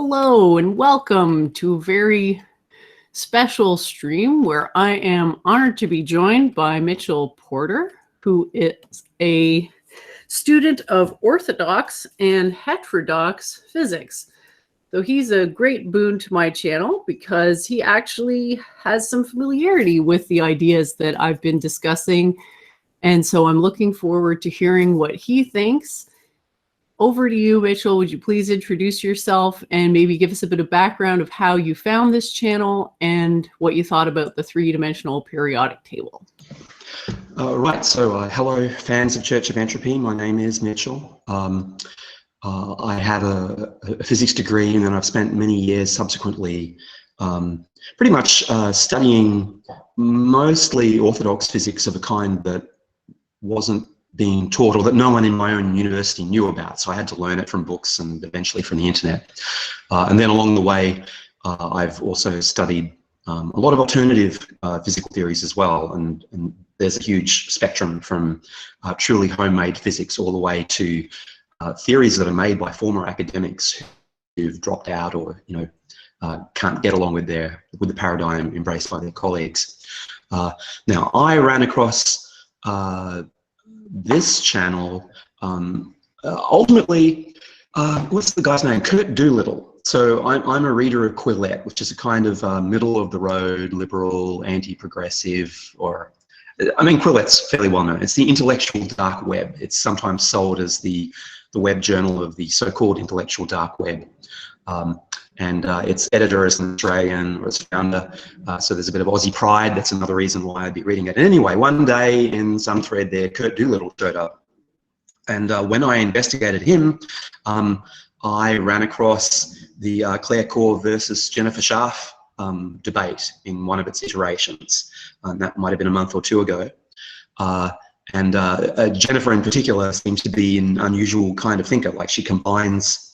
Hello and welcome to a very special stream where I am honored to be joined by Mitchell Porter, who is a student of orthodox and heterodox physics. So he's a great boon to my channel because he actually has some familiarity with the ideas that I've been discussing. And so I'm looking forward to hearing what he thinks. Over to you, Mitchell. Would you please introduce yourself and maybe give us a bit of background of how you found this channel and what you thought about the three-dimensional periodic table? Right, so hello fans of Church of Entropy, my name is Mitchell. I have a physics degree, and then I've spent many years subsequently pretty much studying mostly orthodox physics of a kind that wasn't being taught, or that no one in my own university knew about. So I had to learn it from books and eventually from the internet. And then along the way, I've also studied a lot of alternative physical theories as well. And there's a huge spectrum from truly homemade physics all the way to theories that are made by former academics who've dropped out or, can't get along with the paradigm embraced by their colleagues. Now, I ran across this channel ultimately, what's the guy's name? Curt Doolittle. So I'm a reader of Quillette, which is a kind of middle of the road, liberal, anti-progressive, or Quillette's fairly well known. It's the intellectual dark web. It's sometimes sold as the web journal of the so-called intellectual dark web. And its editor is an Australian, or its founder, so there's a bit of Aussie pride. That's another reason why I'd be reading it. And anyway, one day in some thread there, Curt Doolittle showed up. And when I investigated him, I ran across the Claire Corr versus Jennifer Scharf debate in one of its iterations. And that might have been a month or two ago. Jennifer in particular seems to be an unusual kind of thinker. Like, she combines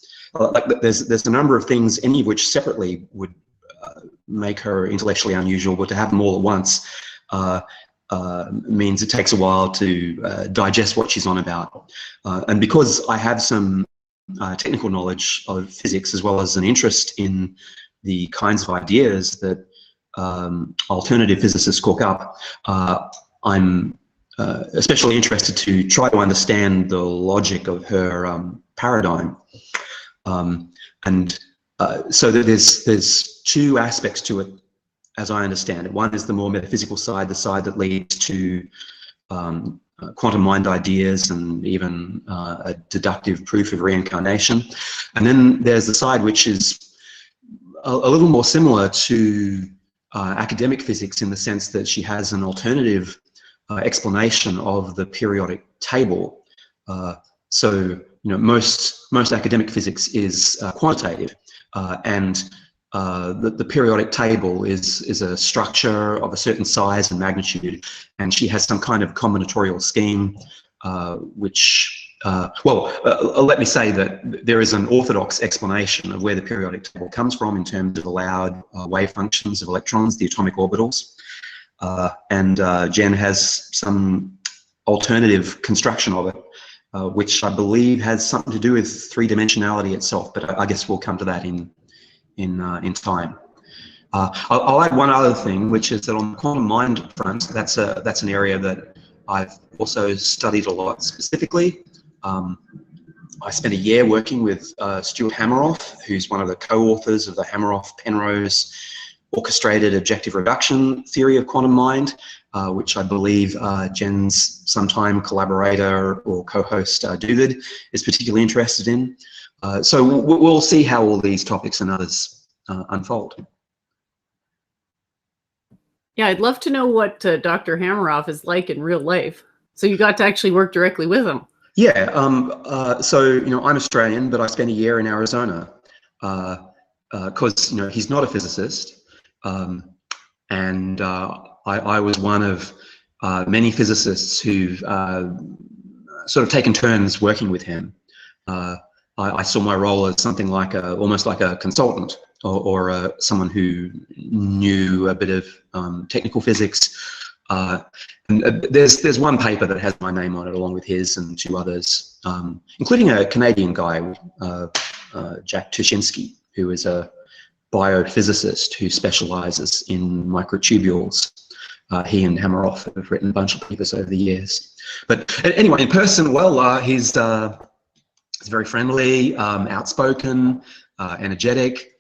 there's a number of things, any of which separately would make her intellectually unusual, but to have them all at once means it takes a while to digest what she's on about. And because I have some technical knowledge of physics as well as an interest in the kinds of ideas that alternative physicists cook up, I'm especially interested to try to understand the logic of her paradigm. So there's two aspects to it, as I understand it. One is the more metaphysical side, the side that leads to quantum mind ideas and even a deductive proof of reincarnation. And then there's the side which is a little more similar to academic physics, in the sense that she has an alternative explanation of the periodic table. Most academic physics is quantitative, and the periodic table is a structure of a certain size and magnitude, and she has some kind of combinatorial scheme, let me say that there is an orthodox explanation of where the periodic table comes from in terms of allowed wave functions of electrons, the atomic orbitals, and Jen has some alternative construction of it, which I believe has something to do with three-dimensionality itself, but I guess we'll come to that in time. I'll add one other thing, which is that on the quantum mind front, that's an area that I've also studied a lot specifically. I spent a year working with Stuart Hameroff, who's one of the co-authors of the Hameroff-Penrose orchestrated objective reduction theory of quantum mind, which I believe Jen's sometime collaborator or co-host David is particularly interested in. So we'll see how all these topics and others unfold. Yeah, I'd love to know what Dr. Hameroff is like in real life. So you got to actually work directly with him. Yeah, so I'm Australian, but I spent a year in Arizona because he's not a physicist. I was one of many physicists who've sort of taken turns working with him. I saw my role as something like almost like a consultant, or someone who knew a bit of technical physics. There's one paper that has my name on it, along with his and two others, including a Canadian guy, Jack Tuschinski, who is a biophysicist who specializes in microtubules. He and Hameroff have written a bunch of papers over the years. But anyway, in person, well, he's very friendly, outspoken, energetic.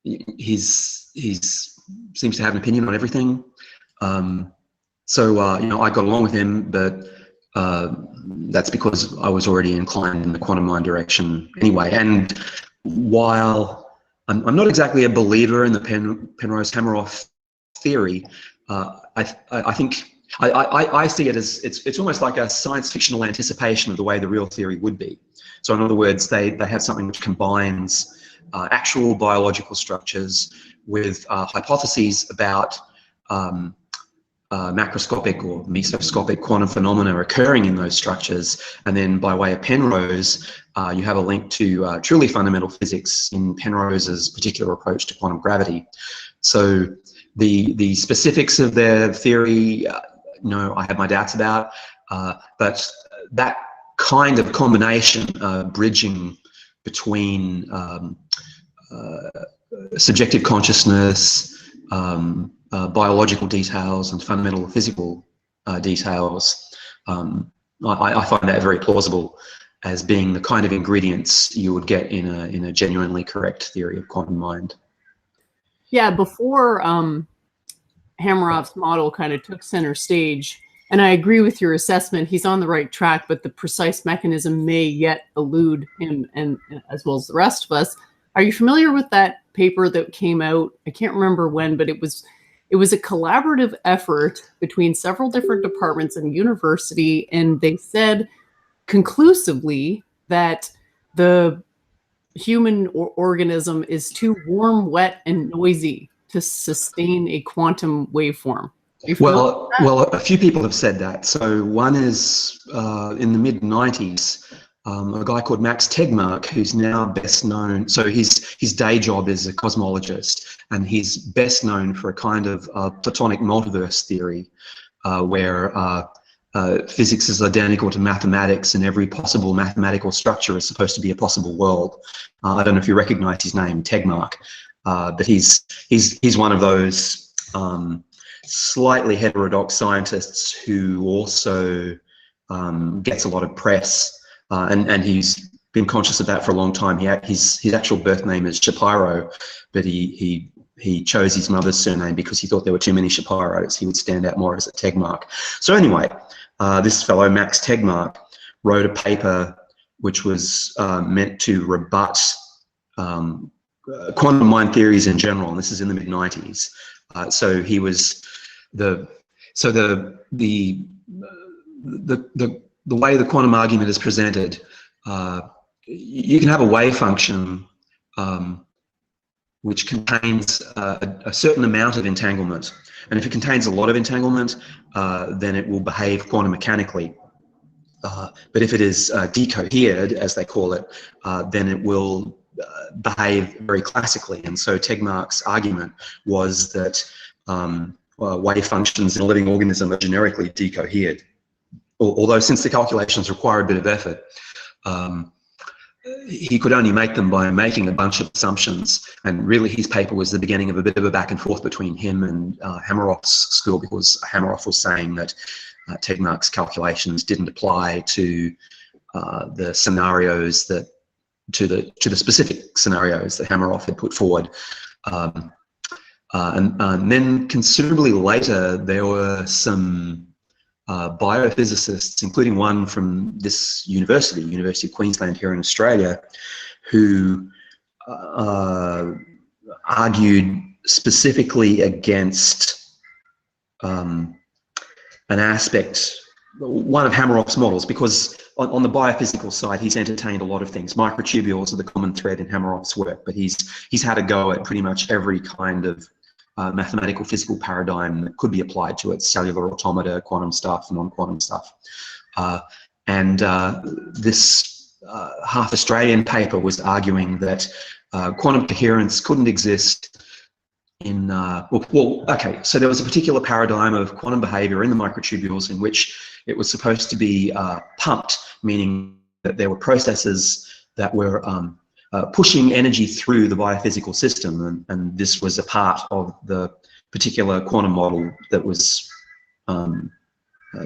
He's seems to have an opinion on everything. So you know, I got along with him, but that's because I was already inclined in the quantum mind direction anyway. And while I'm not exactly a believer in the Penrose-Hameroff theory, I think I see it as it's almost like a science fictional anticipation of the way the real theory would be. So in other words, they have something which combines actual biological structures with hypotheses about macroscopic or mesoscopic quantum phenomena occurring in those structures, and then by way of Penrose, you have a link to truly fundamental physics in Penrose's particular approach to quantum gravity. So the specifics of their theory, I have my doubts about, but that kind of combination, bridging between subjective consciousness, biological details and fundamental physical details, I find that very plausible as being the kind of ingredients you would get in a genuinely correct theory of quantum mind. Yeah, before Hameroff's model kind of took center stage, and I agree with your assessment, he's on the right track, but the precise mechanism may yet elude him, and as well as the rest of us. Are you familiar with that paper that came out? I can't remember when, but it was a collaborative effort between several different departments and university, and they said conclusively that the human organism is too warm, wet, and noisy to sustain a quantum waveform. Well, a few people have said that. So one is in the mid-90s, a guy called Max Tegmark, who's now best known. So his day job is a cosmologist, and he's best known for a kind of Platonic multiverse theory, where physics is identical to mathematics, and every possible mathematical structure is supposed to be a possible world. I don't know if you recognize his name, Tegmark, but he's one of those slightly heterodox scientists who also gets a lot of press, and he's been conscious of that for a long time. His actual birth name is Shapiro, but he chose his mother's surname because he thought there were too many Shapiros. He would stand out more as a Tegmark. So anyway, this fellow, Max Tegmark, wrote a paper which was meant to rebut quantum mind theories in general, and this is in the mid-90s. So he was the way the quantum argument is presented, you can have a wave function which contains a certain amount of entanglement. And if it contains a lot of entanglement, then it will behave quantum mechanically. But if it is decohered, as they call it, then it will behave very classically. And so Tegmark's argument was that wave functions in a living organism are generically decohered. Although since the calculations require a bit of effort, he could only make them by making a bunch of assumptions. And really his paper was the beginning of a bit of a back and forth between him and Hameroff's school, because Hameroff was saying that Tegmark's calculations didn't apply to the scenarios that, to the specific scenarios that Hameroff had put forward. And then considerably later, there were some biophysicists, including one from this University of Queensland here in Australia, who argued specifically against an aspect, one of Hameroff's models, because on the biophysical side, he's entertained a lot of things. Microtubules are the common thread in Hameroff's work, but he's had a go at pretty much every kind of mathematical physical paradigm that could be applied to it: cellular automata, quantum stuff, non-quantum stuff. This half Australian paper was arguing that quantum coherence couldn't exist in, okay, so there was a particular paradigm of quantum behavior in the microtubules in which it was supposed to be pumped, meaning that there were processes that were pushing energy through the biophysical system, and this was a part of the particular quantum model that was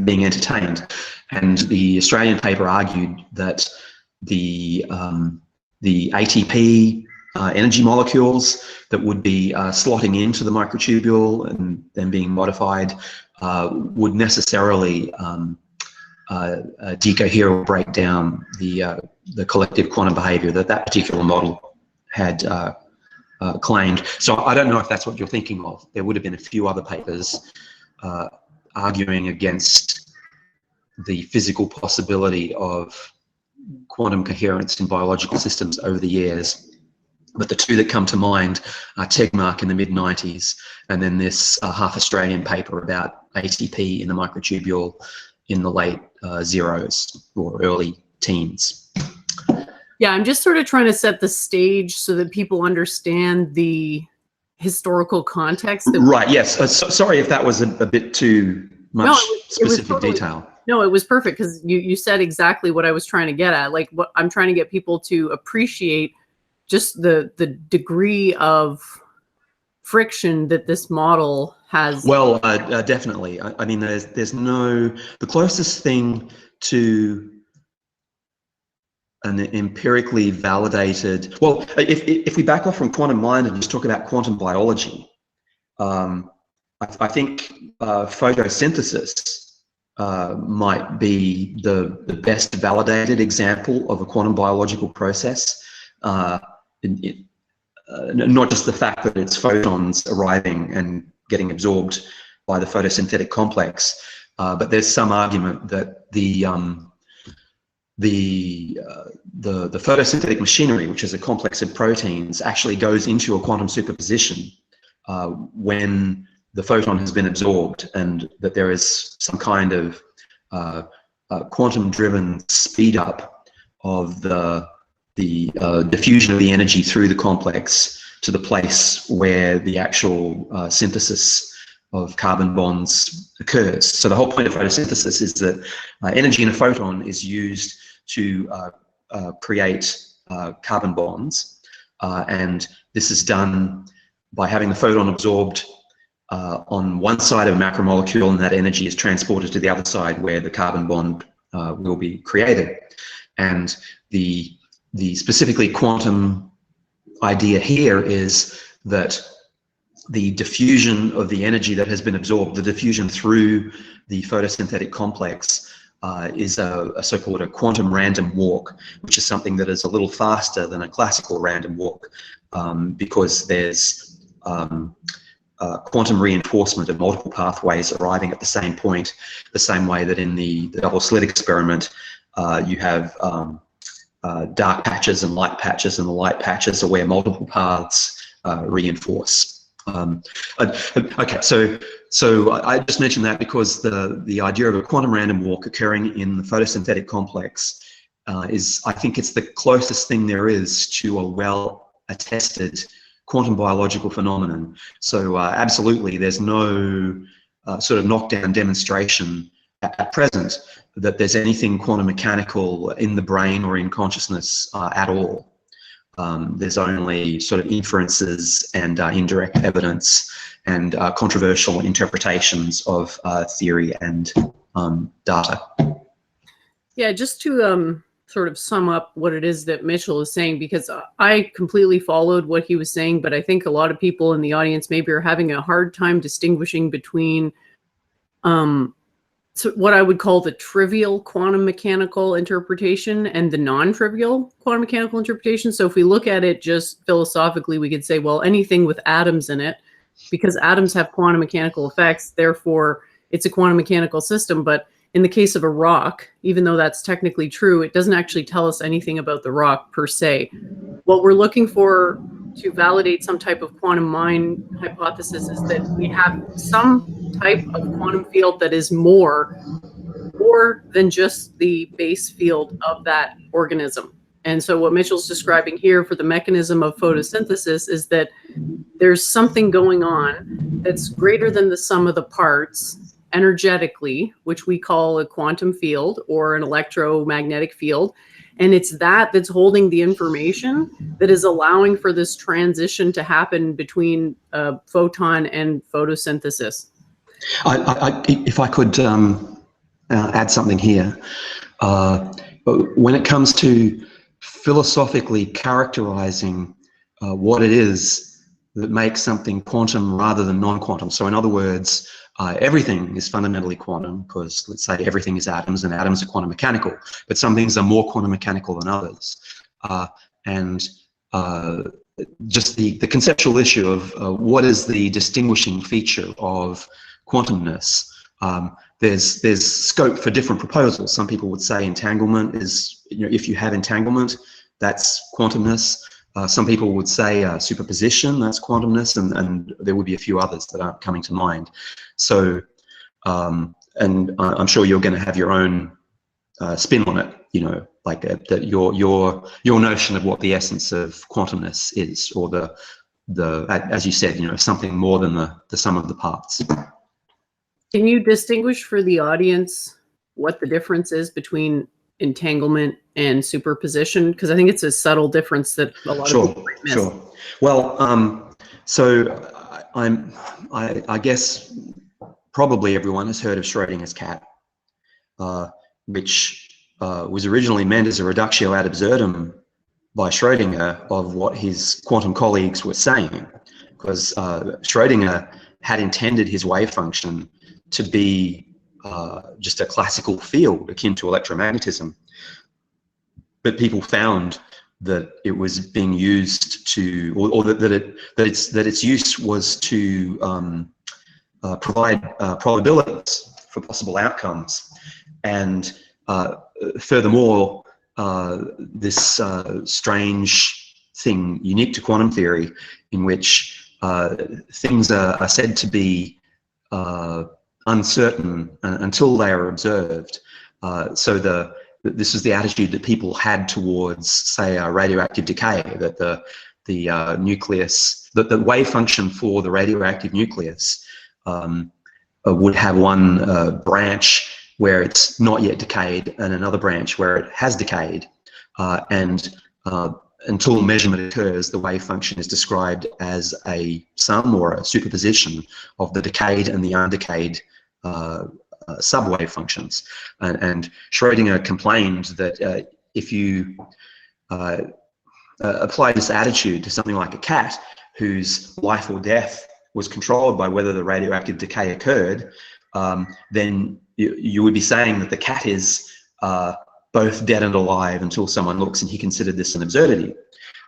being entertained. And the Australian paper argued that the ATP energy molecules that would be slotting into the microtubule and then being modified would necessarily decohere or break down the collective quantum behavior that particular model had claimed. So I don't know if that's what you're thinking of. There would have been a few other papers arguing against the physical possibility of quantum coherence in biological systems over the years. But the two that come to mind are Tegmark in the mid-90s, and then this half Australian paper about ATP in the microtubule in the late zeros or early teens. Yeah, I'm just sort of trying to set the stage so that people understand the historical context. Right, yes. Sorry if that was a bit too much specific detail. No, it was perfect, because you said exactly what I was trying to get at. Like, what I'm trying to get people to appreciate just the degree of friction that this model has. Well, definitely. I mean, there's no, the closest thing to an empirically validated, well, if we back off from quantum mind and just talk about quantum biology, I think photosynthesis might be the best validated example of a quantum biological process. Not just the fact that it's photons arriving and getting absorbed by the photosynthetic complex, but there's some argument that the photosynthetic machinery, which is a complex of proteins, actually goes into a quantum superposition when the photon has been absorbed, and that there is some kind of quantum-driven speed up of the diffusion of the energy through the complex to the place where the actual synthesis of carbon bonds occurs. So the whole point of photosynthesis is that energy in a photon is used to create carbon bonds, and this is done by having the photon absorbed on one side of a macromolecule, and that energy is transported to the other side where the carbon bond will be created. And the specifically quantum idea here is that the diffusion of the energy that has been absorbed, the diffusion through the photosynthetic complex, is a so-called a quantum random walk, which is something that is a little faster than a classical random walk, because there's quantum reinforcement of multiple pathways arriving at the same point, the same way that in the double slit experiment you have dark patches and light patches, and the light patches are where multiple paths reinforce. Okay, so I just mentioned that because the idea of a quantum random walk occurring in the photosynthetic complex is, I think it's the closest thing there is to a well-attested quantum biological phenomenon. So absolutely, there's no sort of knockdown demonstration at present that there's anything quantum mechanical in the brain or in consciousness at all. There's only sort of inferences and indirect evidence and controversial interpretations of theory and data. Yeah, just to sort of sum up what it is that Mitchell is saying, because I completely followed what he was saying, but I think a lot of people in the audience maybe are having a hard time distinguishing between so what I would call the trivial quantum mechanical interpretation and the non-trivial quantum mechanical interpretation. So if we look at it just philosophically, we could say, well, anything with atoms in it, because atoms have quantum mechanical effects, therefore it's a quantum mechanical system. But in the case of a rock, even though that's technically true, it doesn't actually tell us anything about the rock per se. What we're looking for to validate some type of quantum mind hypothesis is that we have some type of quantum field that is more than just the base field of that organism. And so what Mitchell's describing here for the mechanism of photosynthesis is that there's something going on that's greater than the sum of the parts, energetically, which we call a quantum field or an electromagnetic field. And it's that's holding the information that is allowing for this transition to happen between photon and photosynthesis. If I could add something here, when it comes to philosophically characterizing what it is that makes something quantum rather than non-quantum. So in other words, everything is fundamentally quantum because, let's say, everything is atoms and atoms are quantum mechanical, but some things are more quantum mechanical than others. Just the conceptual issue of what is the distinguishing feature of quantumness. There's scope for different proposals. Some people would say entanglement is, if you have entanglement, that's quantumness. Some people would say superposition, that's quantumness, and there would be a few others that aren't coming to mind. So, and I'm sure you're going to have your own spin on it, like that your notion of what the essence of quantumness is, or the as you said, something more than the sum of the parts. Can you distinguish for the audience what the difference is between entanglement and superposition? Because I think it's a subtle difference that a lot of people might miss. Sure. Well, so I guess probably everyone has heard of Schrödinger's cat, which was originally meant as a reductio ad absurdum by Schrödinger of what his quantum colleagues were saying, because Schrödinger had intended his wave function to be just a classical field akin to electromagnetism, but people found that it was being used to, or that its use was to provide probabilities for possible outcomes, and furthermore, this strange thing unique to quantum theory, in which things are said to be uncertain until they are observed. So this is the attitude that people had towards, say, radioactive decay, that the nucleus, that the wave function for the radioactive nucleus would have one branch where it's not yet decayed and another branch where it has decayed, and until measurement occurs, the wave function is described as a sum or a superposition of the decayed and the undecayed subwave functions. And Schrödinger complained that if you apply this attitude to something like a cat, whose life or death was controlled by whether the radioactive decay occurred, then you would be saying that the cat is both dead and alive until someone looks, and he considered this an absurdity.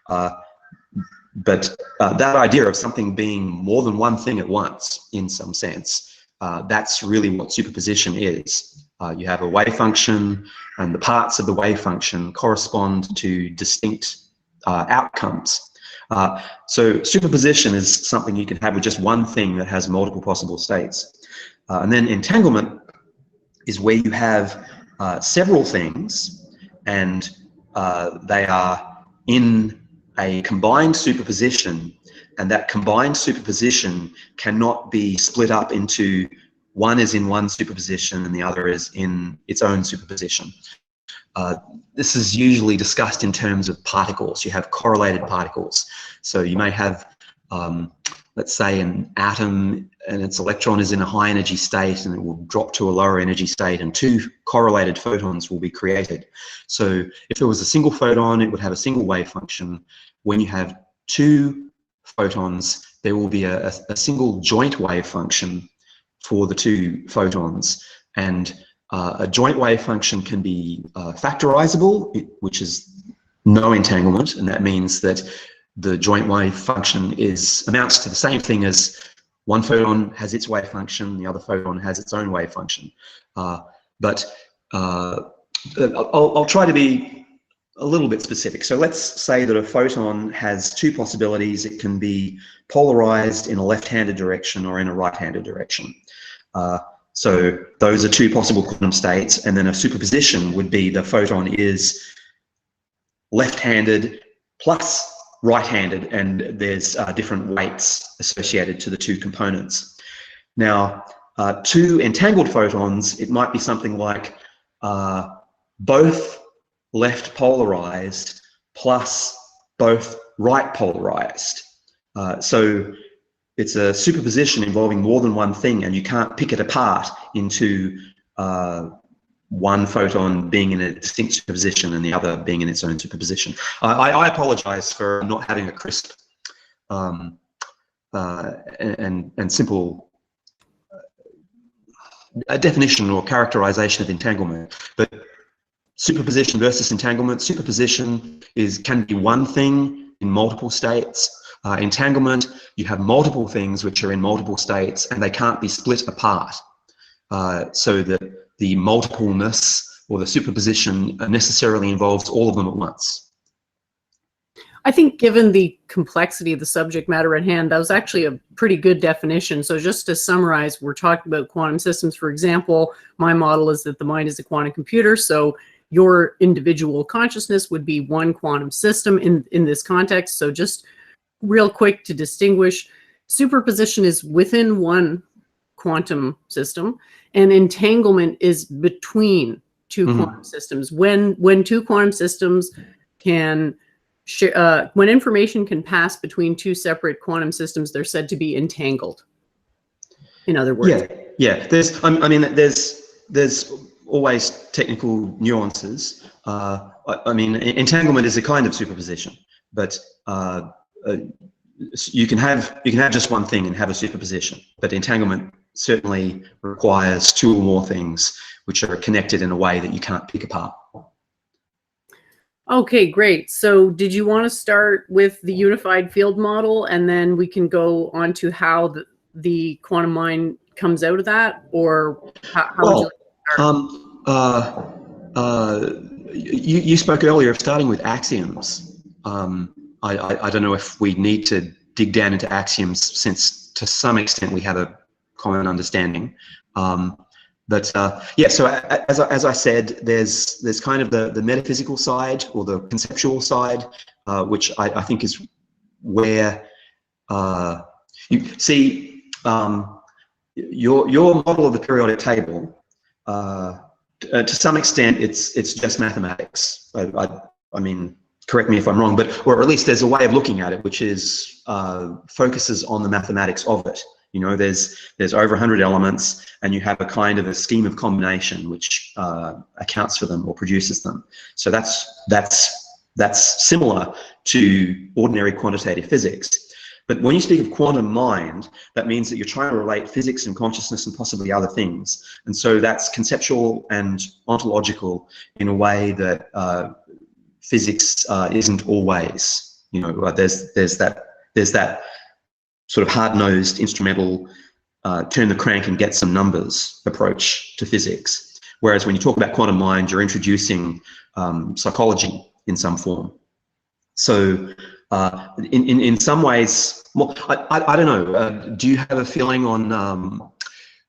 But that idea of something being more than one thing at once, in some sense, that's really what superposition is. You have a wave function, and the parts of the wave function correspond to distinct outcomes. So superposition is something you can have with just one thing that has multiple possible states. And then entanglement is where you have several things, and they are in a combined superposition, and that combined superposition cannot be split up into one is in one superposition and the other is in its own superposition. This is usually discussed in terms of particles. You have correlated particles. So you may have, let's say, an atom, and its electron is in a high energy state, and it will drop to a lower energy state, and two correlated photons will be created. So if it was a single photon, it would have a single wave function. When you have two photons, there will be a single joint wave function for the two photons. And a joint wave function can be factorizable, which is no entanglement, and that means that the joint wave function amounts to the same thing as one photon has its wave function, the other photon has its own wave function. But I'll try to be a little bit specific. So let's say that a photon has two possibilities. It can be polarized in a left-handed direction or in a right-handed direction. So those are two possible quantum states, and then a superposition would be the photon is left-handed plus right-handed, and there's different weights associated to the two components. Now, two entangled photons, it might be something like both left polarized plus both right polarized. So it's a superposition involving more than one thing, and you can't pick it apart into one photon being in a distinct superposition and the other being in its own superposition. I apologize for not having a crisp and simple definition or characterization of entanglement. But superposition versus entanglement. Superposition can be one thing in multiple states. Entanglement, you have multiple things which are in multiple states and they can't be split apart. So that the multipleness or the superposition necessarily involves all of them at once. I think given the complexity of the subject matter at hand, that was actually a pretty good definition. So just to summarize, we're talking about quantum systems. For example, my model is that the mind is a quantum computer. So your individual consciousness would be one quantum system in this context. So just real quick to distinguish, superposition is within one quantum system, and entanglement is between two quantum systems. When two quantum systems can share, when information can pass between two separate quantum systems, they're said to be entangled. In other words, yeah. I mean, there's always technical nuances. I mean, entanglement is a kind of superposition, but you can have just one thing and have a superposition, but entanglement certainly requires two or more things which are connected in a way that you can't pick apart. Okay, great. So did you want to start with the unified field model, and then we can go on to how the quantum mind comes out of that, or how would you like to start? You spoke earlier of starting with axioms. I don't know if we need to dig down into axioms, since to some extent we have a common understanding. Yeah, so as I said, there's kind of the metaphysical side or the conceptual side, which I think is where you see your model of the periodic table. To some extent, it's just mathematics. I mean, correct me if I'm wrong, or at least there's a way of looking at it which is focuses on the mathematics of it. You know, there's over 100 elements, and you have a kind of a scheme of combination which accounts for them or produces them. So that's similar to ordinary quantitative physics. But when you speak of quantum mind, that means that you're trying to relate physics and consciousness and possibly other things. And so that's conceptual and ontological in a way that physics isn't always. You know, there's that sort of hard-nosed instrumental turn the crank and get some numbers approach to physics. Whereas when you talk about quantum mind, you're introducing psychology in some form. So in some ways, well, I don't know, do you have a feeling on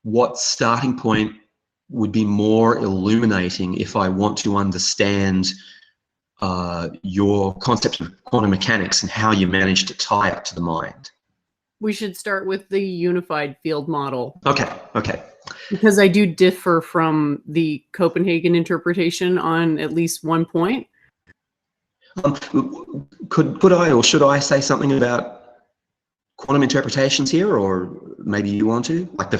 what starting point would be more illuminating if I want to understand your concept of quantum mechanics and how you manage to tie it to the mind? We should start with the unified field model. Okay. Because I do differ from the Copenhagen interpretation on at least one point. Could I or should I say something about quantum interpretations here, or maybe you want to? Like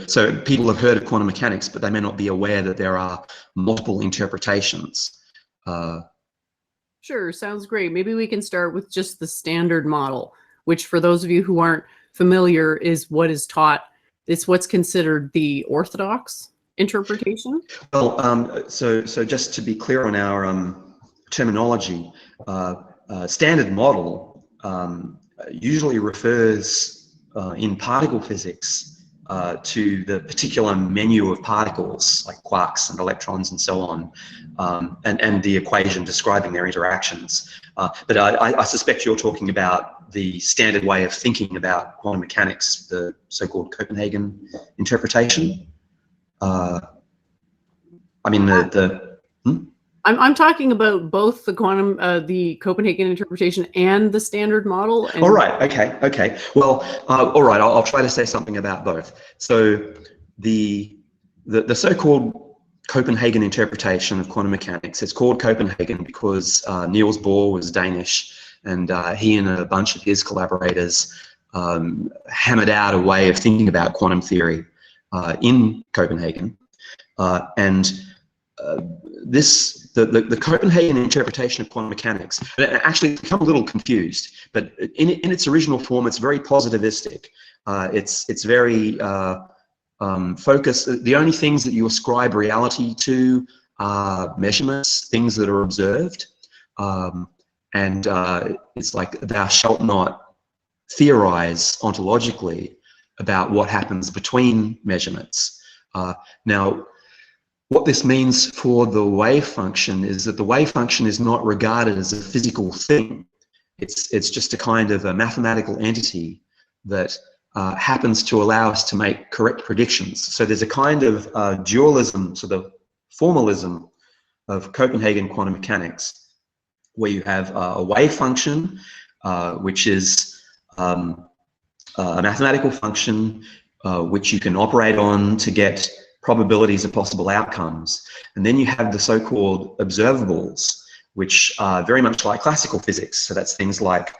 so people have heard of quantum mechanics, but they may not be aware that there are multiple interpretations. Sure, sounds great. Maybe we can start with just the standard model, which for those of you who aren't familiar is what is taught. It's what's considered the orthodox interpretation. Well, so just to be clear on our terminology, standard model usually refers in particle physics to the particular menu of particles like quarks and electrons and so on, and the equation describing their interactions. But I suspect you're talking about the standard way of thinking about quantum mechanics, the so-called Copenhagen interpretation. I mean, I'm talking about both the quantum, the Copenhagen interpretation and the standard model. And All right. Okay. Okay. Well, all right. I'll try to say something about both. So the so-called Copenhagen interpretation of quantum mechanics, it's called Copenhagen because Niels Bohr was Danish, and he and a bunch of his collaborators hammered out a way of thinking about quantum theory in Copenhagen, and the Copenhagen interpretation of quantum mechanics, actually become a little confused, but in its original form, it's very positivistic. It's very focused. The only things that you ascribe reality to are measurements, things that are observed, and it's like thou shalt not theorize ontologically about what happens between measurements. Now, what this means for the wave function is that the wave function is not regarded as a physical thing. It's just a kind of a mathematical entity that happens to allow us to make correct predictions. So there's a kind of dualism to the formalism of Copenhagen quantum mechanics, where you have a wave function, which is a mathematical function which you can operate on to get probabilities of possible outcomes. And then you have the so-called observables, which are very much like classical physics. So that's things like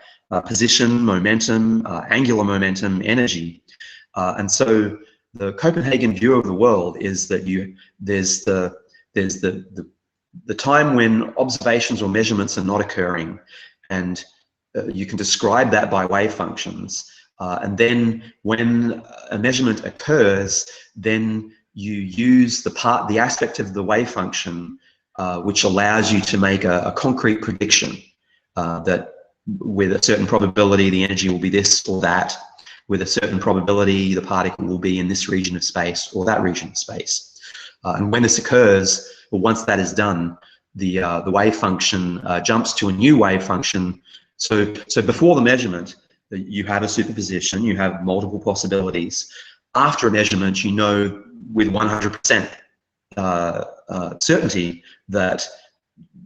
position, momentum, angular momentum, energy. And so the Copenhagen view of the world is that there's the time when observations or measurements are not occurring, and you can describe that by wave functions. And then when a measurement occurs, then you use the aspect of the wave function which allows you to make a concrete prediction that with a certain probability the energy will be this or that, with a certain probability the particle will be in this region of space or that region of space. And when this occurs, well, once that is done, the wave function jumps to a new wave function. So before the measurement, you have a superposition, you have multiple possibilities. After a measurement, you know with 100% certainty that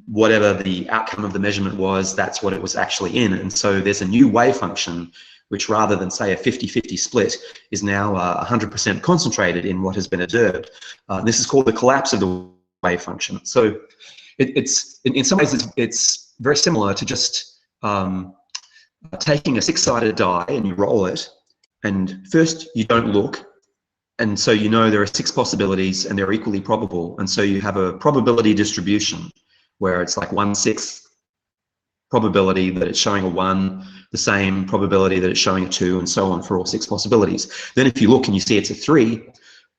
whatever the outcome of the measurement was, that's what it was actually in. And so there's a new wave function, which rather than say a 50-50 split, is now 100% concentrated in what has been observed. This is called the collapse of the wave function. So it's in some ways it's very similar to just taking a six-sided die and you roll it, and first you don't look, and so you know there are six possibilities and they're equally probable, and so you have a probability distribution where it's like 1/6 probability that it's showing a 1, the same probability that it's showing a 2, and so on for all six possibilities. Then if you look and you see it's a 3,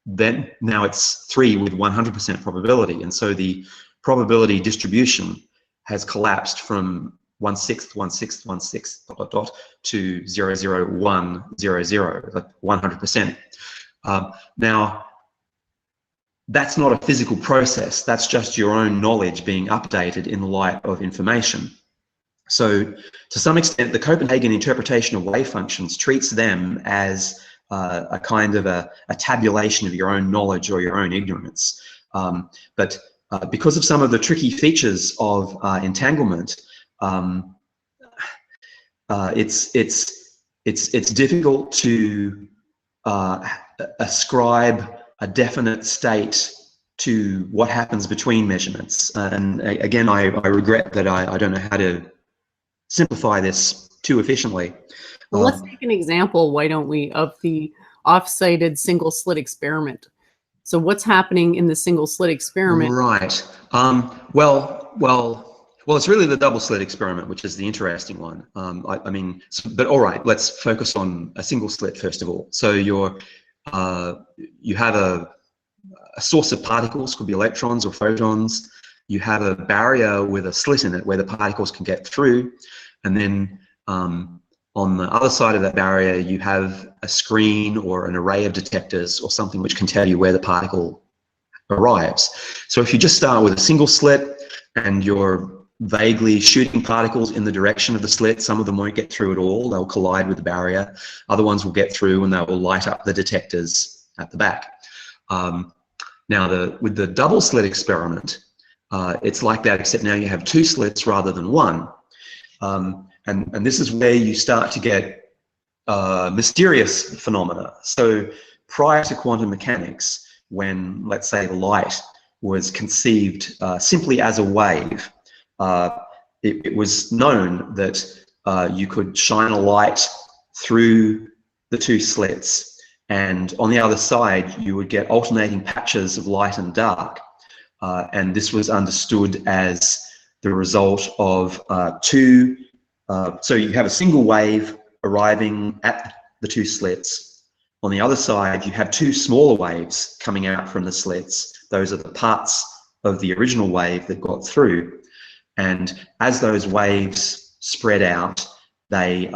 then now it's 3 with 100% probability, and so the probability distribution has collapsed from 1/6, 1/6, 1/6, ... to 0, 0, 1, 0, 0, like 100%. Now, that's not a physical process. That's just your own knowledge being updated in the light of information. So, to some extent, the Copenhagen interpretation of wave functions treats them as a kind of a tabulation of your own knowledge or your own ignorance. But because of some of the tricky features of entanglement, it's difficult to ascribe a definite state to what happens between measurements. And again, I regret that I don't know how to simplify this too efficiently. Well, let's take an example, why don't we, of the off-sited single slit experiment. So what's happening in the single slit experiment? Right. Well, it's really the double slit experiment, which is the interesting one. But all right, let's focus on a single slit first of all. So you have a source of particles, could be electrons or photons. You have a barrier with a slit in it where the particles can get through, and then on the other side of that barrier, you have a screen or an array of detectors or something which can tell you where the particle arrives. So if you just start with a single slit and you're vaguely shooting particles in the direction of the slit, some of them won't get through at all. They'll collide with the barrier. Other ones will get through and they will light up the detectors at the back. Now, with the double slit experiment, It's like that, except now you have two slits rather than one. And this is where you start to get mysterious phenomena. So prior to quantum mechanics, when, let's say, light was conceived simply as a wave, it was known that you could shine a light through the two slits, and on the other side you would get alternating patches of light and dark. And this was understood as the result of so you have a single wave arriving at the two slits. On the other side, you have two smaller waves coming out from the slits. Those are the parts of the original wave that got through. And as those waves spread out, they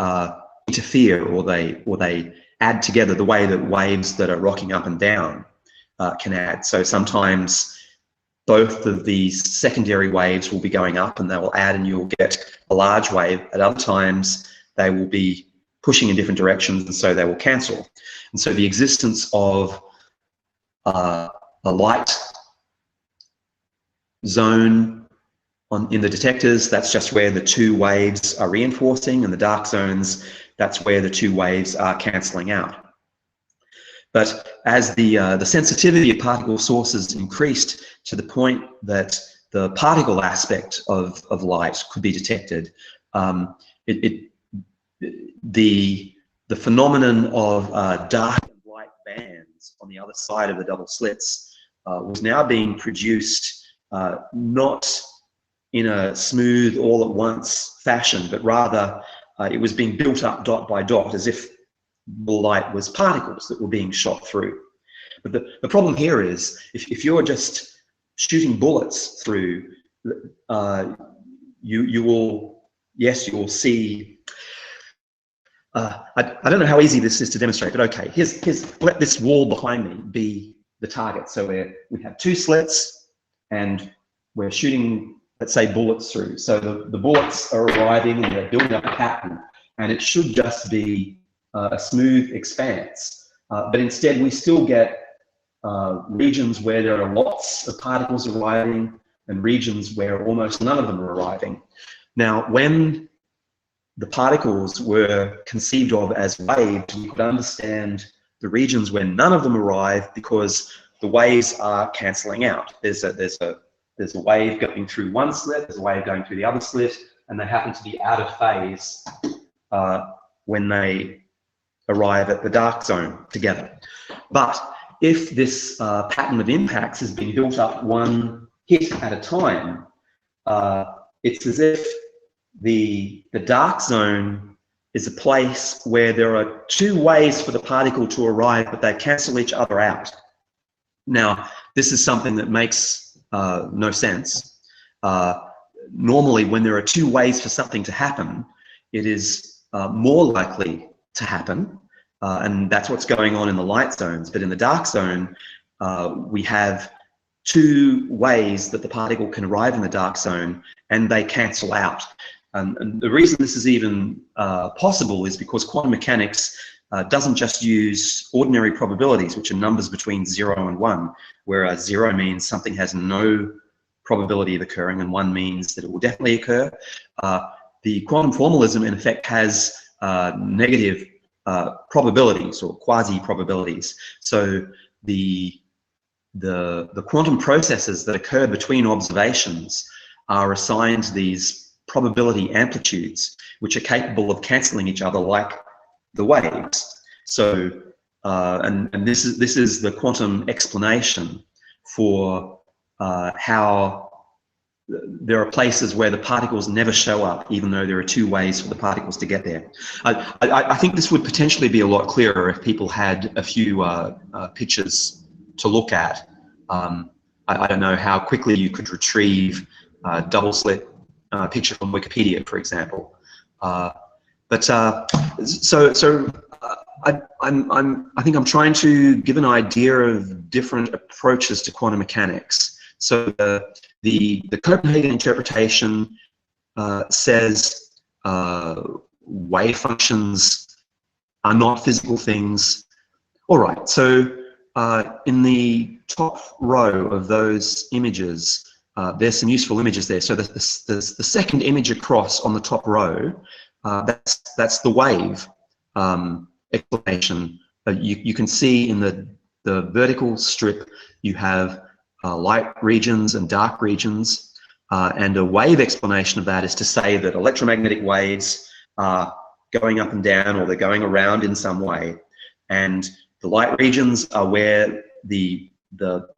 interfere, or they add together the way that waves that are rocking up and down can add. So sometimes both of these secondary waves will be going up and they will add and you'll get a large wave. At other times, they will be pushing in different directions, and so they will cancel. And so the existence of a light zone in the detectors, that's just where the two waves are reinforcing, and the dark zones, that's where the two waves are cancelling out. But as the sensitivity of particle sources increased to the point that the particle aspect of light could be detected, the phenomenon of dark and light bands on the other side of the double slits was now being produced not in a smooth all at once fashion, but rather it was being built up dot by dot as if the light was particles that were being shot through. But the problem here is if you're just shooting bullets through, you will see. I don't know how easy this is to demonstrate, but okay, let this wall behind me be the target. So we have two slits and we're shooting, let's say, bullets through. So the bullets are arriving and they're building up a pattern, and it should just be a smooth expanse. But instead we still get regions where there are lots of particles arriving and regions where almost none of them are arriving. Now, when the particles were conceived of as waves, we could understand the regions where none of them arrive because the waves are cancelling out. There's a wave going through one slit, there's a wave going through the other slit, and they happen to be out of phase when they arrive at the dark zone together. But if this pattern of impacts has been built up one hit at a time, it's as if the dark zone is a place where there are two ways for the particle to arrive, but they cancel each other out. Now, this is something that makes no sense. Normally, when there are two ways for something to happen, it is more likely to happen, and that's what's going on in the light zones. But in the dark zone, we have two ways that the particle can arrive in the dark zone, and they cancel out. And the reason this is even possible is because quantum mechanics doesn't just use ordinary probabilities, which are numbers between 0 and 1, whereas 0 means something has no probability of occurring and 1 means that it will definitely occur. The quantum formalism, in effect, has negative probabilities or quasi-probabilities. So the quantum processes that occur between observations are assigned these probability amplitudes, which are capable of cancelling each other like the waves. So, and this is the quantum explanation for how there are places where the particles never show up, even though there are two ways for the particles to get there. I think this would potentially be a lot clearer if people had a few pictures to look at. I don't know how quickly you could retrieve a double slit picture from Wikipedia, for example. I think I'm trying to give an idea of different approaches to quantum mechanics. So the Copenhagen interpretation says wave functions are not physical things. All right, so in the top row of those images, there's some useful images there. So the second image across on the top row, that's the wave explanation. You can see in the vertical strip you have light regions and dark regions, and a wave explanation of that is to say that electromagnetic waves are going up and down, or they're going around in some way, and the light regions are where the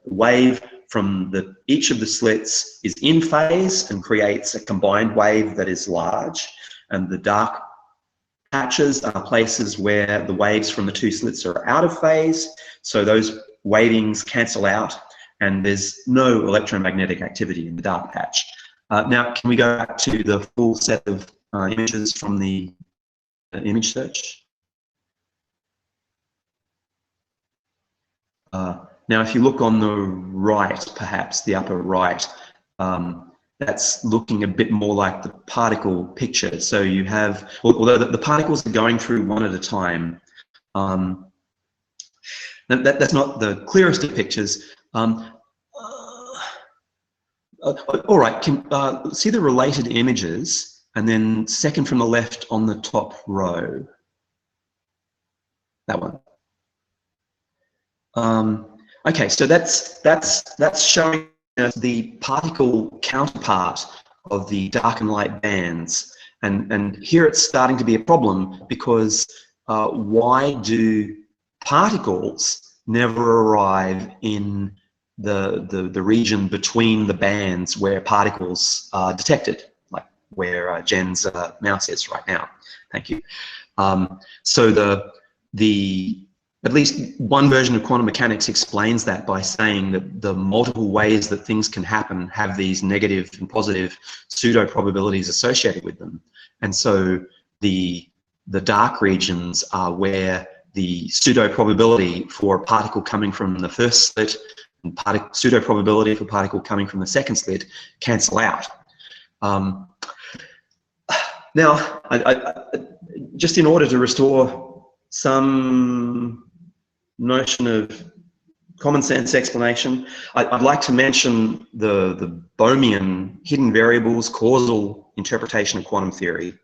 wave from each of the slits is in phase and creates a combined wave that is large, and the dark patches are places where the waves from the two slits are out of phase, so those wavings cancel out and there's no electromagnetic activity in the dark patch. Now, can we go back to the full set of images from the image search? Now, if you look on the right, perhaps the upper right, that's looking a bit more like the particle picture. So you have, although the particles are going through one at a time, that's not the clearest of pictures. All right, see the related images, and then second from the left on the top row. That one. Okay, so that's showing us the particle counterpart of the dark and light bands, and here it's starting to be a problem, because why do particles never arrive in the region between the bands where particles are detected, like where Jen's mouse is right now? Thank you. So at least one version of quantum mechanics explains that by saying that the multiple ways that things can happen have these negative and positive pseudo probabilities associated with them. And so the dark regions are where the pseudo probability for a particle coming from the first slit and pseudo probability for a particle coming from the second slit cancel out. Now, just in order to restore some notion of common sense explanation, I'd like to mention the Bohmian hidden variables causal interpretation of quantum theory,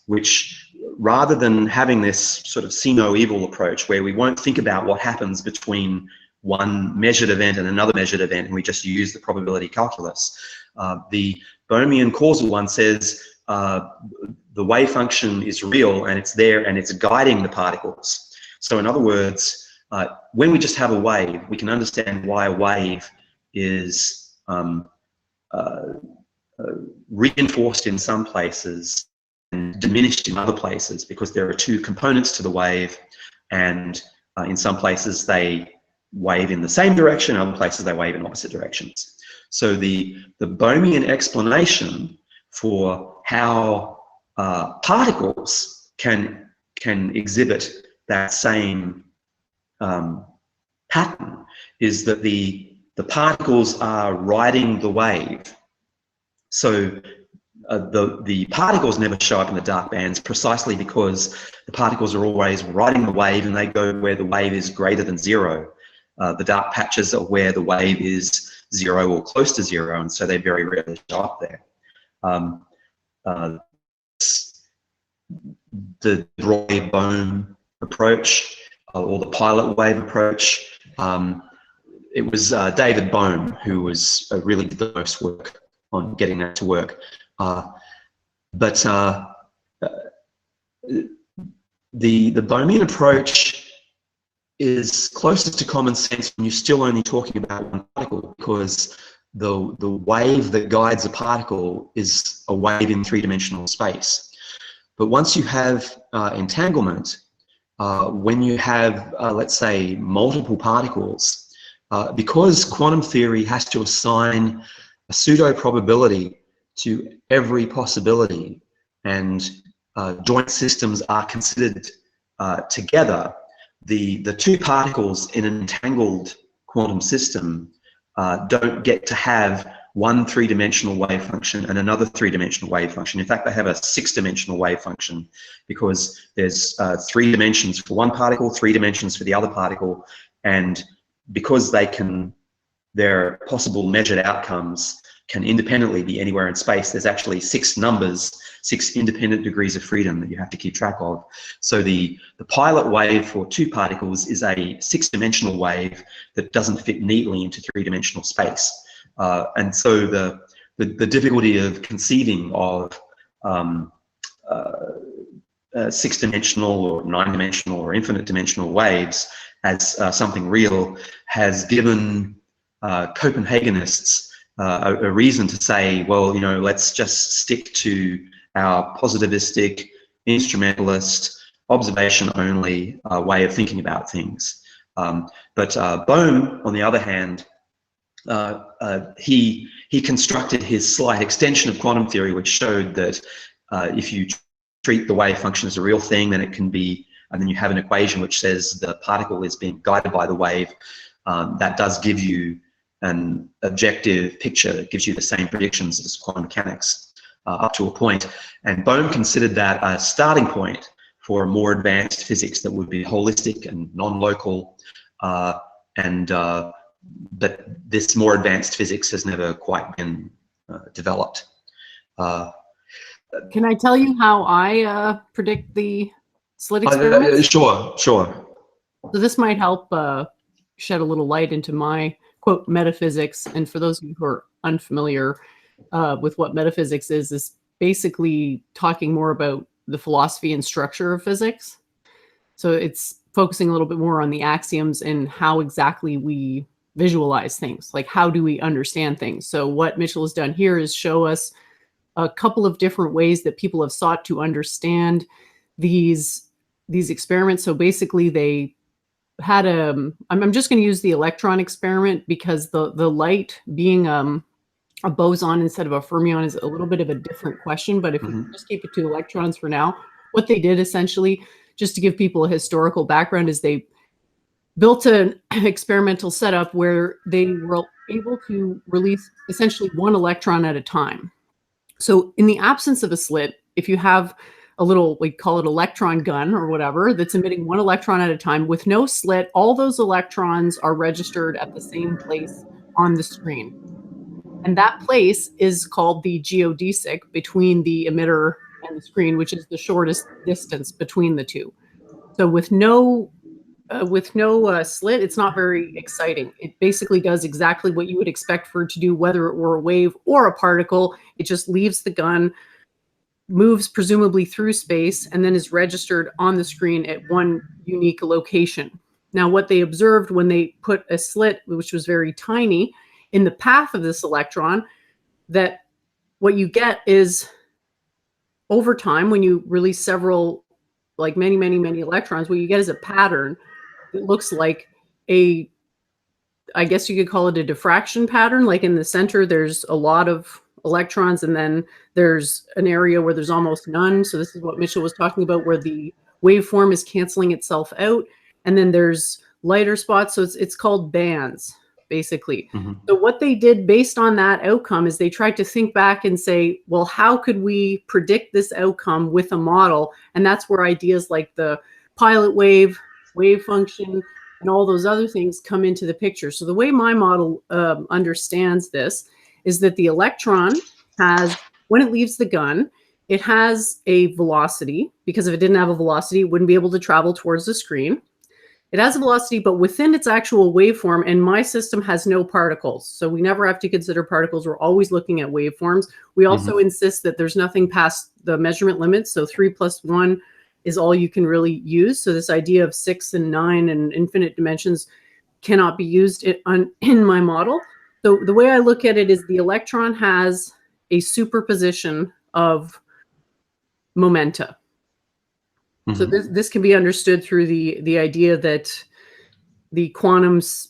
which, rather than having this sort of see no evil approach where we won't think about what happens between one measured event and another measured event and we just use the probability calculus, the Bohmian causal one says the wave function is real and it's there and it's guiding the particles. So in other words, when we just have a wave, we can understand why a wave is reinforced in some places and diminished in other places, because there are two components to the wave, and in some places they wave in the same direction, in other places they wave in opposite directions. So the Bohmian explanation for how particles can exhibit that same pattern is that the particles are riding the wave. So the particles never show up in the dark bands precisely because the particles are always riding the wave and they go where the wave is greater than zero. The dark patches are where the wave is zero or close to zero, and so they very rarely show up there. The Broglie-Bohm approach, or the pilot wave approach, it was David Bohm who was really did the most work on getting that to work. But the Bohmian approach is closest to common sense when you're still only talking about one particle, because the wave that guides a particle is a wave in three-dimensional space. But once you have entanglement, when you have, let's say, multiple particles, because quantum theory has to assign a pseudo probability to every possibility, and joint systems are considered together, the two particles in an entangled quantum system don't get to have one three-dimensional wave function and another three-dimensional wave function. In fact, they have a six-dimensional wave function, because there's 3 dimensions for one particle, 3 dimensions for the other particle, and because they can their possible measured outcomes can independently be anywhere in space. There's actually 6 numbers, 6 independent degrees of freedom that you have to keep track of. So the pilot wave for 2 particles is a 6-dimensional wave that doesn't fit neatly into 3-dimensional space. And so the difficulty of conceiving of 6-dimensional or 9-dimensional or infinite dimensional waves as something real has given Copenhaganists a reason to say, well, you know, let's just stick to our positivistic, instrumentalist, observation-only way of thinking about things. But Bohm, on the other hand, he constructed his slight extension of quantum theory, which showed that if you treat the wave function as a real thing, then it can be, and then you have an equation which says the particle is being guided by the wave. That does give you an objective picture that gives you the same predictions as quantum mechanics up to a point. And Bohm considered that a starting point for a more advanced physics that would be holistic and non-local, but this more advanced physics has never quite been developed. Can I tell you how I predict the slit experiment? Sure. So this might help shed a little light into my, quote, metaphysics. And for those of you who are unfamiliar with what metaphysics is basically talking more about the philosophy and structure of physics. So it's focusing a little bit more on the axioms and how exactly we visualize things, like how do we understand things. So what Mitchell has done here is show us a couple of different ways that people have sought to understand these experiments. So basically they had I'm just going to use the electron experiment because the light being a boson instead of a fermion is a little bit of a different question. But if we just keep it to electrons for now, what they did essentially, just to give people a historical background, is they built an experimental setup where they were able to release essentially 1 electron at a time. So in the absence of a slit, if you have a little, we call it electron gun or whatever, that's emitting 1 electron at a time with no slit, all those electrons are registered at the same place on the screen. And that place is called the geodesic between the emitter and the screen, which is the shortest distance between the two. So with no slit, it's not very exciting. It basically does exactly what you would expect for it to do, whether it were a wave or a particle. It just leaves the gun, moves presumably through space, and then is registered on the screen at one unique location. Now, what they observed when they put a slit, which was very tiny, in the path of this electron, that what you get is, over time, when you release several, like many electrons, what you get is a pattern. It looks like I guess you could call it a diffraction pattern. Like in the center, there's a lot of electrons, and then there's an area where there's almost none. So this is what Mitchell was talking about, where the waveform is canceling itself out. And then there's lighter spots. So it's called bands, basically. So what they did based on that outcome is they tried to think back and say, well, how could we predict this outcome with a model? And that's where ideas like the pilot wave function, and all those other things come into the picture. So the way my model understands this is that the electron has, when it leaves the gun, it has a velocity, because if it didn't have a velocity, it wouldn't be able to travel towards the screen. It has a velocity, but within its actual waveform, and my system has no particles. So we never have to consider particles. We're always looking at waveforms. We also insist that there's nothing past the measurement limits. So 3 + 1 is all you can really use. So this idea of 6 and 9 and infinite dimensions cannot be used in my model. So the way I look at it is the electron has a superposition of momenta. So this can be understood through the idea that the quantums,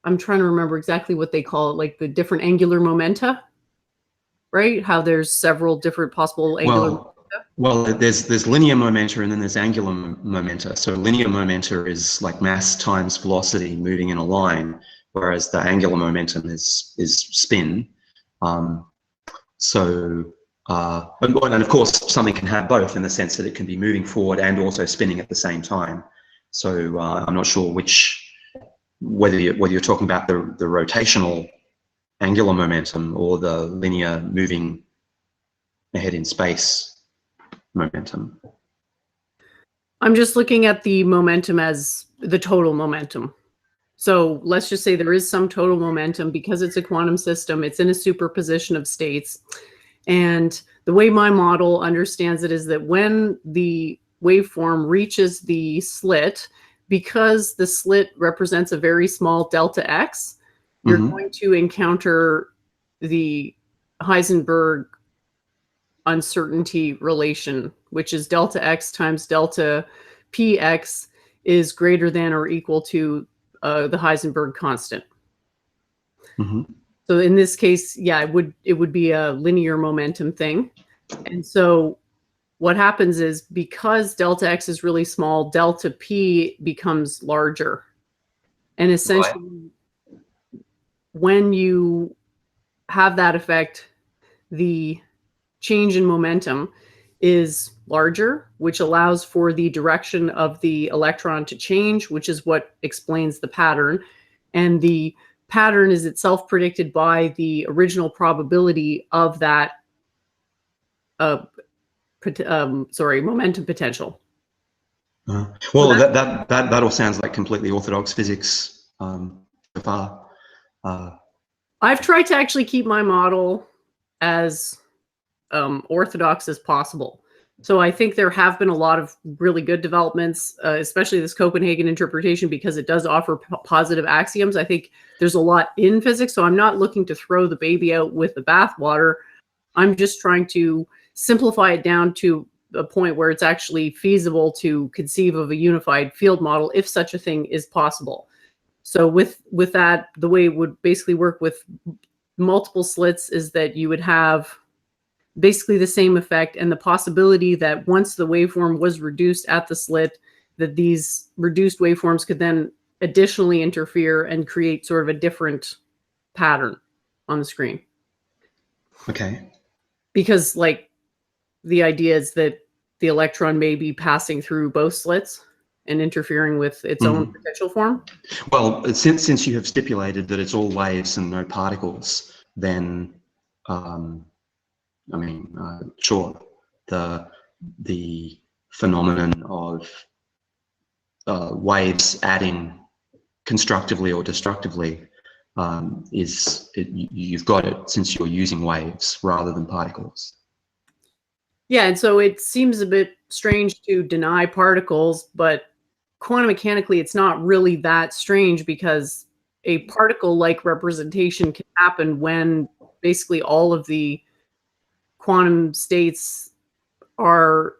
I'm trying to remember exactly what they call it, like the different angular momenta, right? How there's several different possible angular momenta. Well, there's linear momenta and then there's angular momenta. So linear momenta is like mass times velocity moving in a line, whereas the angular momentum is spin. And of course, something can have both in the sense that it can be moving forward and also spinning at the same time. So I'm not sure which whether you're talking about the rotational angular momentum or the linear moving ahead in space momentum. I'm just looking at the momentum as the total momentum. So let's just say there is some total momentum because it's a quantum system. It's in a superposition of states. And the way my model understands it is that when the waveform reaches the slit, because the slit represents a very small delta x, you're going to encounter the Heisenberg uncertainty relation, which is delta x times delta px is greater than or equal to the Heisenberg constant. So in this case, yeah, it would be a linear momentum thing. And so what happens is, because delta x is really small, delta p becomes larger. And essentially, when you have that effect, the change in momentum is larger, which allows for the direction of the electron to change, which is what explains the pattern. And the pattern is itself predicted by the original probability of that momentum potential. Well, so that all sounds like completely orthodox physics so far. I've tried to actually keep my model as orthodox as possible. So I think there have been a lot of really good developments, especially this Copenhagen interpretation, because it does offer positive axioms. I think there's a lot in physics, so I'm not looking to throw the baby out with the bathwater. I'm just trying to simplify it down to a point where it's actually feasible to conceive of a unified field model, if such a thing is possible. So with that, the way it would basically work with multiple slits is that you would have basically the same effect, and the possibility that once the waveform was reduced at the slit, that these reduced waveforms could then additionally interfere and create sort of a different pattern on the screen. Okay. Because, like, the idea is that the electron may be passing through both slits and interfering with its own potential form. Well, since you have stipulated that it's all waves and no particles, then I mean, sure, the phenomenon of waves adding constructively or destructively you've got it, since you're using waves rather than particles. Yeah, and so it seems a bit strange to deny particles, but quantum mechanically, it's not really that strange, because a particle-like representation can happen when basically all of the quantum states are,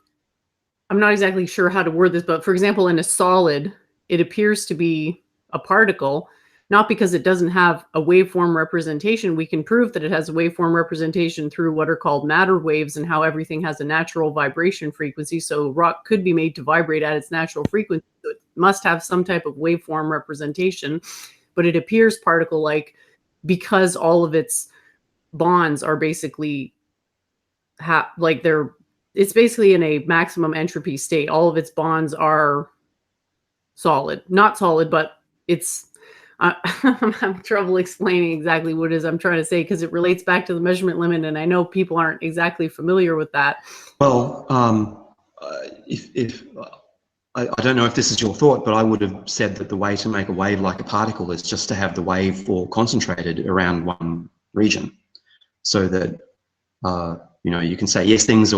I'm not exactly sure how to word this, but for example, in a solid, it appears to be a particle, not because it doesn't have a waveform representation. We can prove that it has a waveform representation through what are called matter waves, and how everything has a natural vibration frequency. So rock could be made to vibrate at its natural frequency. So it must have some type of waveform representation, but it appears particle-like because all of its bonds are basically it's basically in a maximum entropy state. All of its bonds are solid, not solid, but it's, I'm having trouble explaining exactly what it is I'm trying to say, because it relates back to the measurement limit, and I know people aren't exactly familiar with that. Well, I don't know if this is your thought, but I would have said that the way to make a wave like a particle is just to have the wave all concentrated around one region, so that you know, you can say, yes, things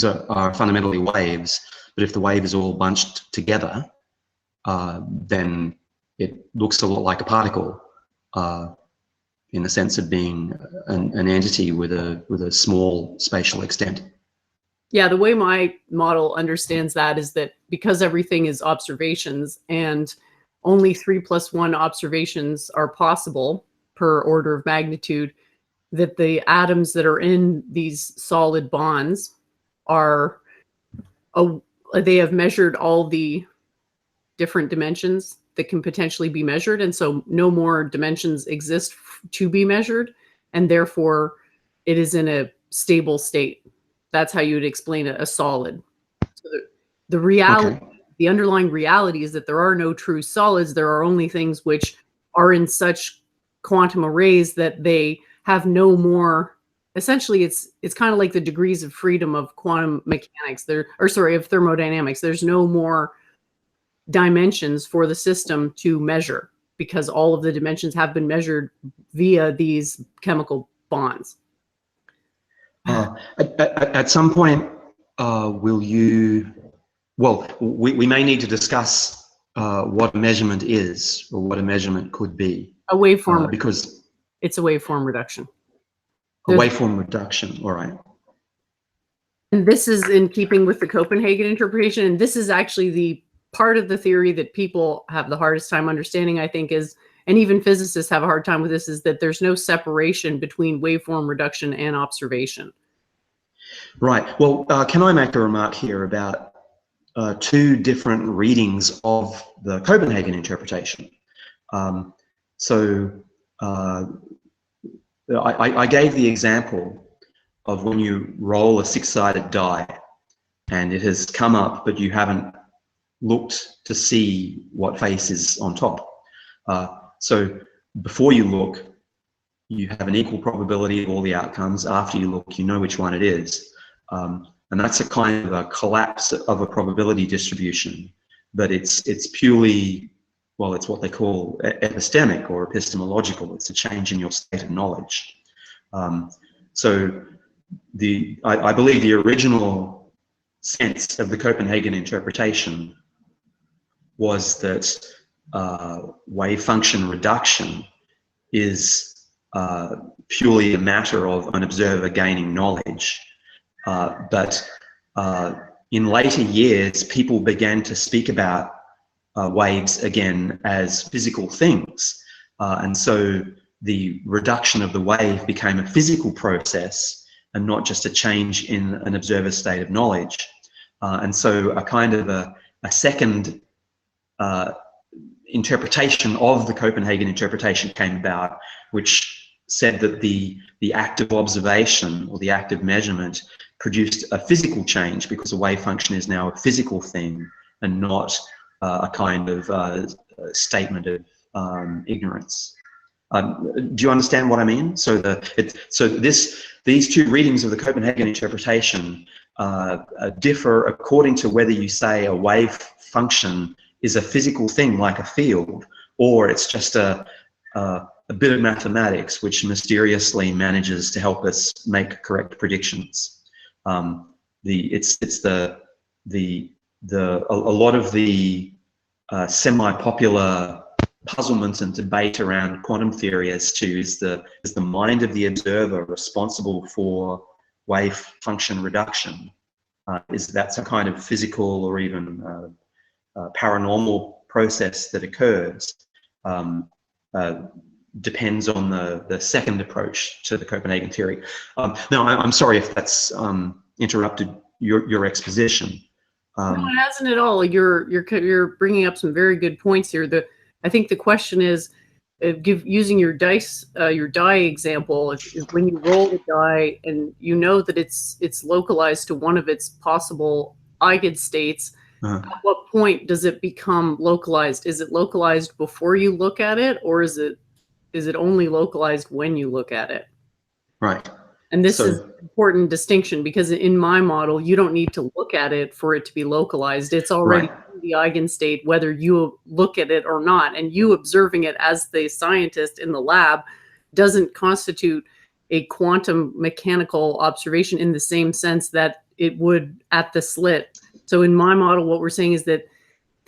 are fundamentally waves, but if the wave is all bunched together, then it looks a lot like a particle, in the sense of being an entity with a small spatial extent. Yeah, the way my model understands that is that because everything is observations, and only 3+1 observations are possible per order of magnitude, that the atoms that are in these solid bonds are, they have measured all the different dimensions that can potentially be measured. And so no more dimensions exist to be measured. And therefore it is in a stable state. That's how you would explain a solid. So the reality, the underlying reality is that there are no true solids. There are only things which are in such quantum arrays that they have no more. Essentially, it's kind of like the degrees of freedom of quantum mechanics. Of thermodynamics. There's no more dimensions for the system to measure because all of the dimensions have been measured via these chemical bonds. At some point, will you? Well, we may need to discuss what a measurement is or what a measurement could be. A waveform, because it's a waveform reduction. A waveform reduction, all right. And this is in keeping with the Copenhagen interpretation. And this is actually the part of the theory that people have the hardest time understanding, I think, is, and even physicists have a hard time with this, is that there's no separation between waveform reduction and observation. Right. Well, can I make a remark here about two different readings of the Copenhagen interpretation? I gave the example of when you roll a six-sided die and it has come up, but you haven't looked to see what face is on top. So before you look, you have an equal probability of all the outcomes. After you look, you know which one it is. And that's a kind of a collapse of a probability distribution, but it's purely, well, it's what they call epistemic or epistemological. It's a change in your state of knowledge. So I believe the original sense of the Copenhagen interpretation was that wave function reduction is purely a matter of an observer gaining knowledge. But in later years, people began to speak about waves again as physical things. And so the reduction of the wave became a physical process and not just a change in an observer's state of knowledge. And so a kind of a second interpretation of the Copenhagen interpretation came about, which said that the act of observation or the act of measurement produced a physical change because a wave function is now a physical thing and not a kind of statement of ignorance. Do you understand what I mean? So these two readings of the Copenhagen interpretation differ according to whether you say a wave function is a physical thing like a field, or it's just a bit of mathematics which mysteriously manages to help us make correct predictions. A lot of the semi-popular puzzlement and debate around quantum theory as to is the mind of the observer responsible for wave function reduction? That's a kind of physical or even paranormal process that occurs. Depends on the second approach to the Copenhagen theory. Now, I'm sorry if that's interrupted your exposition. No, it hasn't at all. You're bringing up some very good points here. I think the question is, using your die example, when you roll the die and you know that it's localized to one of its possible eigenstates, at what point does it become localized? Is it localized before you look at it, or is it only localized when you look at it? Right. And this is an important distinction, because in my model, you don't need to look at it for it to be localized. It's already in the eigenstate, whether you look at it or not. And you observing it as the scientist in the lab doesn't constitute a quantum mechanical observation in the same sense that it would at the slit. So in my model, what we're saying is that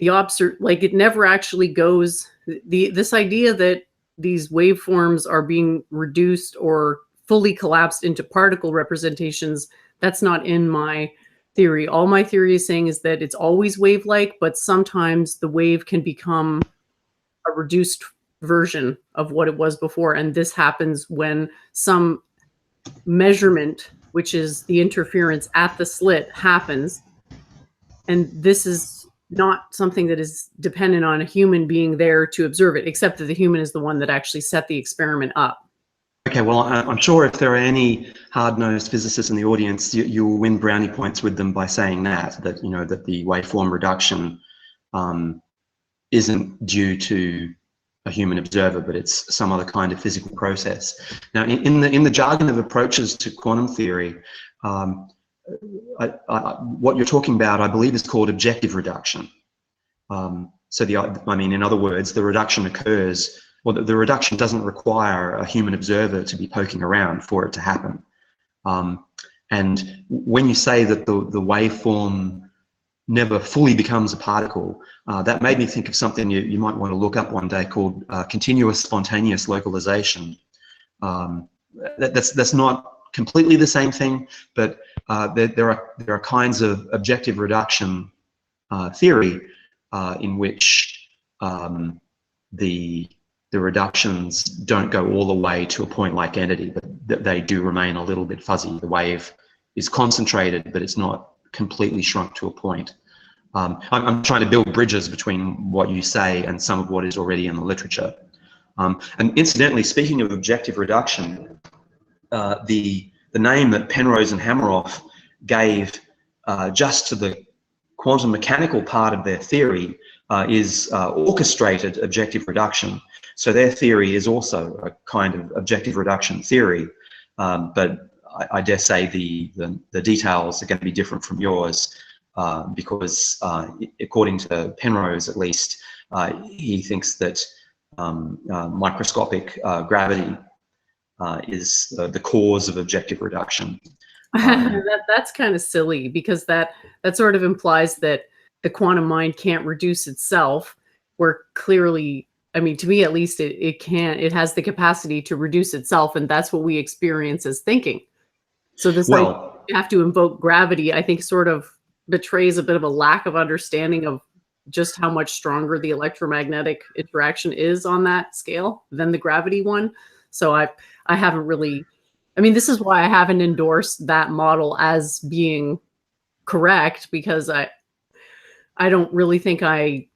it never actually goes, this idea that these waveforms are being reduced or fully collapsed into particle representations, that's not in my theory. All my theory is saying is that it's always wave-like, but sometimes the wave can become a reduced version of what it was before. And this happens when some measurement, which is the interference at the slit, happens. And this is not something that is dependent on a human being there to observe it, except that the human is the one that actually set the experiment up. Okay, well, I'm sure if there are any hard-nosed physicists in the audience, you will win brownie points with them by saying that the waveform reduction isn't due to a human observer, but it's some other kind of physical process. Now, in the jargon of approaches to quantum theory, what you're talking about, I believe, is called objective reduction. In other words, the reduction occurs, well, the reduction doesn't require a human observer to be poking around for it to happen. And when you say that the waveform never fully becomes a particle, that made me think of something you might want to look up one day called continuous spontaneous localization. That's not completely the same thing, but there are kinds of objective reduction theory in which the reductions don't go all the way to a point-like entity, but they do remain a little bit fuzzy. The wave is concentrated, but it's not completely shrunk to a point. I'm trying to build bridges between what you say and some of what is already in the literature. And incidentally, speaking of objective reduction, the name that Penrose and Hameroff gave just to the quantum mechanical part of their theory is orchestrated objective reduction. So their theory is also a kind of objective reduction theory, but I dare say the details are going to be different from yours because according to Penrose, at least, he thinks that microscopic gravity is the cause of objective reduction. That's kind of silly, because that sort of implies that the quantum mind can't reduce itself, where clearly, I mean, to me at least, it can. It has the capacity to reduce itself, and that's what we experience as thinking. So this, well, you have to invoke gravity, I think, sort of betrays a bit of a lack of understanding of just how much stronger the electromagnetic interaction is on that scale than the gravity one. So I haven't really, I mean, this is why I haven't endorsed that model as being correct, because I don't really think I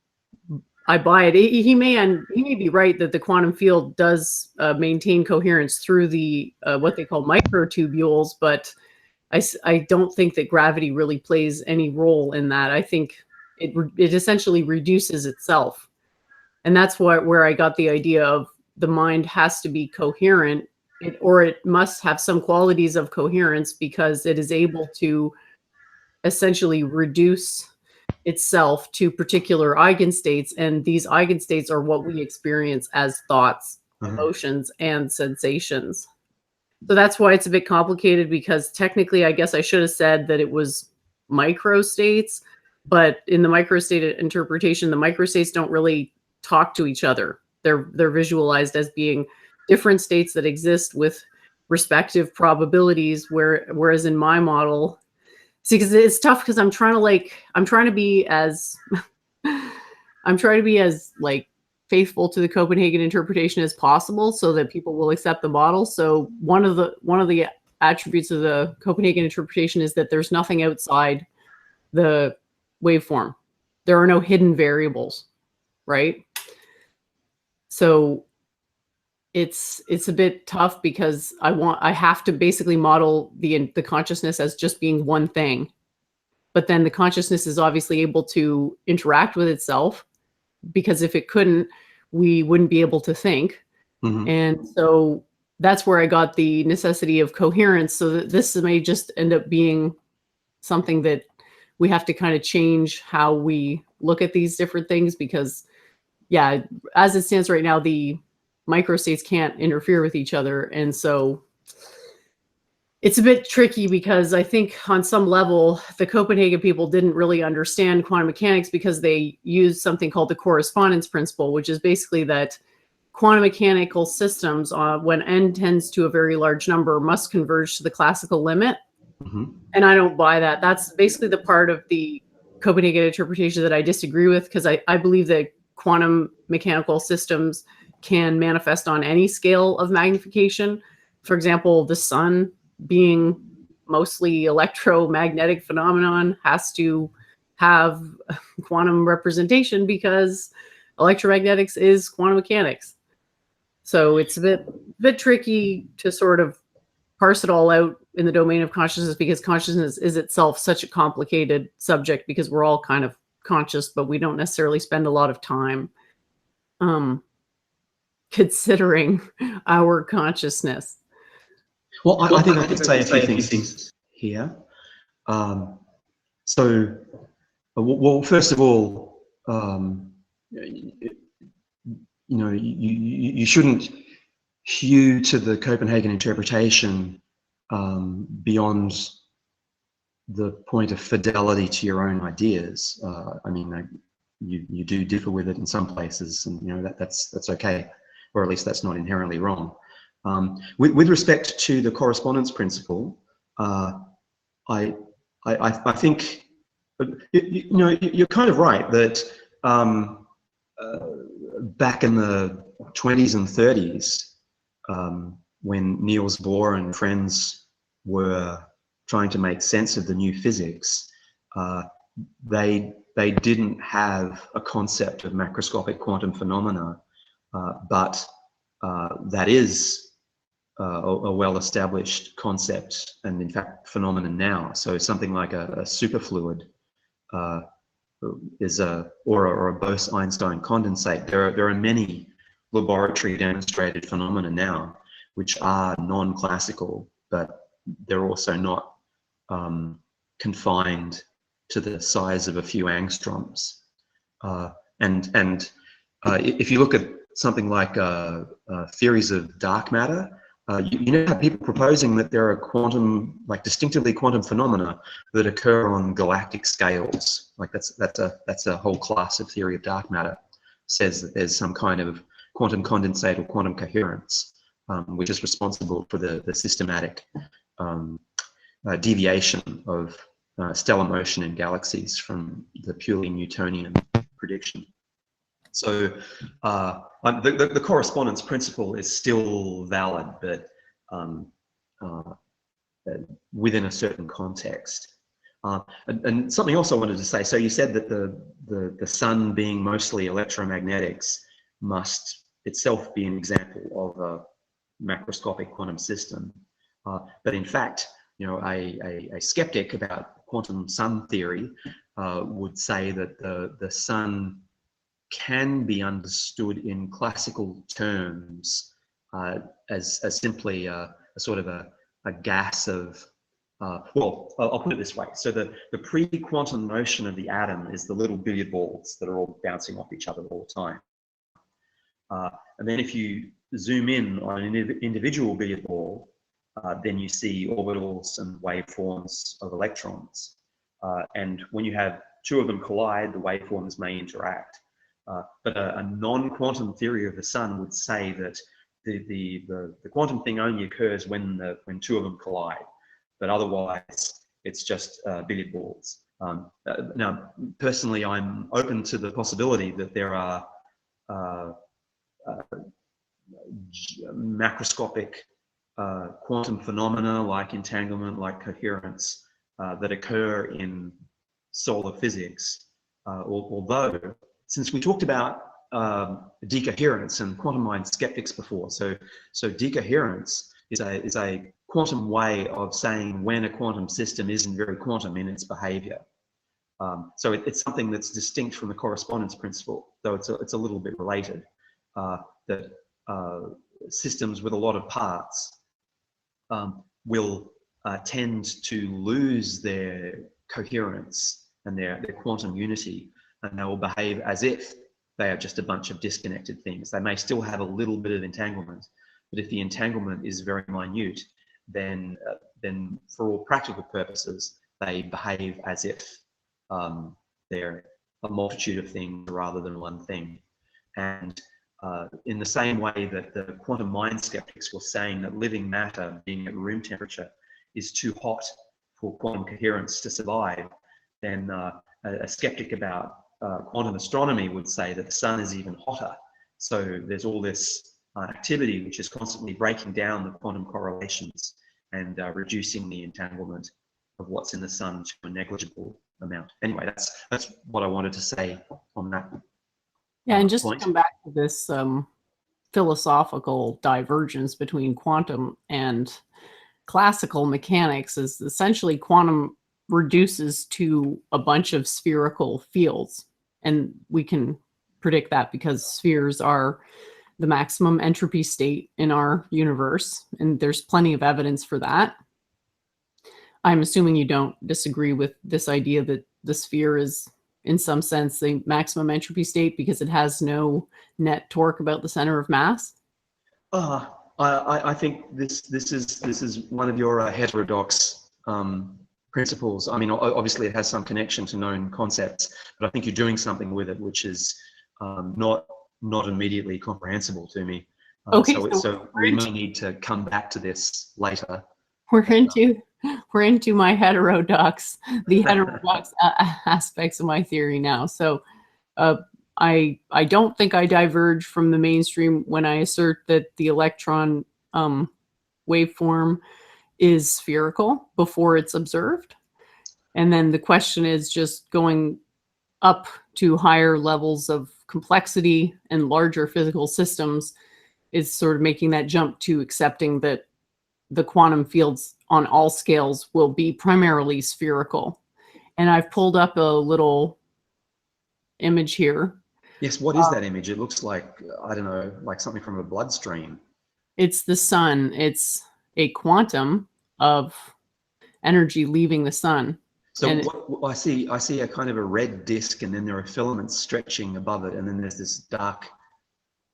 buy it. He may be right that the quantum field does maintain coherence through the what they call microtubules, but I don't think that gravity really plays any role in that. I think it essentially reduces itself, and that's where I got the idea of the mind has to be coherent, or it must have some qualities of coherence, because it is able to essentially reduce itself to particular eigenstates, and these eigenstates are what we experience as thoughts, emotions, and sensations. So that's why it's a bit complicated, because technically, I guess I should have said that it was microstates, but in the microstate interpretation, the microstates don't really talk to each other. They're visualized as being different states that exist with respective probabilities, whereas in my model, see, because it's tough, because I'm trying to be as like faithful to the Copenhagen interpretation as possible, so that people will accept the model. So one of the attributes of the Copenhagen interpretation is that there's nothing outside the waveform. There are no hidden variables, right? So it's a bit tough, because I have to basically model the consciousness as just being one thing, but then the consciousness is obviously able to interact with itself, because if it couldn't, we wouldn't be able to think. And so that's where I got the necessity of coherence, so that this may just end up being something that we have to kind of change how we look at these different things, because yeah, as it stands right now, the microstates can't interfere with each other. And so it's a bit tricky, because I think on some level, the Copenhagen people didn't really understand quantum mechanics, because they used something called the correspondence principle, which is basically that quantum mechanical systems, when n tends to a very large number, must converge to the classical limit. And I don't buy that. That's basically the part of the Copenhagen interpretation that I disagree with, because I believe that quantum mechanical systems can manifest on any scale of magnification. For example, the sun, being mostly electromagnetic phenomenon, has to have quantum representation, because electromagnetics is quantum mechanics. So it's a bit tricky to sort of parse it all out in the domain of consciousness, because consciousness is itself such a complicated subject, because we're all kind of conscious, but we don't necessarily spend a lot of time considering our consciousness? Well, I think I could say a few things here. So, well, first of all, you shouldn't hew to the Copenhagen interpretation beyond the point of fidelity to your own ideas. I mean, you do differ with it in some places, and that's okay, or at least that's not inherently wrong. With respect to the correspondence principle, I think you're kind of right that back in the 20s and 30s, when Niels Bohr and friends were trying to make sense of the new physics, they didn't have a concept of macroscopic quantum phenomena, but that is a well-established concept, and in fact phenomenon now. So something like a superfluid is or a Bose-Einstein condensate. There are many laboratory demonstrated phenomena now which are non-classical, but they're also not confined to the size of a few angstroms. And if you look at something like theories of dark matter, you have people proposing that there are quantum, like distinctively quantum phenomena that occur on galactic scales. Like that's a whole class of theory of dark matter. Says that there's some kind of quantum condensate or quantum coherence, which is responsible for the systematic deviation of stellar motion in galaxies from the purely Newtonian prediction. So the correspondence principle is still valid, but within a certain context. And something else I wanted to say. So you said that the sun being mostly electromagnetics must itself be an example of a macroscopic quantum system. But in fact, a skeptic about quantum sun theory would say that the sun can be understood in classical terms as simply a sort of a gas of, well, I'll put it this way. So the pre-quantum motion of the atom is the little billiard balls that are all bouncing off each other all the time. And then if you zoom in on an individual billiard ball, then you see orbitals and waveforms of electrons. And when you have two of them collide, the waveforms may interact. But a non-quantum theory of the sun would say that the quantum thing only occurs when two of them collide, but otherwise it's just billiard balls. Now, personally, I'm open to the possibility that there are macroscopic quantum phenomena like entanglement, like coherence, that occur in solar physics, although since we talked about decoherence and quantum mind skeptics before, so decoherence is a quantum way of saying when a quantum system isn't very quantum in its behavior. So it's something that's distinct from the correspondence principle, though it's a little bit related. That systems with a lot of parts will tend to lose their coherence and their quantum unity, and they will behave as if they are just a bunch of disconnected things. They may still have a little bit of entanglement, but if the entanglement is very minute, then for all practical purposes, they behave as if they're a multitude of things rather than one thing. And in the same way that the quantum mind skeptics were saying that living matter being at room temperature is too hot for quantum coherence to survive, then a skeptic about quantum astronomy would say that the sun is even hotter. So there's all this activity which is constantly breaking down the quantum correlations and reducing the entanglement of what's in the sun to a negligible amount. Anyway, that's what I wanted to say on that. Yeah, and just point. to come back to this philosophical divergence between quantum and classical mechanics, is essentially quantum reduces to a bunch of spherical fields. And we can predict that because spheres are the maximum entropy state in our universe, and there's plenty of evidence for that. I'm assuming you don't disagree with this idea that the sphere is, in some sense, the maximum entropy state because it has no net torque about the center of mass. I think this is one of your heterodox principles. I mean, obviously it has some connection to known concepts, but I think you're doing something with it which is not immediately comprehensible to me. Okay, so we may need to come back to this later. We're into my heterodox, the heterodox aspects of my theory now. So I don't think I diverge from the mainstream when I assert that the electron waveform is spherical before it's observed. And then the question is just going up to higher levels of complexity and larger physical systems is sort of making that jump to accepting that the quantum fields on all scales will be primarily spherical. And I've pulled up a little image here. Yes, what is that image? It looks like, I don't know, like something from a bloodstream. It's the sun. It's a quantum of energy leaving the sun. So I see a kind of a red disk, and then there are filaments stretching above it, and then there's this dark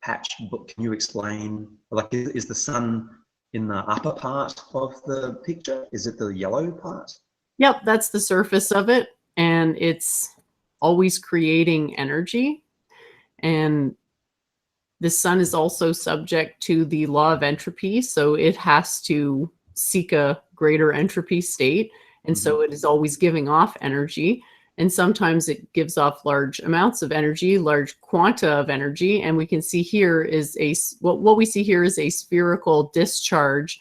patch. But can you explain, like, is the sun in the upper part of the picture? Is it the yellow part? Yep, that's the surface of it, and it's always creating energy. And the sun is also subject to the law of entropy, so it has to seek a greater entropy state, and so it is always giving off energy. And sometimes it gives off large amounts of energy, large quanta of energy. And we can see here is what we see here is a spherical discharge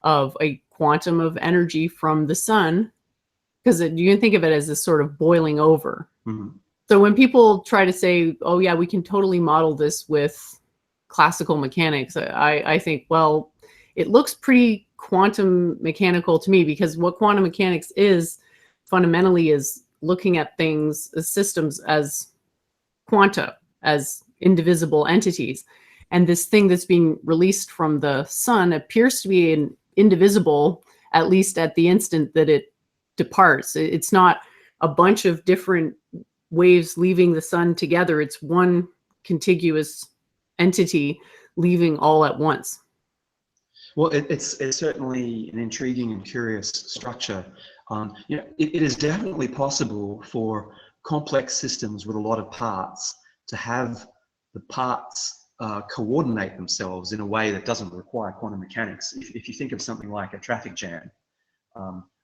of a quantum of energy from the sun, because you can think of it as this sort of boiling over. Mm-hmm. So when people try to say, oh yeah, we can totally model this with classical mechanics, I think, well, it looks pretty quantum mechanical to me, because what quantum mechanics is fundamentally is looking at things, systems, as quanta, as indivisible entities. And this thing that's being released from the sun appears to be indivisible, at least at the instant that it departs. It's not a bunch of different waves leaving the sun together. It's one contiguous entity leaving all at once. Well, it's certainly an intriguing and curious structure. It is definitely possible for complex systems with a lot of parts to have the parts coordinate themselves in a way that doesn't require quantum mechanics. If you think of something like a traffic jam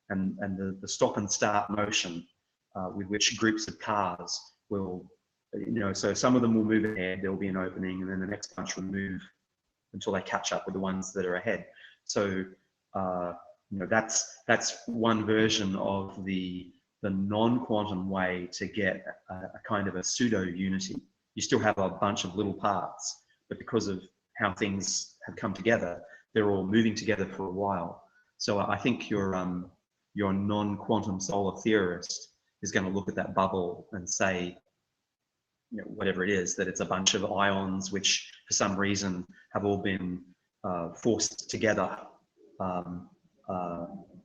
and the stop and start motion with which groups of cars will, so some of them will move ahead, there will be an opening, and then the next bunch will move until they catch up with the ones that are ahead. So that's one version of the non-quantum way to get a kind of a pseudo unity. You still have a bunch of little parts, but because of how things have come together, they're all moving together for a while. So I think your non-quantum solar theorist is going to look at that bubble and say, whatever it is, that it's a bunch of ions which for some reason have all been forced together,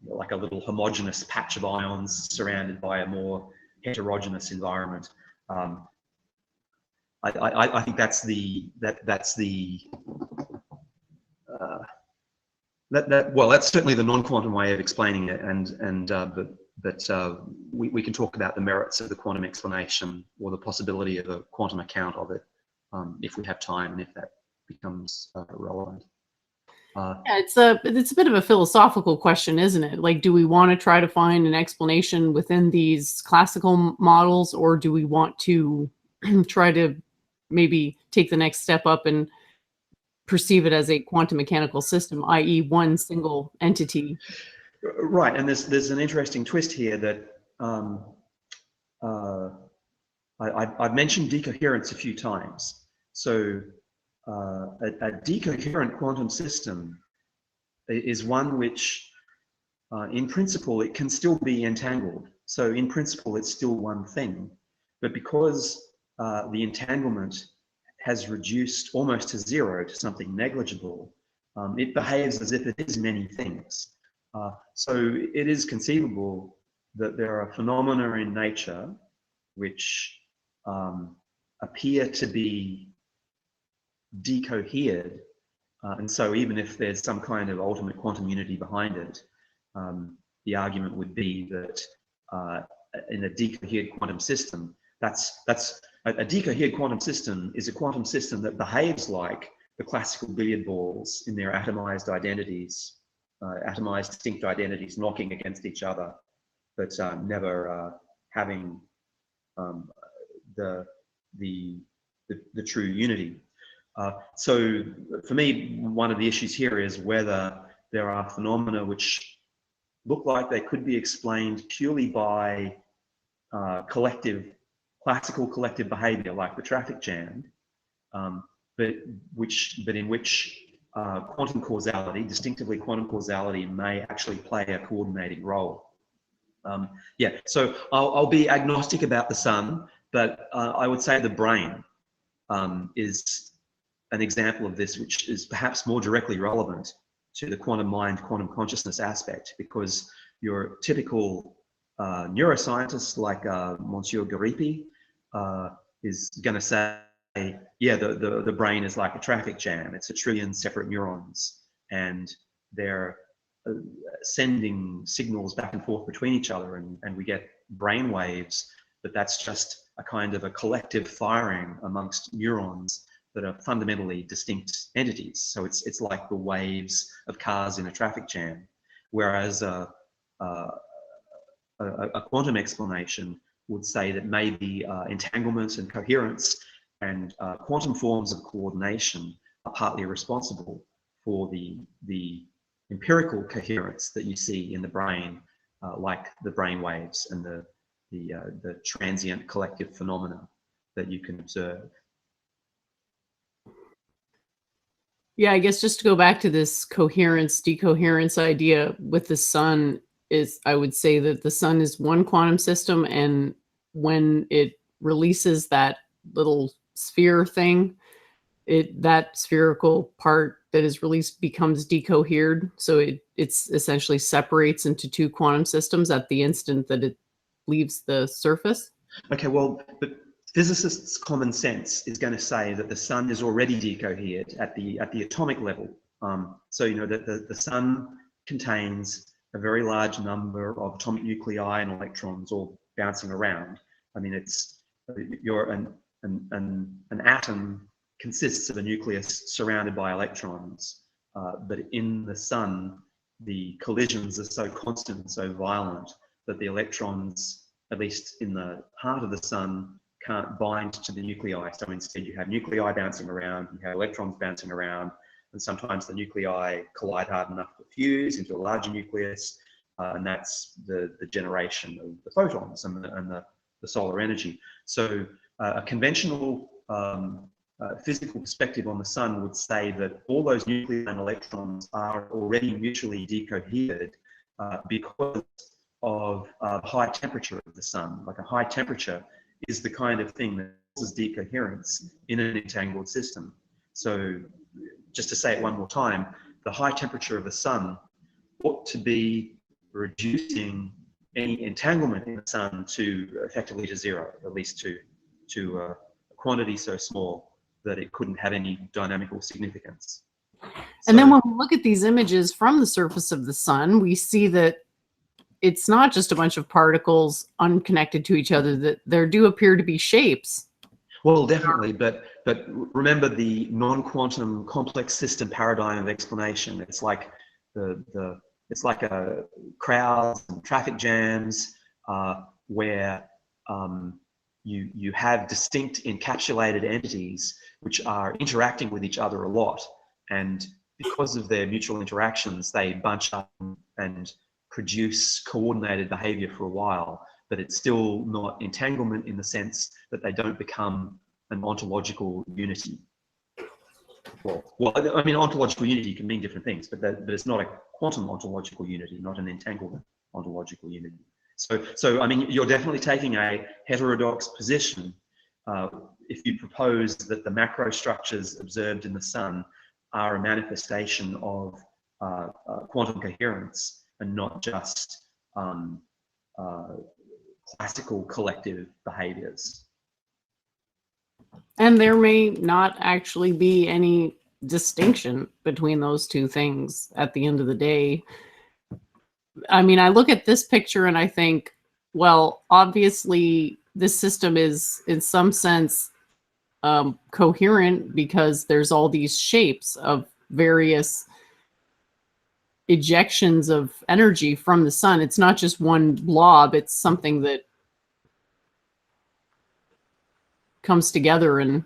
like a little homogeneous patch of ions surrounded by a more heterogeneous environment. I think that's certainly the non-quantum way of explaining it, but we can talk about the merits of the quantum explanation or the possibility of a quantum account of it if we have time and if that becomes relevant. Yeah, it's a bit of a philosophical question, isn't it? Like, do we want to try to find an explanation within these classical models, or do we want to try to maybe take the next step up and perceive it as a quantum mechanical system, i.e. one single entity? Right, and there's an interesting twist here that I've mentioned decoherence a few times. So a decoherent quantum system is one which, in principle, it can still be entangled. So in principle, it's still one thing. But because the entanglement has reduced almost to zero, to something negligible, it behaves as if it is many things. So it is conceivable that there are phenomena in nature which appear to be decohered. And so even if there's some kind of ultimate quantum unity behind it, the argument would be that in a decohered quantum system, a decohered quantum system is a quantum system that behaves like the classical billiard balls in their atomized identities, atomized distinct identities knocking against each other, but never having the true unity. So for me, one of the issues here is whether there are phenomena which look like they could be explained purely by classical collective behavior, like the traffic jam, but in which quantum causality, distinctively quantum causality, may actually play a coordinating role. Yeah, so I'll be agnostic about the sun, but I would say the brain is an example of this, which is perhaps more directly relevant to the quantum mind, quantum consciousness aspect, because your typical neuroscientist like Monsieur Garipi is going to say, yeah, the brain is like a traffic jam. It's a trillion separate neurons, and they're sending signals back and forth between each other, and we get brain waves, but that's just a kind of a collective firing amongst neurons that are fundamentally distinct entities. So it's like the waves of cars in a traffic jam, whereas a quantum explanation would say that maybe entanglement and coherence and quantum forms of coordination are partly responsible for the empirical coherence that you see in the brain, like the brain waves and the transient collective phenomena that you can observe. Yeah, I guess just to go back to this coherence, decoherence idea with the sun is, I would say that the sun is one quantum system, and when it releases that little sphere thing, that spherical part that is released becomes decohered. So it's essentially separates into two quantum systems at the instant that it leaves the surface. Okay, well, but physicists' common sense is going to say that the sun is already decohered at the atomic level. So you know that the sun contains a very large number of atomic nuclei and electrons all bouncing around. I mean, an atom consists of a nucleus surrounded by electrons, but in the sun, the collisions are so constant and so violent that the electrons, at least in the heart of the sun, can't bind to the nuclei. So instead you have nuclei bouncing around, you have electrons bouncing around, and sometimes the nuclei collide hard enough to fuse into a larger nucleus, and that's the generation of the photons and the solar energy. So a conventional physical perspective on the sun would say that all those nuclei and electrons are already mutually decohered because of high temperature of the sun. Like a high temperature is the kind of thing that causes decoherence in an entangled system. So just to say it one more time, the high temperature of the sun ought to be reducing any entanglement in the sun to effectively to zero, at least to a quantity so small that it couldn't have any dynamical significance. And then when we look at these images from the surface of the sun, we see that it's not just a bunch of particles unconnected to each other, that there do appear to be shapes. Well, definitely, but remember the non-quantum complex system paradigm of explanation. It's like it's like a crowds and traffic jams where you have distinct encapsulated entities which are interacting with each other a lot, and because of their mutual interactions, they bunch up and produce coordinated behavior for a while, but it's still not entanglement in the sense that they don't become an ontological unity. Well, I mean, ontological unity can mean different things, but it's not a quantum ontological unity, not an entanglement ontological unity. So I mean, you're definitely taking a heterodox position, if you propose that the macrostructures observed in the sun are a manifestation of quantum coherence and not just classical collective behaviors. And there may not actually be any distinction between those two things at the end of the day. I mean, I look at this picture and I think, well, obviously this system is in some sense coherent because there's all these shapes of various ejections of energy from the sun. It's not just one blob, it's something that comes together and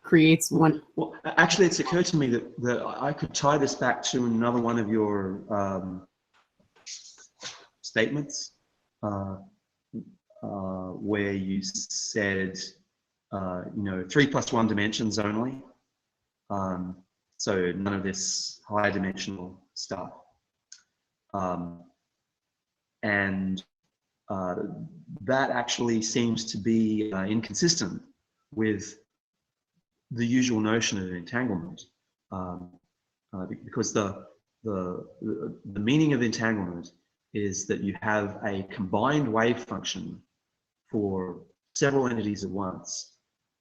creates one. Well, actually, it's occurred to me that I could tie this back to another one of your statements where you said, 3+1 dimensions only. So none of this higher dimensional stuff. And that actually seems to be inconsistent with the usual notion of entanglement, because the meaning of entanglement is that you have a combined wave function for several entities at once,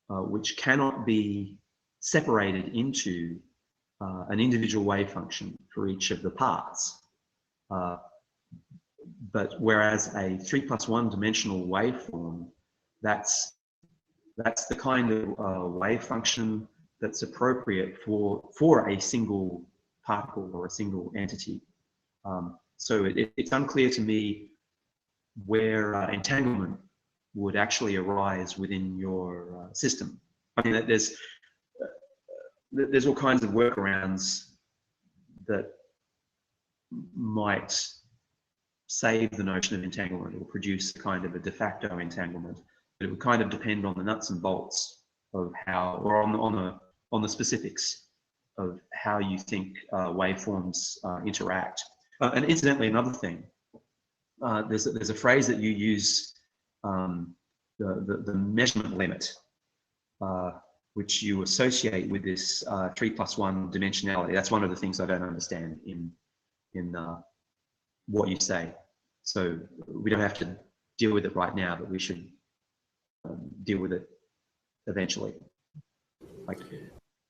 which cannot be separated into an individual wave function for each of the parts. But whereas a 3+1 dimensional waveform, that's the kind of wave function that's appropriate for a single particle or a single entity. So it's unclear to me where entanglement would actually arise within your system. I mean, there's all kinds of workarounds that might save the notion of entanglement or produce kind of a de facto entanglement. But it would kind of depend on the nuts and bolts of how, or on the specifics of how you think waveforms interact. And incidentally, another thing, there's a phrase that you use, the measurement limit, which you associate with this 3+1 dimensionality. That's one of the things I don't understand in what you say. So we don't have to deal with it right now, but we should deal with it eventually.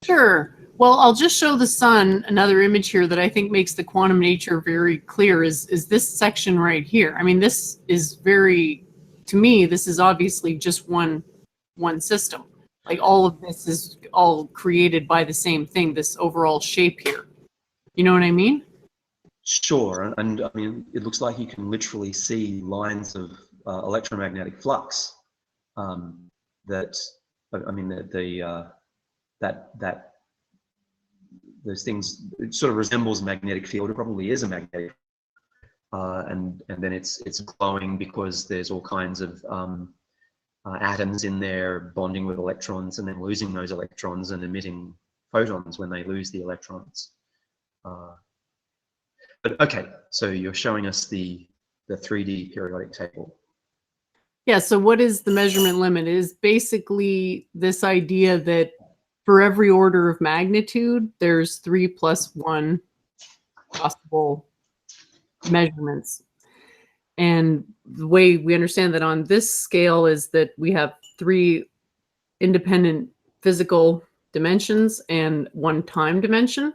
Sure. Well, I'll just show the sun another image here that I think makes the quantum nature very clear is this section right here. I mean, this is very, to me, this is obviously just one system. Like all of this is all created by the same thing, this overall shape here. You know what I mean? Sure, and I mean, it looks like you can literally see lines of electromagnetic flux that those things, it sort of resembles a magnetic field. It probably is a magnetic, and then it's glowing because there's all kinds of atoms in there bonding with electrons and then losing those electrons and emitting photons when they lose the electrons. But okay, so you're showing us the 3D periodic table. Yeah, so what is the measurement limit? It is basically this idea that for every order of magnitude, there's 3+1 possible measurements. And the way we understand that on this scale is that we have 3 independent physical dimensions and 1 time dimension.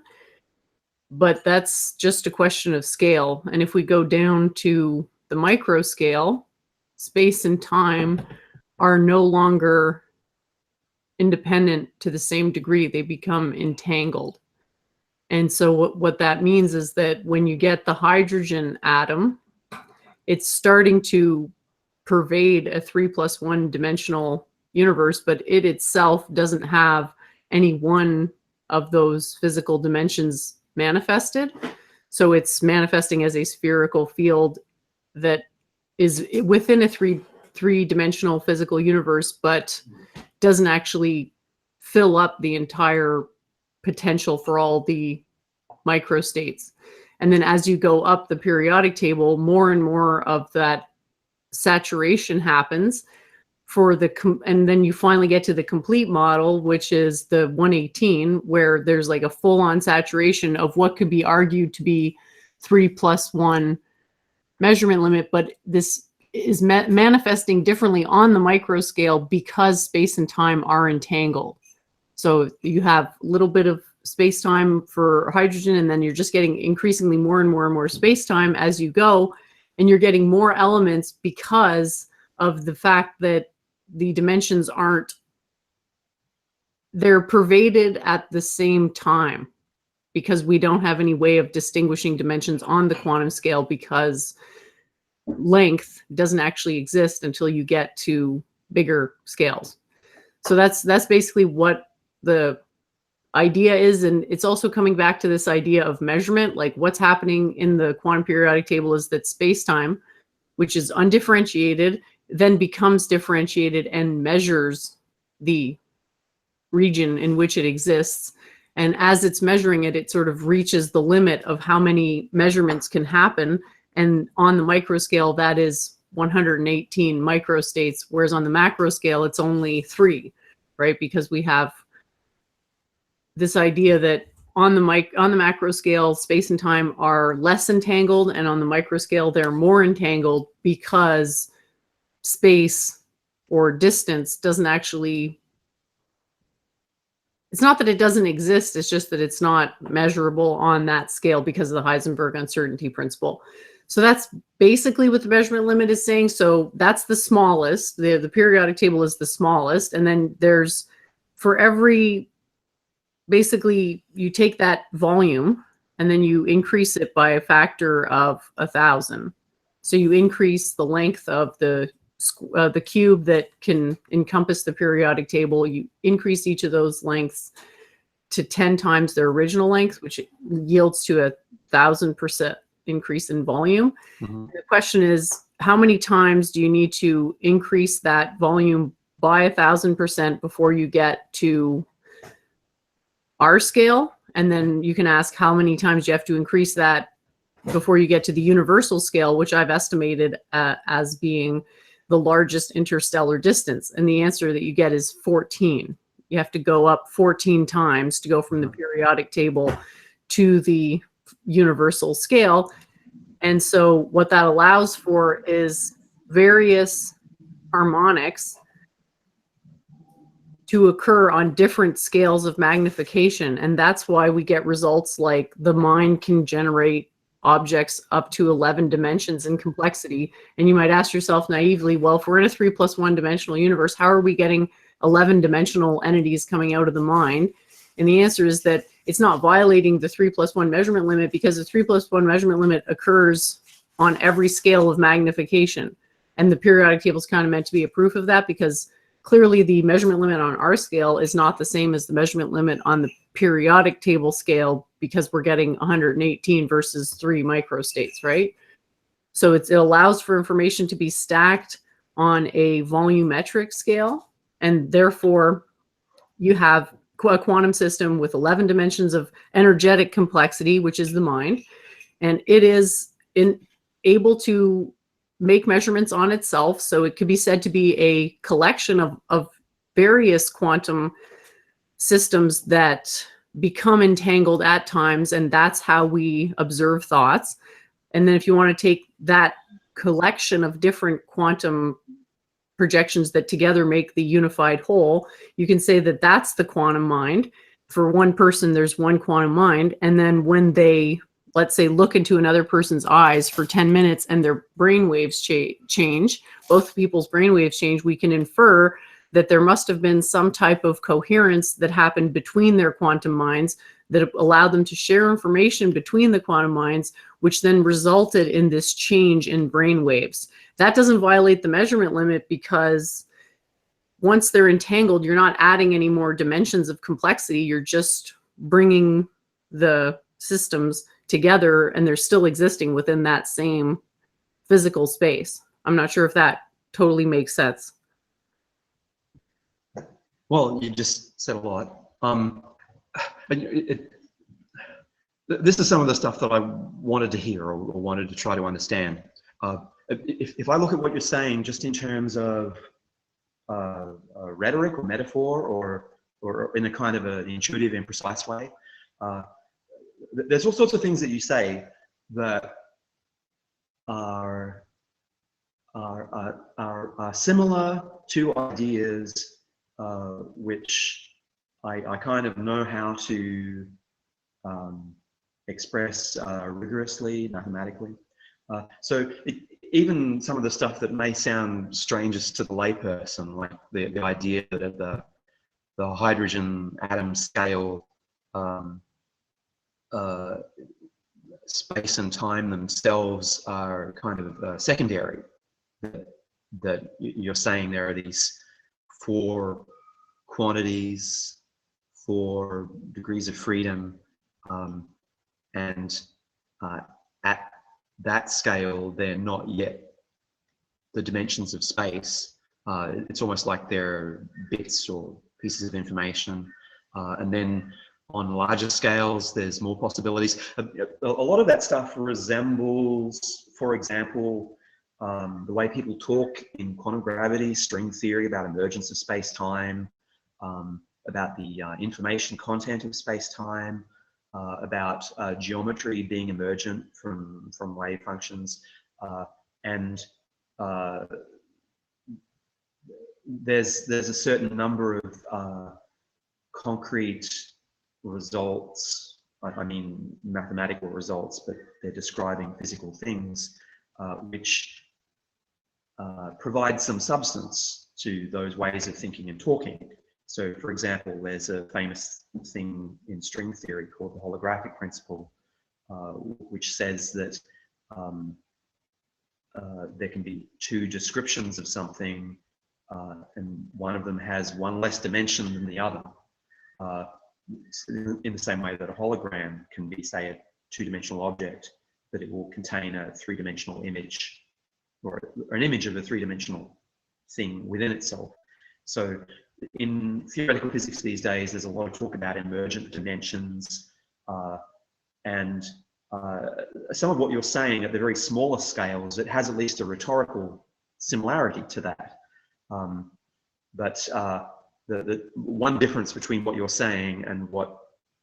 But that's just a question of scale. And if we go down to the micro scale, space and time are no longer independent to the same degree. They become entangled. And so what that means is that when you get the hydrogen atom, it's starting to pervade a 3+1 dimensional universe, but it itself doesn't have any one of those physical dimensions manifested. So it's manifesting as a spherical field that is within a three-dimensional physical universe, but doesn't actually fill up the entire potential for all the microstates. And then as you go up the periodic table, more and more of that saturation happens. for and then you finally get to the complete model, which is the 118, where there's like a full-on saturation of what could be argued to be 3+1 measurement limit, but this is manifesting differently on the micro scale because space and time are entangled. So you have a little bit of space-time for hydrogen, and then you're just getting increasingly more and more and more space-time as you go, and you're getting more elements because of the fact that the dimensions they're pervaded at the same time, because we don't have any way of distinguishing dimensions on the quantum scale, because length doesn't actually exist until you get to bigger scales. So that's basically what the idea is. And it's also coming back to this idea of measurement. Like, what's happening in the quantum periodic table is that space-time, which is undifferentiated, then becomes differentiated and measures the region in which it exists. And as it's measuring it, it sort of reaches the limit of how many measurements can happen. And on the micro scale, that is 118 microstates, whereas on the macro scale, it's only 3, right? Because we have this idea that on the macro scale, space and time are less entangled, and on the micro scale, they're more entangled because space or distance doesn't actually, it's not that it doesn't exist, it's just that it's not measurable on that scale because of the Heisenberg uncertainty principle. So that's basically what the measurement limit is saying. So that's the smallest, the periodic table is the smallest, and then there's, for every, basically you take that volume and then you increase it by a factor of 1,000. So you increase the length of the cube that can encompass the periodic table. You increase each of those lengths to 10 times their original length, which yields to 1,000% increase in volume. Mm-hmm. The question is, how many times do you need to increase that volume by 1,000% before you get to our scale? And then you can ask how many times you have to increase that before you get to the universal scale, which I've estimated as being the largest interstellar distance. And the answer that you get is 14. You have to go up 14 times to go from the periodic table to the universal scale. And so what that allows for is various harmonics to occur on different scales of magnification. And that's why we get results like the mind can generate objects up to 11 dimensions in complexity. And you might ask yourself naively, well, if we're in a 3+1 dimensional universe, how are we getting 11 dimensional entities coming out of the mind? And the answer is that it's not violating the 3+1 measurement limit, because the 3+1 measurement limit occurs on every scale of magnification. And the periodic table is kind of meant to be a proof of that, because clearly the measurement limit on our scale is not the same as the measurement limit on the periodic table scale, because we're getting 118 versus 3 microstates, right? So it allows for information to be stacked on a volumetric scale, and therefore you have a quantum system with 11 dimensions of energetic complexity, which is the mind, and it is able to make measurements on itself. So it could be said to be a collection of various quantum systems that become entangled at times, and that's how we observe thoughts. And then if you want to take that collection of different quantum projections that together make the unified whole, you can say that that's the quantum mind. For one person, there's one quantum mind, and then when they, let's say, look into another person's eyes for 10 minutes and their brain waves change, both people's brain waves change, we can infer that there must have been some type of coherence that happened between their quantum minds that allowed them to share information between the quantum minds, which then resulted in this change in brain waves. That doesn't violate the measurement limit, because once they're entangled, you're not adding any more dimensions of complexity. You're just bringing the systems together, and they're still existing within that same physical space. I'm not sure if that totally makes sense. Well, you just said a lot. This is some of the stuff that I wanted to hear or wanted to try to understand. If I look at what you're saying, just in terms of rhetoric or metaphor, or in a kind of an intuitive and precise way. There's all sorts of things that you say that are similar to ideas which I kind of know how to express rigorously, mathematically. Even some of the stuff that may sound strangest to the layperson, like the idea that at the hydrogen atom scale, space and time themselves are kind of secondary. That you're saying there are these 4 quantities, 4 degrees of freedom, and at that scale, they're not yet the dimensions of space. It's almost like they're bits or pieces of information. And then on larger scales, there's more possibilities. A lot of that stuff resembles, for example, the way people talk in quantum gravity, string theory, about emergence of space-time, about the information content of space-time, about geometry being emergent from wave functions, and there's a certain number of concrete results, I mean mathematical results, but they're describing physical things, which provide some substance to those ways of thinking and talking. So, for example, there's a famous thing in string theory called the holographic principle, which says that there can be 2 descriptions of something, and one of them has one less dimension than the other. In the same way that a hologram can be, say, a 2-dimensional object, but it will contain a 3-dimensional image, or an image of a 3-dimensional thing within itself. So in theoretical physics these days, there's a lot of talk about emergent dimensions, and some of what you're saying at the very smallest scales, it has at least a rhetorical similarity to that. But the one difference between what you're saying and what,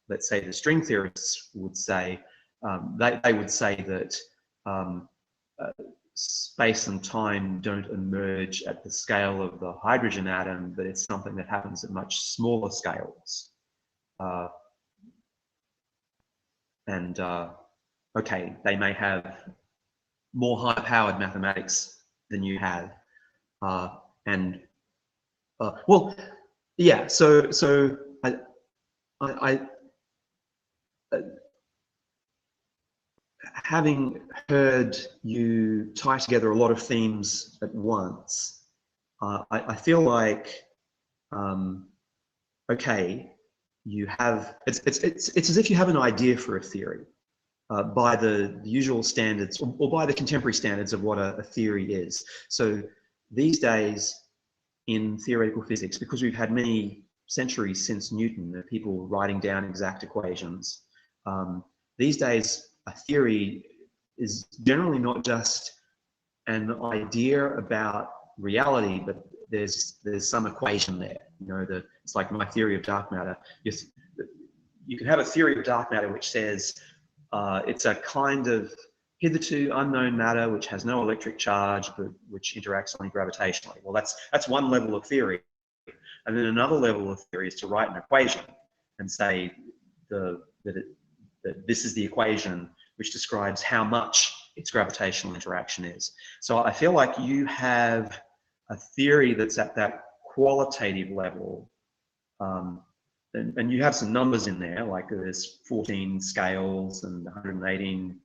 let's say, the string theorists would say, they would say that space and time don't emerge at the scale of the hydrogen atom, but it's something that happens at much smaller scales. Okay, they may have more high-powered mathematics than you have, well, yeah. So I having heard you tie together a lot of themes at once, I feel like, okay, you have, it's as if you have an idea for a theory by the usual standards, or by the contemporary standards of what a theory is. So these days in theoretical physics, because we've had many centuries since Newton of people writing down exact equations, these days a theory is generally not just an idea about reality, but there's some equation there. You know, it's like my theory of dark matter. You can have a theory of dark matter which says it's a kind of hitherto unknown matter which has no electric charge, but which interacts only gravitationally. Well, that's one level of theory. And then another level of theory is to write an equation and say that this is the equation which describes how much its gravitational interaction is. So I feel like you have a theory that's at that qualitative level, and you have some numbers in there, like there's 14 scales and 118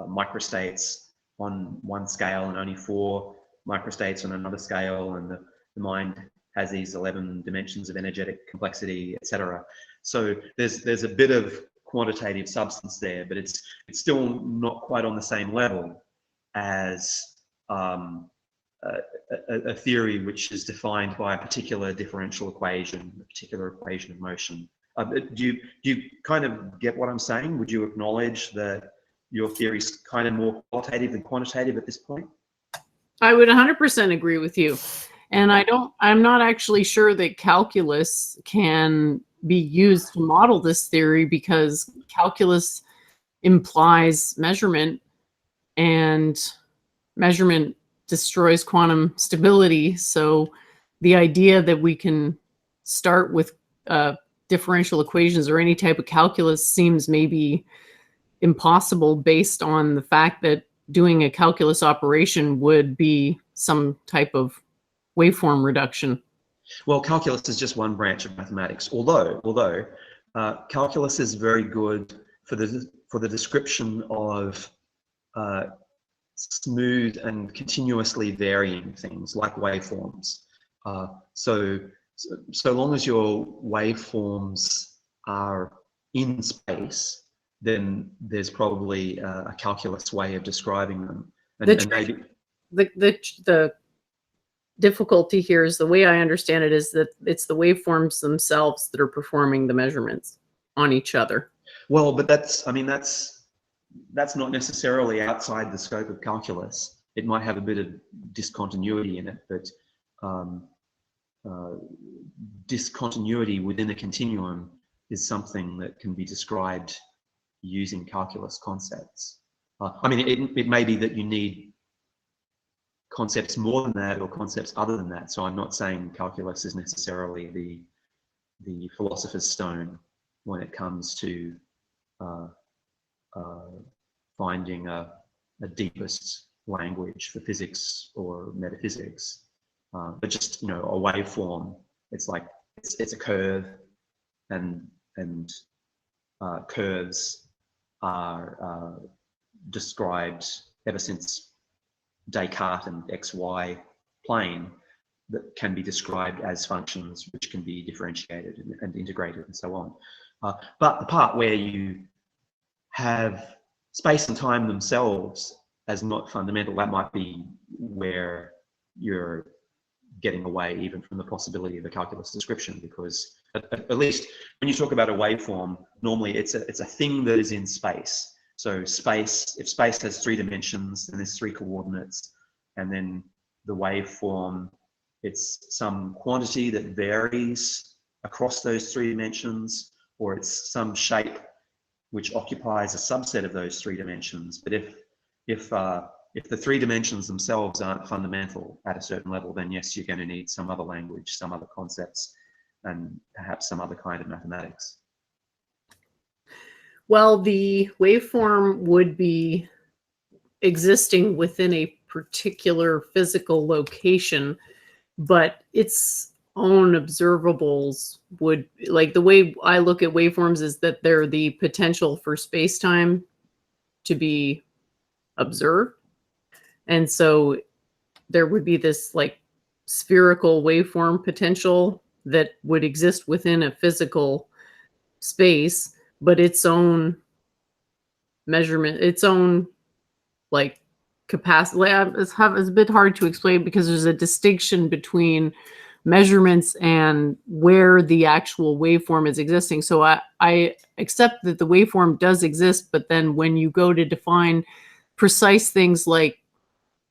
microstates on one scale and only 4 microstates on another scale, and the mind has these 11 dimensions of energetic complexity, etc. So there's a bit of quantitative substance there, but it's still not quite on the same level as a theory which is defined by a particular differential equation, a particular equation of motion. Do you kind of get what I'm saying? Would you acknowledge that your theory is kind of more qualitative than quantitative at this point? I would 100% agree with you. And I'm not actually sure that calculus can be used to model this theory, because calculus implies measurement, and measurement destroys quantum stability. So the idea that we can start with differential equations or any type of calculus seems maybe impossible, based on the fact that doing a calculus operation would be some type of waveform reduction. Well, calculus is just one branch of mathematics, although calculus is very good for the description of smooth and continuously varying things like waveforms. So long as your waveforms are in space, then there's probably a calculus way of describing them. And maybe the difficulty here is, the way I understand it, is that it's the waveforms themselves that are performing the measurements on each other. Well, but that's not necessarily outside the scope of calculus. It might have a bit of discontinuity in it, but discontinuity within a continuum is something that can be described using calculus concepts. I mean, it may be that you need concepts more than that or concepts other than that. So I'm not saying calculus is necessarily the philosopher's stone when it comes to finding a deepest language for physics or metaphysics. But just, a waveform, it's like it's a curve, and curves are described ever since Descartes and XY plane, that can be described as functions which can be differentiated and integrated and so on. But the part where you have space and time themselves as not fundamental, that might be where you're getting away even from the possibility of a calculus description, because at least when you talk about a waveform, normally it's a thing that is in space. So space, if space has 3 dimensions, then there's 3 coordinates, and then the waveform, it's some quantity that varies across those 3 dimensions, or it's some shape which occupies a subset of those 3 dimensions. But if the 3 dimensions themselves aren't fundamental at a certain level, then yes, you're going to need some other language, some other concepts, and perhaps some other kind of mathematics. Well, the waveform would be existing within a particular physical location, but its own observables would, like, the way I look at waveforms is that they're the potential for space-time to be observed. And so there would be this like spherical waveform potential that would exist within a physical space, but its own measurement, its own like capacity. It's a bit hard to explain, because there's a distinction between measurements and where the actual waveform is existing. So I accept that the waveform does exist, but then when you go to define precise things like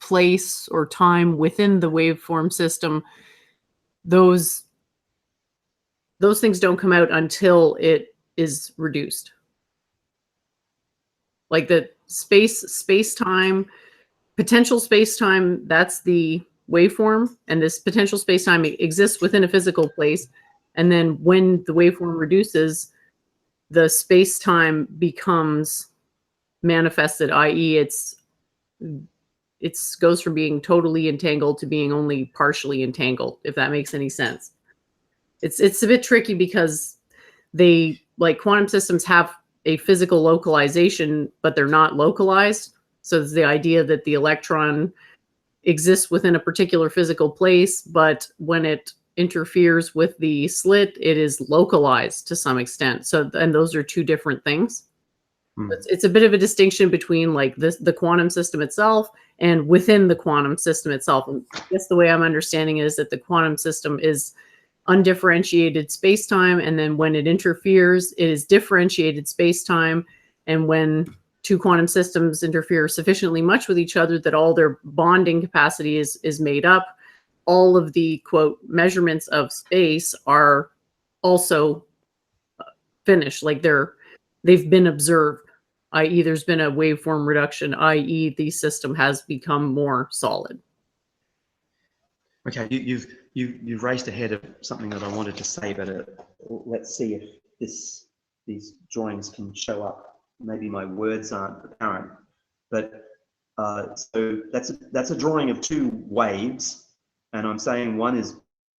place or time within the waveform system, those things don't come out until it is reduced. Like the space-time, potential space-time, that's the waveform, and this potential space-time exists within a physical place. And then when the waveform reduces, the space-time becomes manifested, i.e. it goes from being totally entangled to being only partially entangled, if that makes any sense. It's a bit tricky, because they, like, quantum systems have a physical localization, but they're not localized. So it's the idea that the electron exists within a particular physical place, but when it interferes with the slit, it is localized to some extent. So, and those are 2 different things. It's a bit of a distinction between like the quantum system itself and within the quantum system itself. And I guess the way I'm understanding it is that the quantum system is undifferentiated space-time, and then when it interferes, it is differentiated space-time, and when two quantum systems interfere sufficiently much with each other that all their bonding capacity is made up. All of the, quote, measurements of space are also finished, like they've been observed, i.e. there's been a waveform reduction, i.e. the system has become more solid. Okay, you've raced ahead of something that I wanted to say, but let's see if these drawings can show up. Maybe my words aren't apparent, but so that's a drawing of two waves, and I'm saying one is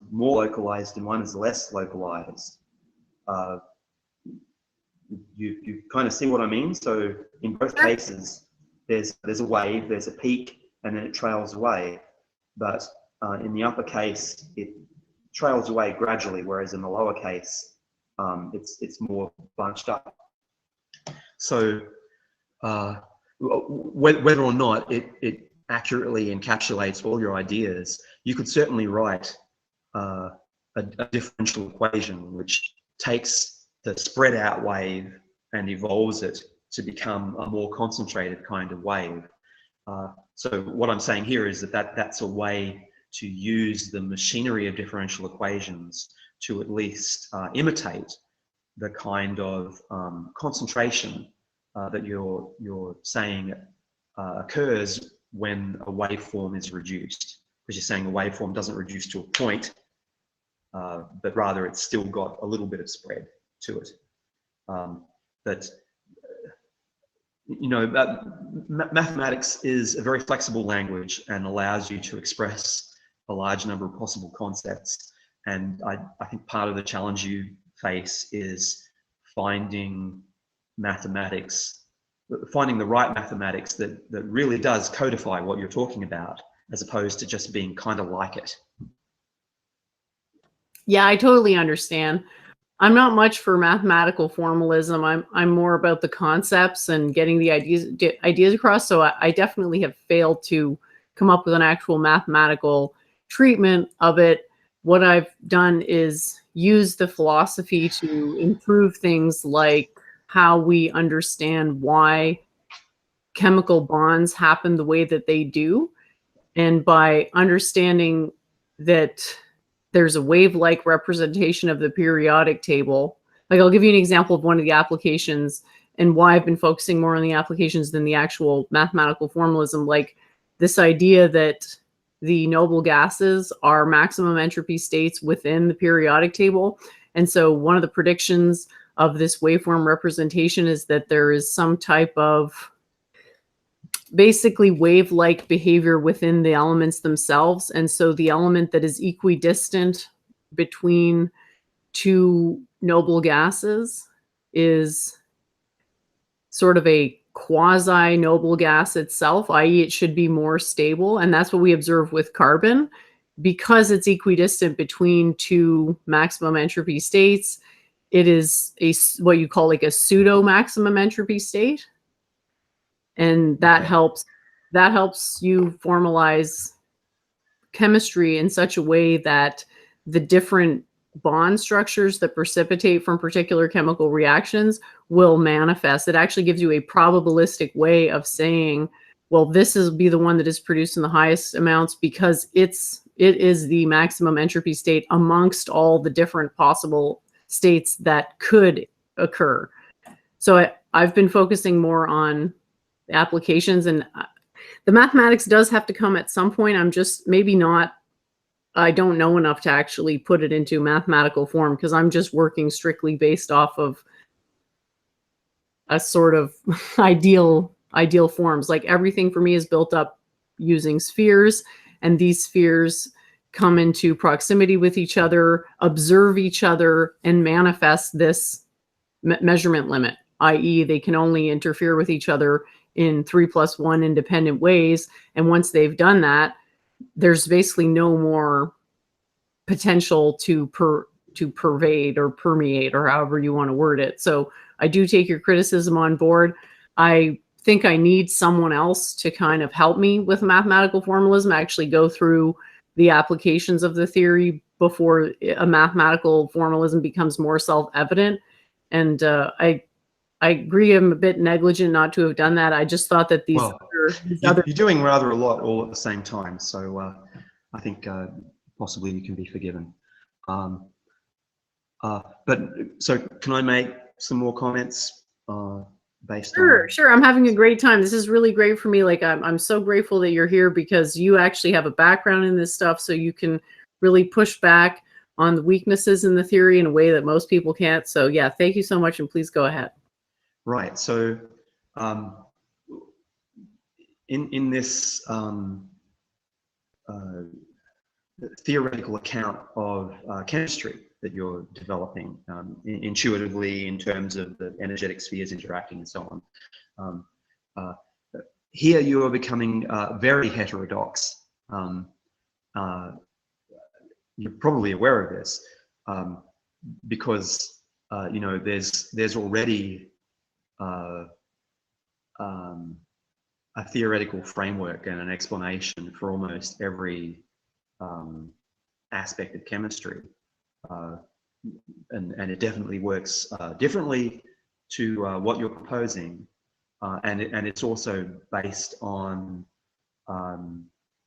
more localized and one is less localized. You kind of see what I mean? So in both cases, there's a wave, there's a peak, and then it trails away. But in the upper case, it trails away gradually, whereas in the lower case, it's more bunched up. So whether or not it accurately encapsulates all your ideas, you could certainly write a differential equation which takes the spread out wave and evolves it to become a more concentrated kind of wave. So what I'm saying here is that's a way to use the machinery of differential equations to at least imitate the kind of concentration that you're saying occurs when a waveform is reduced, because you're saying a waveform doesn't reduce to a point, but rather it's still got a little bit of spread to it. But you know, mathematics is a very flexible language and allows you to express a large number of possible concepts. And I think part of the challenge you face is finding mathematics, finding the right mathematics that really does codify what you're talking about, as opposed to just being kind of like it. Yeah, I totally understand. I'm not much for mathematical formalism. I'm more about the concepts and getting the ideas across. So I definitely have failed to come up with an actual mathematical treatment of it. What I've done is use the philosophy to improve things like how we understand why chemical bonds happen the way that they do. And by understanding that there's a wave-like representation of the periodic table. Like, I'll give you an example of one of the applications and why I've been focusing more on the applications than the actual mathematical formalism. Like this idea that the noble gases are maximum entropy states within the periodic table. And so one of the predictions of this waveform representation is that there is some type of basically wave-like behavior within the elements themselves. And so the element that is equidistant between two noble gases is sort of a quasi-noble gas itself, i.e. it should be more stable. And that's what we observe with carbon. Because it's equidistant between two maximum entropy states, it is what you call like a pseudo maximum entropy state. And that helps you formalize chemistry in such a way that the different bond structures that precipitate from particular chemical reactions will manifest. It actually gives you a probabilistic way of saying, well, this will be the one that is produced in the highest amounts because it is the maximum entropy state amongst all the different possible states that could occur. So I've been focusing more on applications, and the mathematics does have to come at some point. I don't know enough to actually put it into mathematical form because I'm just working strictly based off of a sort of ideal forms. Like everything for me is built up using spheres, and these spheres come into proximity with each other, observe each other, and manifest this measurement limit, i.e. they can only interfere with each other in 3+1 independent ways. And once they've done that, there's basically no more potential to pervade or permeate, or however you want to word it. So I do take your criticism on board. I think I need someone else to kind of help me with mathematical formalism, actually go through the applications of the theory before a mathematical formalism becomes more self-evident. And I agree I'm a bit negligent not to have done that. I just thought that these Well, other you're doing rather a lot all at the same time, so I think possibly you can be forgiven. But so can I make some more comments based on? Sure. I'm having a great time. This is really great for me. Like I'm so grateful that you're here because you actually have a background in this stuff, so you can really push back on the weaknesses in the theory in a way that most people can't. So yeah, thank you so much, and please go ahead. Right. So in this theoretical account of chemistry that you're developing intuitively in terms of the energetic spheres interacting and so on. Here you are becoming very heterodox. You're probably aware of this because you know there's already a theoretical framework and an explanation for almost every aspect of chemistry, and it definitely works differently to what you're proposing, and it's also based on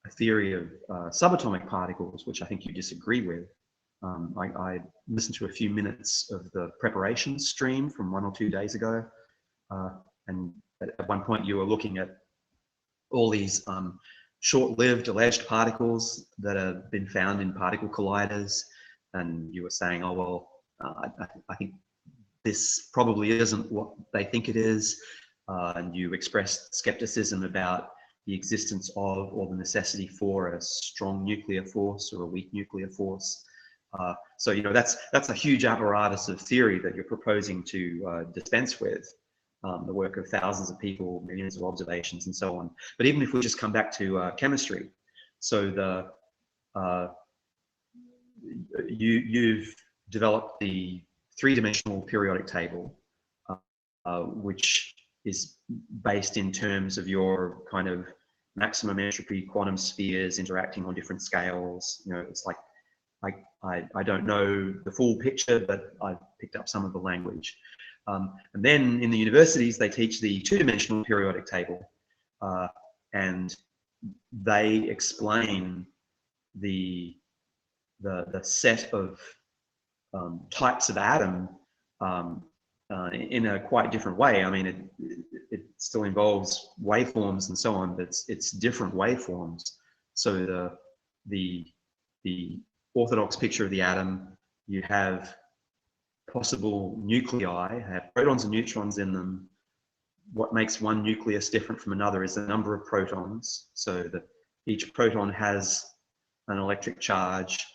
a theory of subatomic particles, which I think you disagree with. I listened to a few minutes of the preparation stream from 1 or 2 days ago, and at one point you were looking at all these short-lived alleged particles that have been found in particle colliders, and you were saying, oh well, I think this probably isn't what they think it is, and you expressed skepticism about the existence of or the necessity for a strong nuclear force or a weak nuclear force. So you know that's a huge apparatus of theory that you're proposing to dispense with. The work of thousands of people, millions of observations, and so on. But even if we just come back to chemistry, so you've developed the three-dimensional periodic table, which is based in terms of your kind of maximum entropy quantum spheres interacting on different scales. You know, it's like I don't know the full picture, but I've picked up some of the language. And then in the universities, they teach the two-dimensional periodic table, and they explain the set of types of atom in a quite different way. I mean, it still involves waveforms and so on, but it's different waveforms. So the orthodox picture of the atom, you have possible nuclei, have protons and neutrons in them. What makes one nucleus different from another is the number of protons. So that each proton has an electric charge.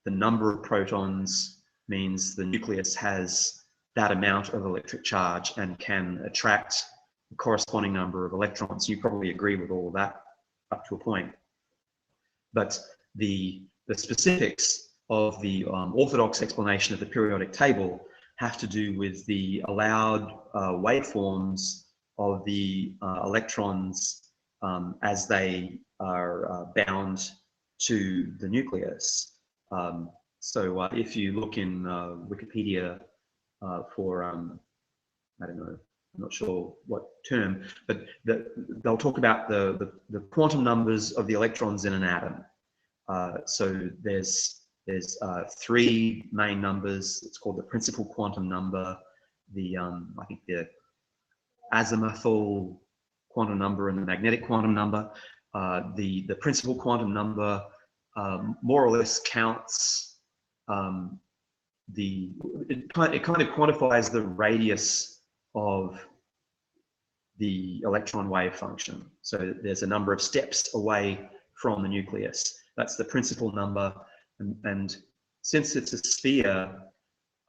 The number of protons means the nucleus has that amount of electric charge and can attract the corresponding number of electrons. You probably agree with all of that up to a point. But the specifics of the orthodox explanation of the periodic table have to do with the allowed waveforms of the electrons as they are bound to the nucleus. So if you look in Wikipedia for, I don't know, I'm not sure what term, but they'll talk about the quantum numbers of the electrons in an atom. So there's three main numbers. It's called the principal quantum number, the I think the azimuthal quantum number, and the magnetic quantum number. The principal quantum number more or less counts it kind of quantifies the radius of the electron wave function. So there's a number of steps away from the nucleus. That's the principal number. And since it's a sphere,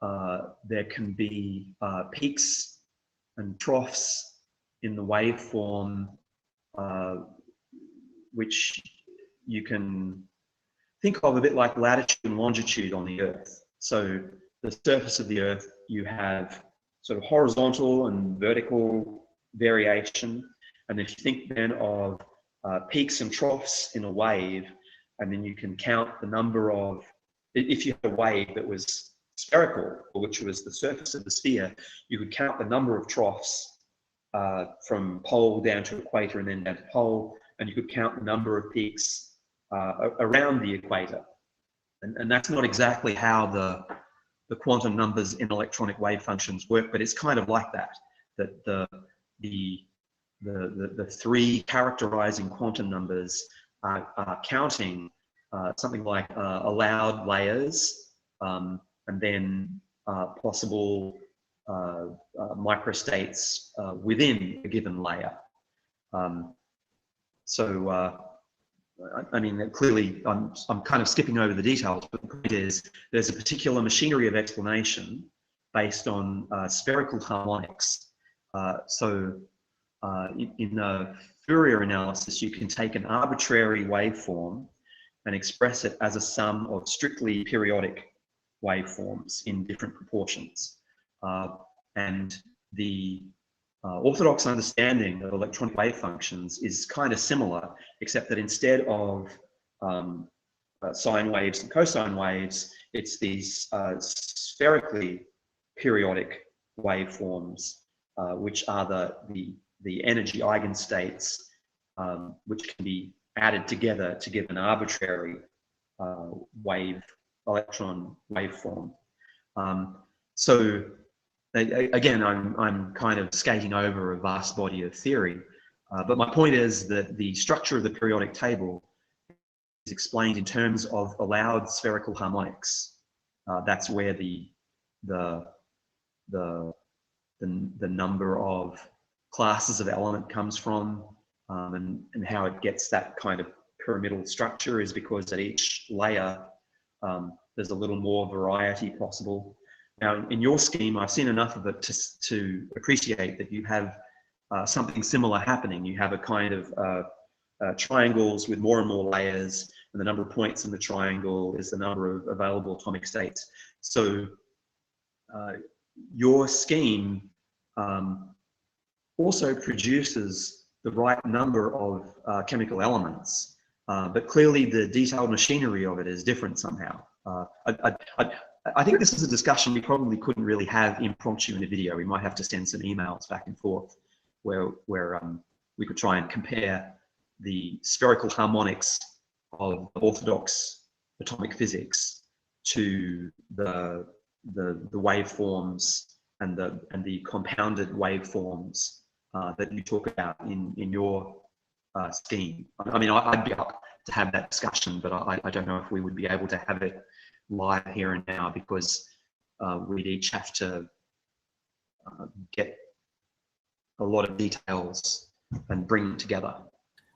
there can be peaks and troughs in the waveform, which you can think of a bit like latitude and longitude on the Earth. So the surface of the Earth, you have sort of horizontal and vertical variation. And if you think then of peaks and troughs in a wave, and then you can count the number of, if you had a wave that was spherical, which was the surface of the sphere, you could count the number of troughs from pole down to equator and then down to pole, and you could count the number of peaks around the equator. And that's not exactly how the quantum numbers in electronic wave functions work, but it's kind of like that. That the three characterizing quantum numbers are counting something like allowed layers, and then possible microstates within a given layer. I mean, clearly I'm kind of skipping over the details, but the point is there's a particular machinery of explanation based on spherical harmonics. In a Fourier analysis, you can take an arbitrary waveform and express it as a sum of strictly periodic waveforms in different proportions. And the orthodox understanding of electronic wave functions is kind of similar, except that instead of sine waves and cosine waves, it's these spherically periodic waveforms, which are the energy eigenstates, which can be added together to give an arbitrary electron waveform. So again, I'm kind of skating over a vast body of theory, but my point is that the structure of the periodic table is explained in terms of allowed spherical harmonics. That's where the number of classes of element comes from, and how it gets that kind of pyramidal structure is because at each layer there's a little more variety possible. Now, in your scheme, I've seen enough of it to appreciate that you have something similar happening. You have a kind of triangles with more and more layers, and the number of points in the triangle is the number of available atomic states. So your scheme also produces the right number of chemical elements, but clearly the detailed machinery of it is different somehow. I think this is a discussion we probably couldn't really have impromptu in a video. We might have to send some emails back and forth where we could try and compare the spherical harmonics of orthodox atomic physics to the waveforms and the compounded waveforms that you talk about in your scheme. I mean, I'd be up to have that discussion, but I don't know if we would be able to have it live here and now, because we'd each have to get a lot of details and bring them together.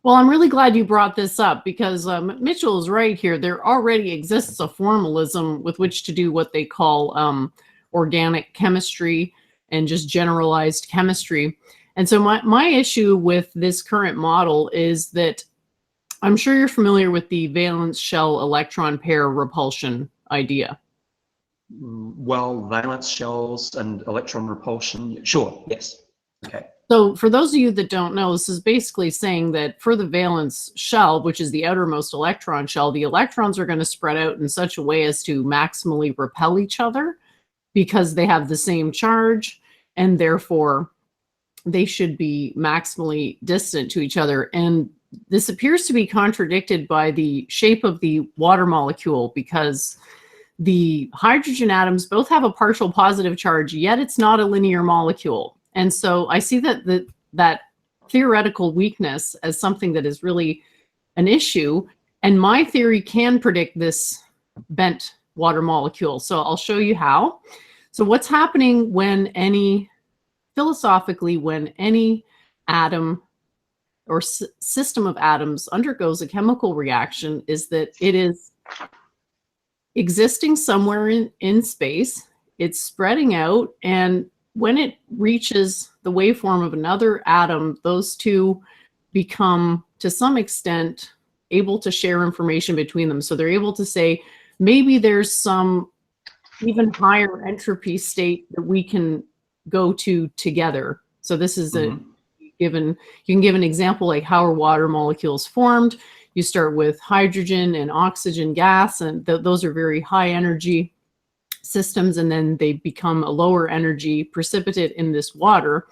Well, I'm really glad you brought this up, because Mitchell is right here. There already exists a formalism with which to do what they call organic chemistry and just generalized chemistry. And so my issue with this current model is that I'm sure you're familiar with the valence shell electron pair repulsion idea. Well, valence shells and electron repulsion, sure, yes. Okay. So for those of you that don't know, this is basically saying that for the valence shell, which is the outermost electron shell, the electrons are going to spread out in such a way as to maximally repel each other because they have the same charge, and therefore they should be maximally distant to each other. And this appears to be contradicted by the shape of the water molecule, because the hydrogen atoms both have a partial positive charge, yet it's not a linear molecule. And so I see that theoretical weakness as something that is really an issue. And my theory can predict this bent water molecule. So I'll show you how. So what's happening philosophically, when any atom or system of atoms undergoes a chemical reaction, is that it is existing somewhere in space, it's spreading out, and when it reaches the waveform of another atom, those two become, to some extent, able to share information between them. So they're able to say, maybe there's some even higher entropy state that we can go to together. So this is you can give an example like how are water molecules formed. You start with hydrogen and oxygen gas, and those are very high energy. systems, and then they become a lower energy precipitate in this water.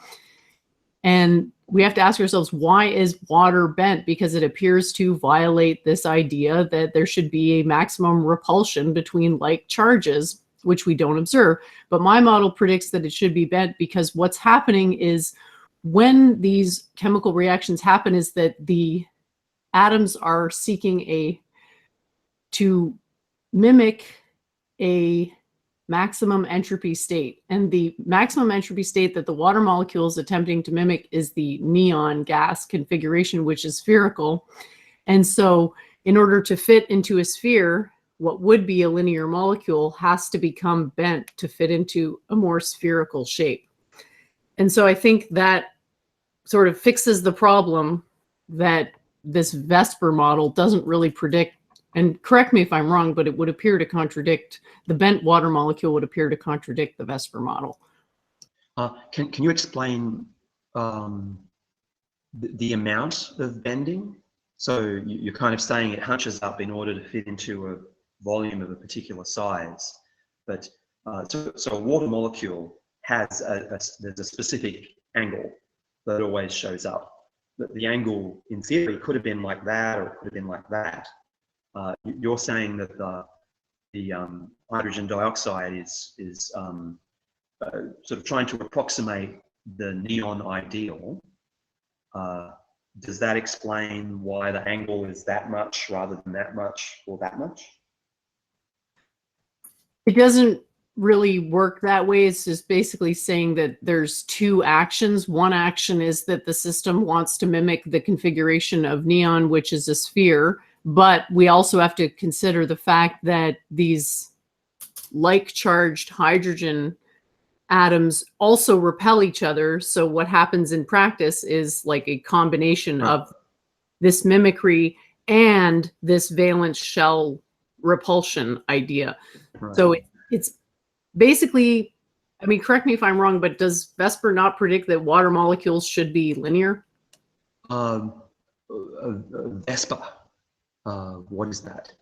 And we have to ask ourselves, why is water bent? Because it appears to violate this idea that there should be a maximum repulsion between like charges, which we don't observe. But my model predicts that it should be bent because what's happening is when these chemical reactions happen is that the atoms are seeking to mimic a maximum entropy state. And the maximum entropy state that the water molecule is attempting to mimic is the neon gas configuration, which is spherical. And so in order to fit into a sphere, what would be a linear molecule has to become bent to fit into a more spherical shape. And so I think that sort of fixes the problem that this VSEPR model doesn't really predict. And correct me if I'm wrong, but it would appear to contradict, the bent water molecule would appear to contradict the VSEPR model. Can you explain the amount of bending? So you're kind of saying it hunches up in order to fit into a volume of a particular size. But so a water molecule has there's a specific angle that always shows up. The angle in theory could have been like that, or it could have been like that. You're saying that the hydrogen dioxide is sort of trying to approximate the neon ideal. Does that explain why the angle is that much rather than that much or that much? It doesn't really work that way. It's just basically saying that there's two actions. One action is that the system wants to mimic the configuration of neon, which is a sphere. But we also have to consider the fact that these like-charged hydrogen atoms also repel each other. So what happens in practice is like a combination of this mimicry and this valence shell repulsion idea. Right. So it's basically, I mean, correct me if I'm wrong, but does VSEPR not predict that water molecules should be linear? VSEPR. What is that?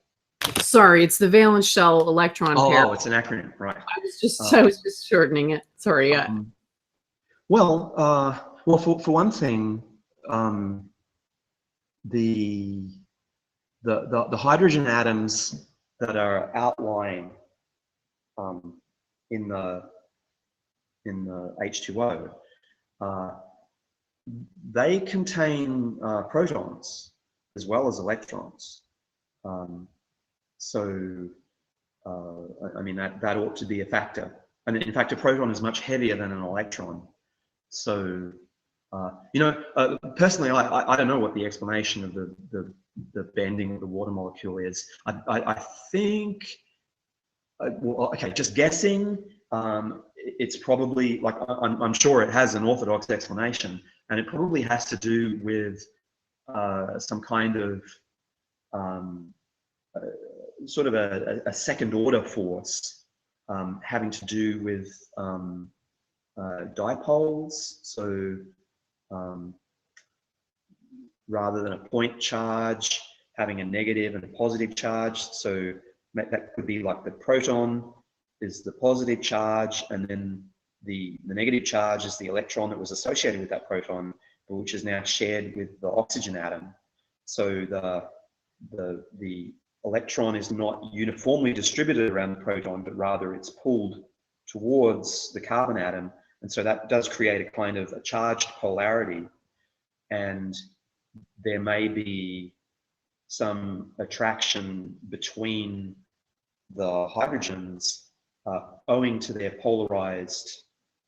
Sorry, it's the valence shell electron pair. Oh, it's an acronym, right? I was just shortening it. Sorry. Well, for one thing, the hydrogen atoms that are outlying in the H2O, they contain protons as well as electrons. I mean, that ought to be a factor. And in fact, a proton is much heavier than an electron. So, personally, I don't know what the explanation of the bending of the water molecule is. I think, well, okay, just guessing, it's probably, like, I'm sure it has an orthodox explanation, and it probably has to do with some kind of sort of a second order force having to do with dipoles. So rather than a point charge having a negative and a positive charge, so that could be like the proton is the positive charge, and then the negative charge is the electron that was associated with that proton, which is now shared with the oxygen atom. So the electron is not uniformly distributed around the proton, but rather it's pulled towards the carbon atom. And so that does create a kind of a charged polarity. And there may be some attraction between the hydrogens owing to their polarized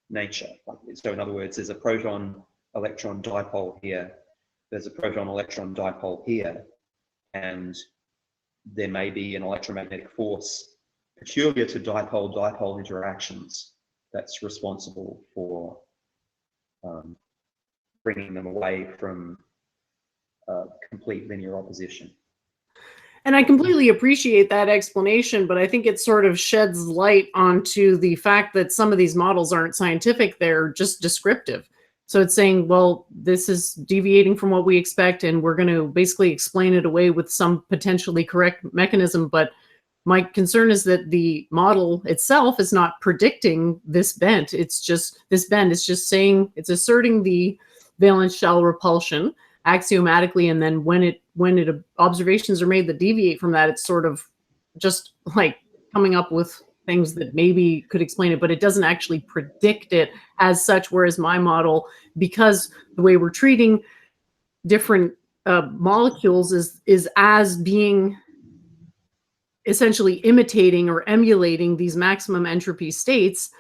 nature. So in other words, there's a proton-electron dipole here, there's a proton-electron dipole here, and there may be an electromagnetic force peculiar to dipole-dipole interactions that's responsible for bringing them away from complete linear opposition. And I completely appreciate that explanation, but I think it sort of sheds light onto the fact that some of these models aren't scientific, they're just descriptive. So it's saying, well, this is deviating from what we expect, and we're going to basically explain it away with some potentially correct mechanism. But my concern is that the model itself is not predicting this bent. It's just this bend. It's just saying, it's asserting the valence shell repulsion axiomatically, and then when observations are made that deviate from that, it's sort of just like coming up with things that maybe could explain it, but it doesn't actually predict it as such. Whereas my model, because the way we're treating different molecules is as being essentially imitating or emulating these maximum entropy states,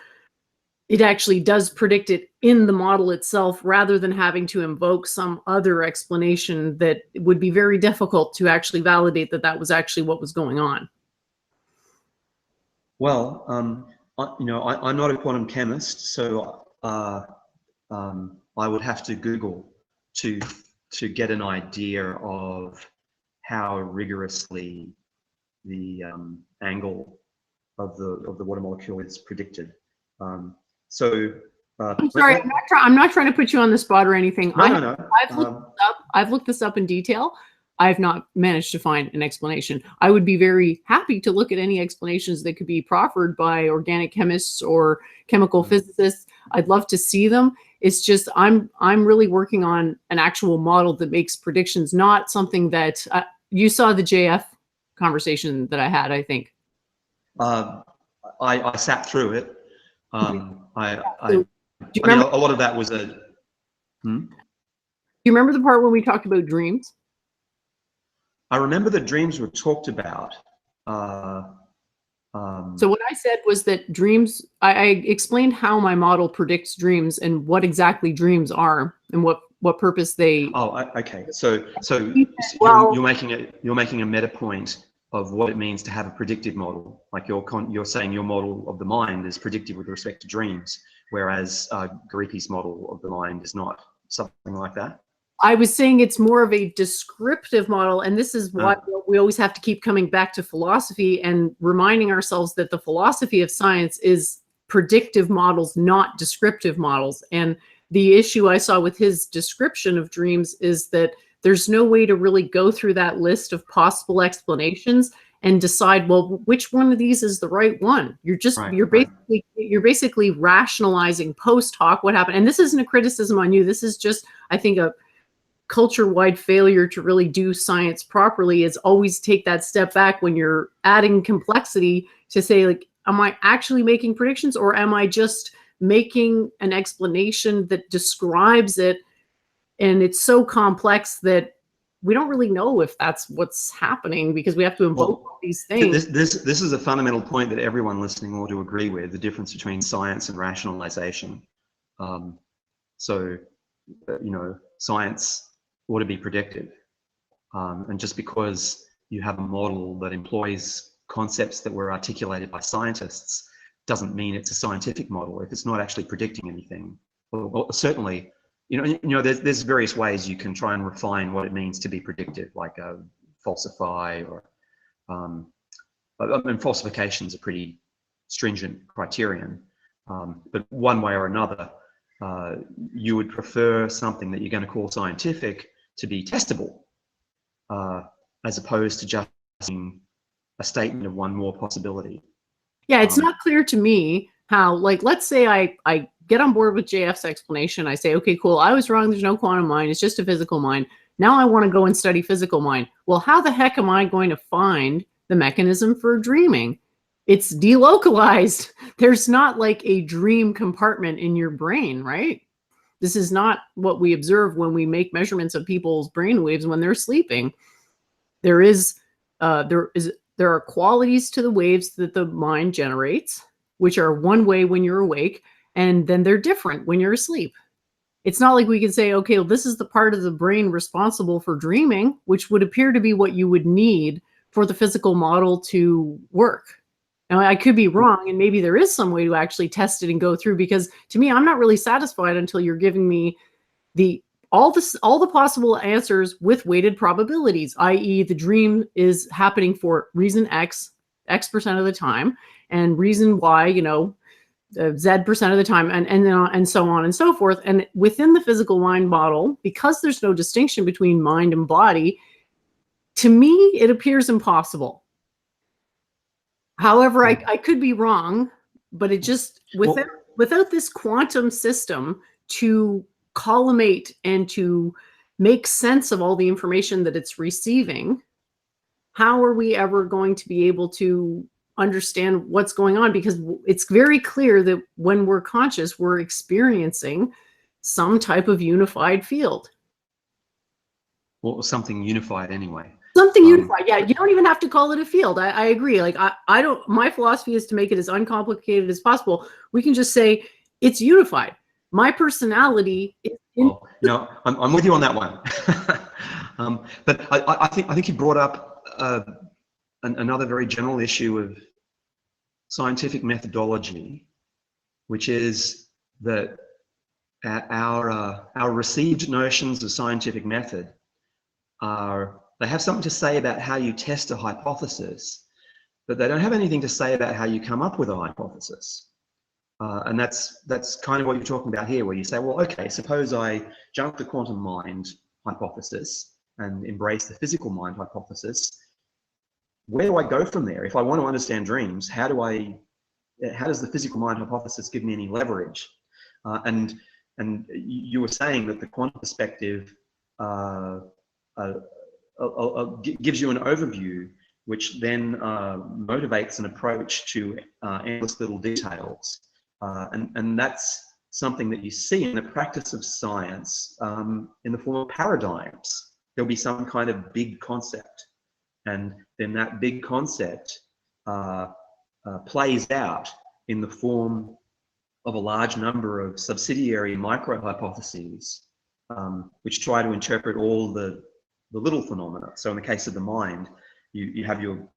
it actually does predict it in the model itself, rather than having to invoke some other explanation that would be very difficult to actually validate that that was actually what was going on. Well, I'm not a quantum chemist, so I would have to Google to get an idea of how rigorously the angle of the water molecule is predicted. I'm sorry, I'm not trying to put you on the spot or anything. No. I've looked this up in detail. I've not managed to find an explanation. I would be very happy to look at any explanations that could be proffered by organic chemists or chemical physicists. I'd love to see them. It's just I'm really working on an actual model that makes predictions, not something that you saw the JF conversation that I had, I think. I sat through it. Do you I mean, remember, a lot of that was a. do you remember the part when we talked about dreams? I remember the dreams were talked about. So what I said was that dreams, I explained how my model predicts dreams and what exactly dreams are and what purpose they. Oh, okay. So Well, you're making a meta point of what it means to have a predictive model. Like you're saying your model of the mind is predictive with respect to dreams, whereas Garipi's model of the mind is not. Something like that. I was saying it's more of a descriptive model, and this is why we always have to keep coming back to philosophy and reminding ourselves that the philosophy of science is predictive models, not descriptive models. And the issue I saw with his description of dreams is that there's no way to really go through that list of possible explanations and decide, well, which one of these is the right one. You're basically rationalizing post hoc what happened. And this isn't a criticism on you. This is just, I think, a culture-wide failure to really do science properly, is always take that step back when you're adding complexity to say, like, am I actually making predictions, or am I just making an explanation that describes it? And it's so complex that we don't really know if that's what's happening, because we have to invoke all these things. This is a fundamental point that everyone listening ought to agree with, the difference between science and rationalization. Science ought to be predictive. And just because you have a model that employs concepts that were articulated by scientists doesn't mean it's a scientific model if it's not actually predicting anything. Well, certainly, there's various ways you can try and refine what it means to be predictive, like falsify or, falsification is a pretty stringent criterion. But one way or another, you would prefer something that you're going to call scientific to be testable, as opposed to just being a statement of one more possibility. Yeah, it's not clear to me how, like, let's say I get on board with JF's explanation. I say, okay, cool, I was wrong. There's no quantum mind. It's just a physical mind. Now I want to go and study physical mind. Well, how the heck am I going to find the mechanism for dreaming? It's delocalized. There's not like a dream compartment in your brain, right? This is not what we observe when we make measurements of people's brain waves when they're sleeping. There are qualities to the waves that the mind generates, which are one way when you're awake, and then they're different when you're asleep. It's not like we can say, okay, well, this is the part of the brain responsible for dreaming, which would appear to be what you would need for the physical model to work. Now, I could be wrong, and maybe there is some way to actually test it and go through, because to me, I'm not really satisfied until you're giving me all the possible answers with weighted probabilities, i.e. the dream is happening for reason X% of the time, and reason Y, Z% of the time, and so on and so forth. And within the physical mind model, because there's no distinction between mind and body, to me, it appears impossible. However, I could be wrong, but it just, without this quantum system to collimate and to make sense of all the information that it's receiving, how are we ever going to be able to understand what's going on? Because it's very clear that when we're conscious, we're experiencing some type of unified field. Or something unified anyway. Something unified. Yeah, you don't even have to call it a field. I agree. Like I don't, my philosophy is to make it as uncomplicated as possible. We can just say it's unified. My personality is well, no, I'm with you on that one. But I think you brought up another very general issue of scientific methodology, which is that our received notions of scientific method they have something to say about how you test a hypothesis, but they don't have anything to say about how you come up with a hypothesis. And that's kind of what you're talking about here, where you say, well, okay, suppose I jump the quantum mind hypothesis and embrace the physical mind hypothesis. Where do I go from there? If I want to understand dreams, how does the physical mind hypothesis give me any leverage? And you were saying that the quantum perspective gives you an overview, which then motivates an approach to endless little details. And that's something that you see in the practice of science in the form of paradigms. There'll be some kind of big concept, and then that big concept plays out in the form of a large number of subsidiary micro-hypotheses, which try to interpret all the little phenomena. So in the case of the mind, you have you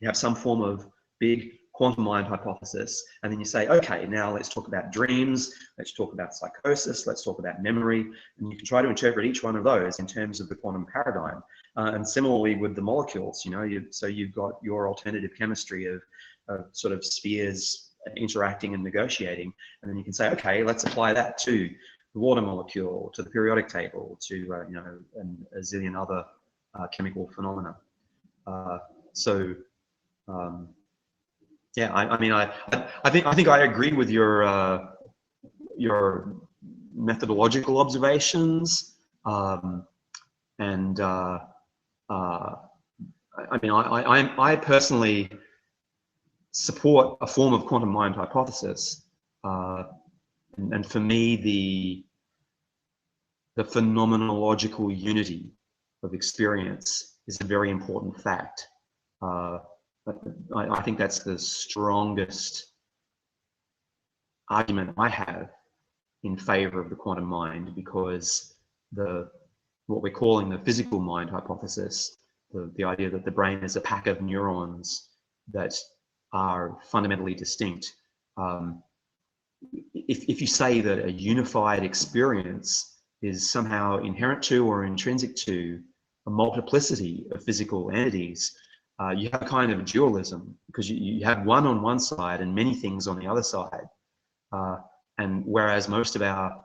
have some form of big quantum mind hypothesis, and then you say, okay, now let's talk about dreams, let's talk about psychosis, let's talk about memory, and you can try to interpret each one of those in terms of the quantum paradigm. And similarly with the molecules, so you've got your alternative chemistry of sort of spheres interacting and negotiating, and then you can say, okay, let's apply that to the water molecule, to the periodic table, to and a zillion other chemical phenomena. Yeah, I think I agree with your methodological observations, and I personally support a form of quantum mind hypothesis, and for me the phenomenological unity of experience is a very important fact. I think that's the strongest argument I have in favor of the quantum mind, because what we're calling the physical mind hypothesis, the idea that the brain is a pack of neurons that are fundamentally distinct. If you say that a unified experience is somehow inherent to or intrinsic to a multiplicity of physical entities, you have a kind of dualism, because you have one on one side and many things on the other side. And whereas most of our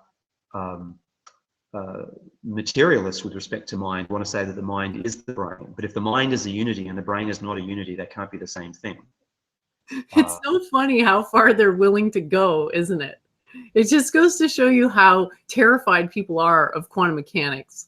materialists with respect to mind want to say that the mind is the brain, but if the mind is a unity and the brain is not a unity, that can't be the same thing. It's so funny how far they're willing to go, isn't it? It just goes to show you how terrified people are of quantum mechanics.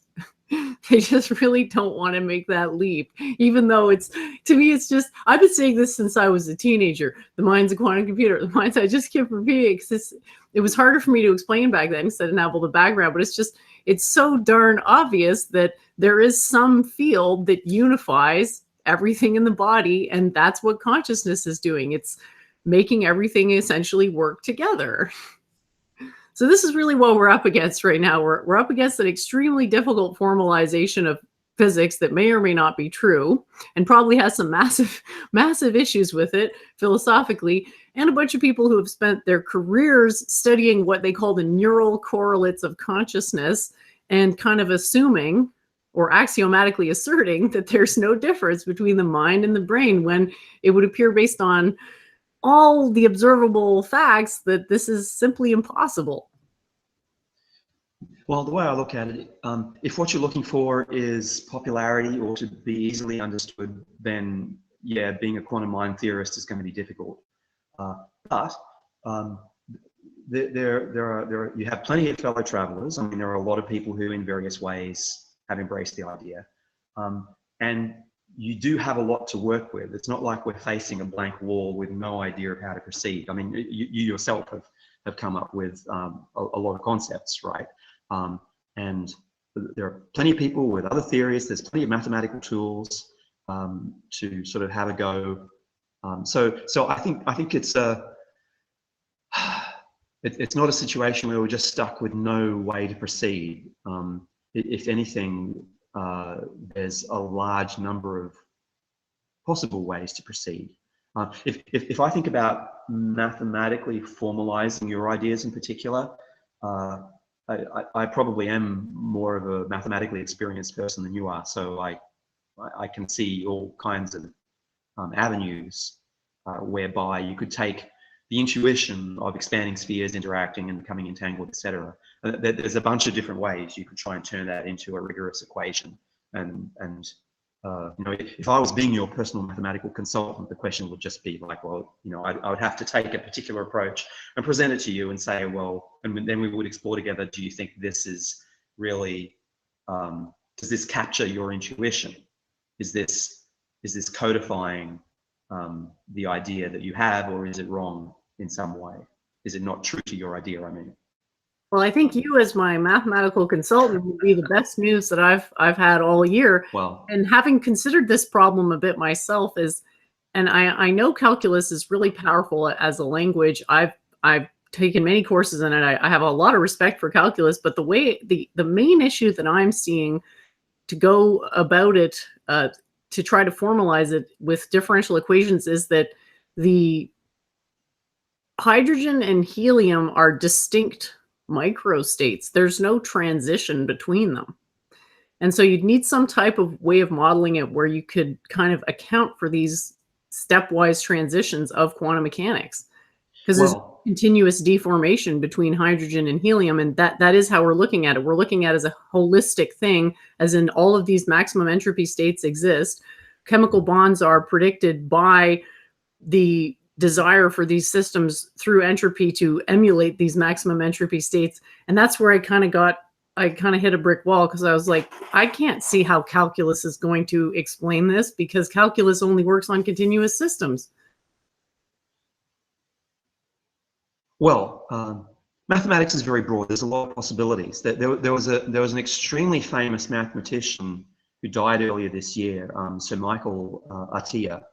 They just really don't want to make that leap, even though to me, it's just, I've been saying this since I was a teenager. The mind's a quantum computer. The mind's, I just keep repeating it because it was harder for me to explain back then because I didn't have all the background, but it's so darn obvious that there is some field that unifies everything in the body, and that's what consciousness is doing. It's making everything essentially work together. So this is really what we're up against right now. We're up against an extremely difficult formalization of physics that may or may not be true, and probably has some massive issues with it philosophically, and a bunch of people who have spent their careers studying what they call the neural correlates of consciousness and kind of assuming or axiomatically asserting that there's no difference between the mind and the brain, when it would appear based on all the observable facts that this is simply impossible. Well, the way I look at it, if what you're looking for is popularity or to be easily understood, then yeah, being a quantum mind theorist is going to be difficult. But you have plenty of fellow travelers. I mean, there are a lot of people who in various ways have embraced the idea. And you do have a lot to work with. It's not like we're facing a blank wall with no idea of how to proceed. I mean, you yourself have come up with a lot of concepts, right? And there are plenty of people with other theories. There's plenty of mathematical tools to sort of have a go. So I think it's it's not a situation where we're just stuck with no way to proceed. If anything, there's a large number of possible ways to proceed. If I think about mathematically formalizing your ideas in particular, I probably am more of a mathematically experienced person than you are. So I can see all kinds of avenues whereby you could take the intuition of expanding spheres interacting and becoming entangled, etc. There's a bunch of different ways you could try and turn that into a rigorous equation. And you know, if I was being your personal mathematical consultant, the question would just be like, well, you know, I would have to take a particular approach and present it to you and say, well, and then we would explore together, do you think this is really, does this capture your intuition? Is this codifying the idea that you have, or is it wrong in some way? Is it not true to your idea, I mean? Well, I think you, as my mathematical consultant, would be the best news that I've had all year. Well, and having considered this problem a bit myself, and I know calculus is really powerful as a language. I've taken many courses in it. I have a lot of respect for calculus, but the main issue that I'm seeing to go about it, to try to formalize it with differential equations, is that the hydrogen and helium are distinct microstates. There's no transition between them. And so you'd need some type of way of modeling it where you could kind of account for these stepwise transitions of quantum mechanics. Because there's continuous deformation between hydrogen and helium, and that is how we're looking at it. We're looking at it as a holistic thing, as in all of these maximum entropy states exist. Chemical bonds are predicted by the desire for these systems through entropy to emulate these maximum entropy states. And that's where I kind of hit a brick wall, because I was like, I can't see how calculus is going to explain this, because calculus only works on continuous systems. Well, mathematics is very broad. There's a lot of possibilities. There was an extremely famous mathematician who died earlier this year, Sir Michael Atiyah,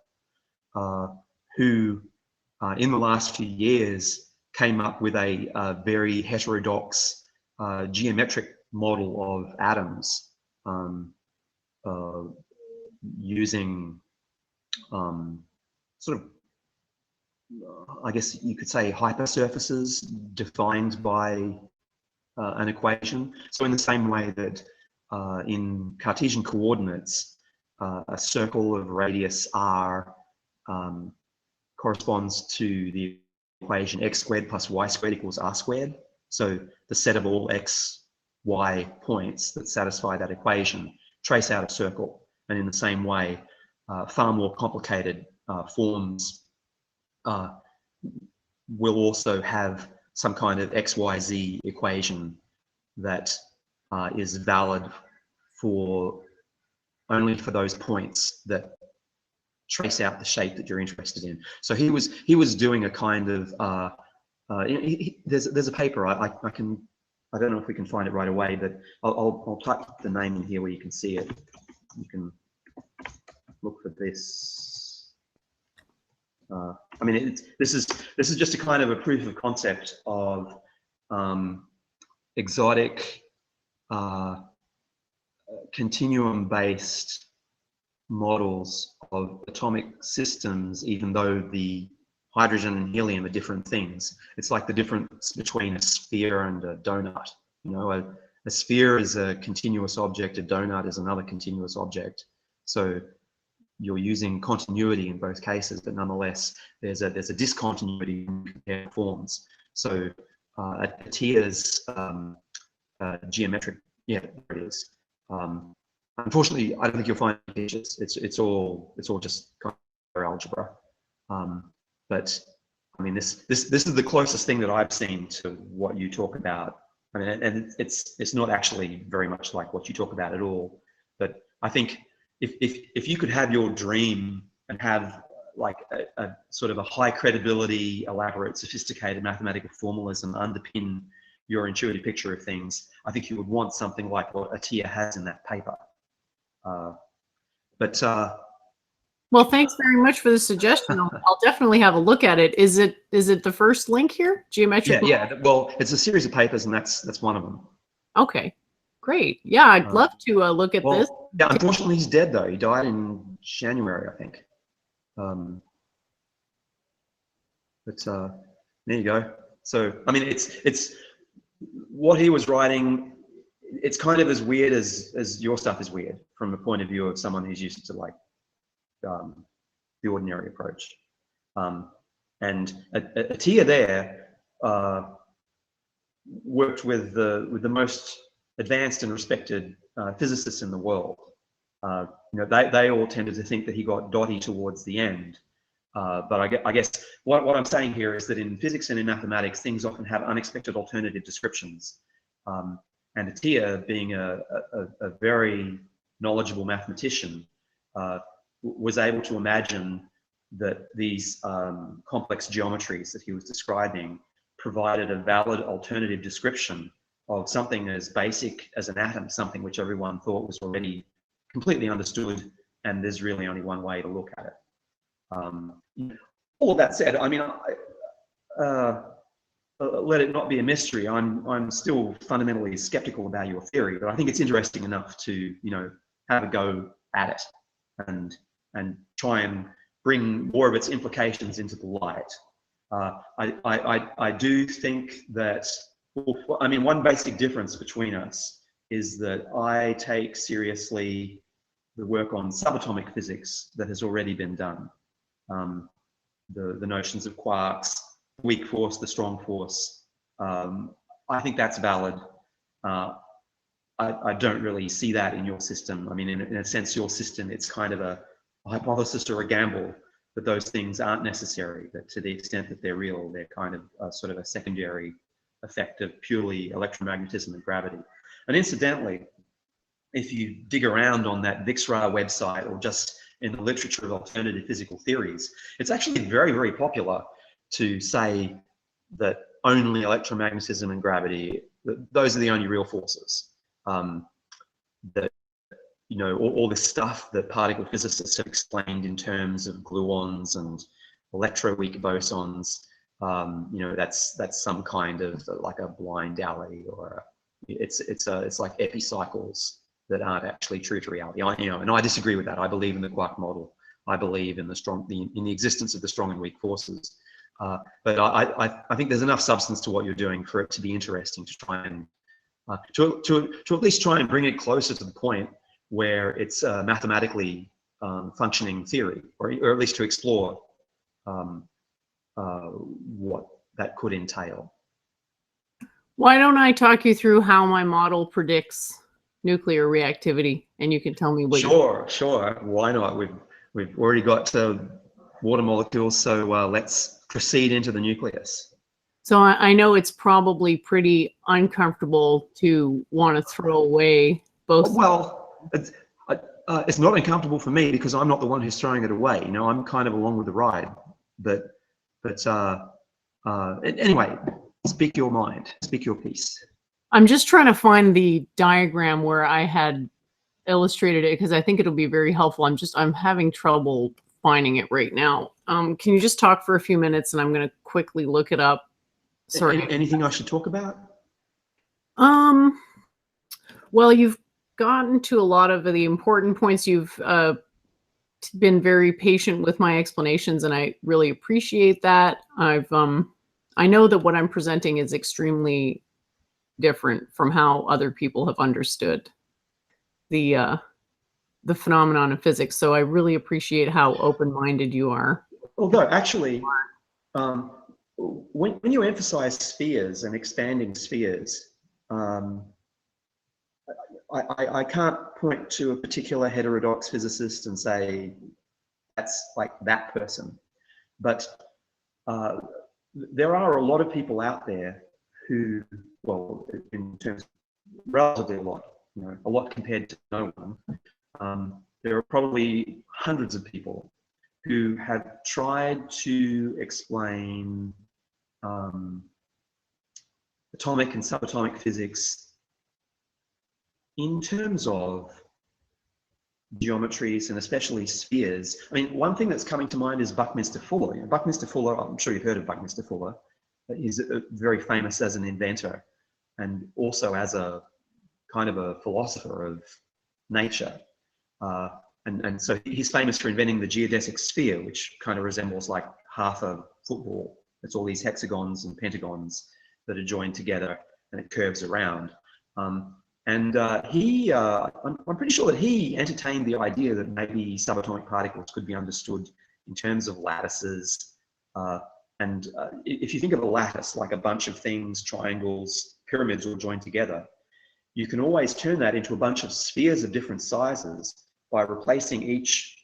who in the last few years came up with a very heterodox geometric model of atoms using sort of, I guess you could say, hypersurfaces defined by an equation. So in the same way that in Cartesian coordinates, a circle of radius r corresponds to the equation x squared plus y squared equals r squared. So the set of all x, y points that satisfy that equation trace out a circle. And in the same way, far more complicated forms will also have some kind of XYZ equation that is valid only for those points that trace out the shape that you're interested in. So he was doing a kind of there's a paper I don't know if we can find it right away, but I'll type the name in here where you can see it. You can look for this. I mean, this is just a kind of a proof of concept of exotic continuum-based models of atomic systems, even though the hydrogen and helium are different things. It's like the difference between a sphere and a donut. You know, a sphere is a continuous object, a donut is another continuous object. So you're using continuity in both cases, but nonetheless, there's a discontinuity in compared forms. So Atiyah's geometric, yeah, there it is. Unfortunately, I don't think you'll find pictures. It's all just kind algebra. But I mean, this is the closest thing that I've seen to what you talk about. I mean, and it's not actually very much like what you talk about at all. But I think if you could have your dream and have like a sort of a high credibility, elaborate, sophisticated mathematical formalism underpin your intuitive picture of things, I think you would want something like what Atiyah has in that paper. Well, thanks very much for the suggestion. I'll definitely have a look at it. Is it the first link here? Geometric? Yeah. Well, it's a series of papers, and that's one of them. Okay, great. Yeah, I'd love to look at this. Yeah, unfortunately, he's dead though. He died in January, I think. There you go. So, I mean, it's what he was writing. It's kind of as weird as your stuff is weird from the point of view of someone who's used to like the ordinary approach. And Atiyah there worked with the most advanced and respected physicists in the world. You know, they all tended to think that he got dotty towards the end. But I guess what I'm saying here is that in physics and in mathematics, things often have unexpected alternative descriptions. And Atiyah, being a very knowledgeable mathematician, was able to imagine that these complex geometries that he was describing provided a valid alternative description of something as basic as an atom, something which everyone thought was already completely understood, and there's really only one way to look at it. All of that said, I mean, let it not be a mystery. I'm still fundamentally skeptical about your theory, but I think it's interesting enough to, you know, have a go at it and try and bring more of its implications into the light. I do think that, well, I mean, one basic difference between us is that I take seriously the work on subatomic physics that has already been done. The notions of quarks, weak force, the strong force. I think that's valid. I don't really see that in your system. I mean, in a sense, your system, it's kind of a hypothesis or a gamble that those things aren't necessary, that to the extent that they're real, they're kind of sort of a secondary effect of purely electromagnetism and gravity. And incidentally, if you dig around on that VIXRA website or just in the literature of alternative physical theories, it's actually very, very popular to say that only electromagnetism and gravity, those are the only real forces. That, you know, all this stuff that particle physicists have explained in terms of gluons and electroweak bosons, you know, that's some kind of like a blind alley, or it's like epicycles that aren't actually true to reality. You know, and I disagree with that. I believe in the quark model. I believe in the existence of the strong and weak forces. But I think there's enough substance to what you're doing for it to be interesting to try and to at least try and bring it closer to the point where it's mathematically functioning theory, or at least to explore what that could entail. Why don't I talk you through how my model predicts nuclear reactivity, and you can tell me what. Sure. Why not? We've already got water molecules, so let's proceed into the nucleus. So I know it's probably pretty uncomfortable to want to throw away both. Well, it's not uncomfortable for me because I'm not the one who's throwing it away. You know, I'm kind of along with the ride. But anyway, speak your mind, speak your piece. I'm just trying to find the diagram where I had illustrated it because I think it'll be very helpful. I'm having trouble finding it right now. Can you just talk for a few minutes and I'm going to quickly look it up? Sorry. Anything I should talk about? Well, you've gotten to a lot of the important points. You've been very patient with my explanations, and I really appreciate that. I know that what I'm presenting is extremely different from how other people have understood the phenomenon of physics. So I really appreciate how open-minded you are. Although actually, when you emphasize spheres and expanding spheres, I can't point to a particular heterodox physicist and say that's like that person. But there are a lot of people out there who, well, in terms of relatively a lot compared to no one. There are probably hundreds of people who have tried to explain atomic and subatomic physics in terms of geometries and especially spheres. I mean, one thing that's coming to mind is Buckminster Fuller. Buckminster Fuller, I'm sure you've heard of Buckminster Fuller. He's very famous as an inventor and also as a kind of a philosopher of nature. And so he's famous for inventing the geodesic sphere, which kind of resembles like half a football. It's all these hexagons and pentagons that are joined together and it curves around. I'm pretty sure that he entertained the idea that maybe subatomic particles could be understood in terms of lattices. If you think of a lattice, like a bunch of things, triangles, pyramids all joined together, you can always turn that into a bunch of spheres of different sizes by replacing each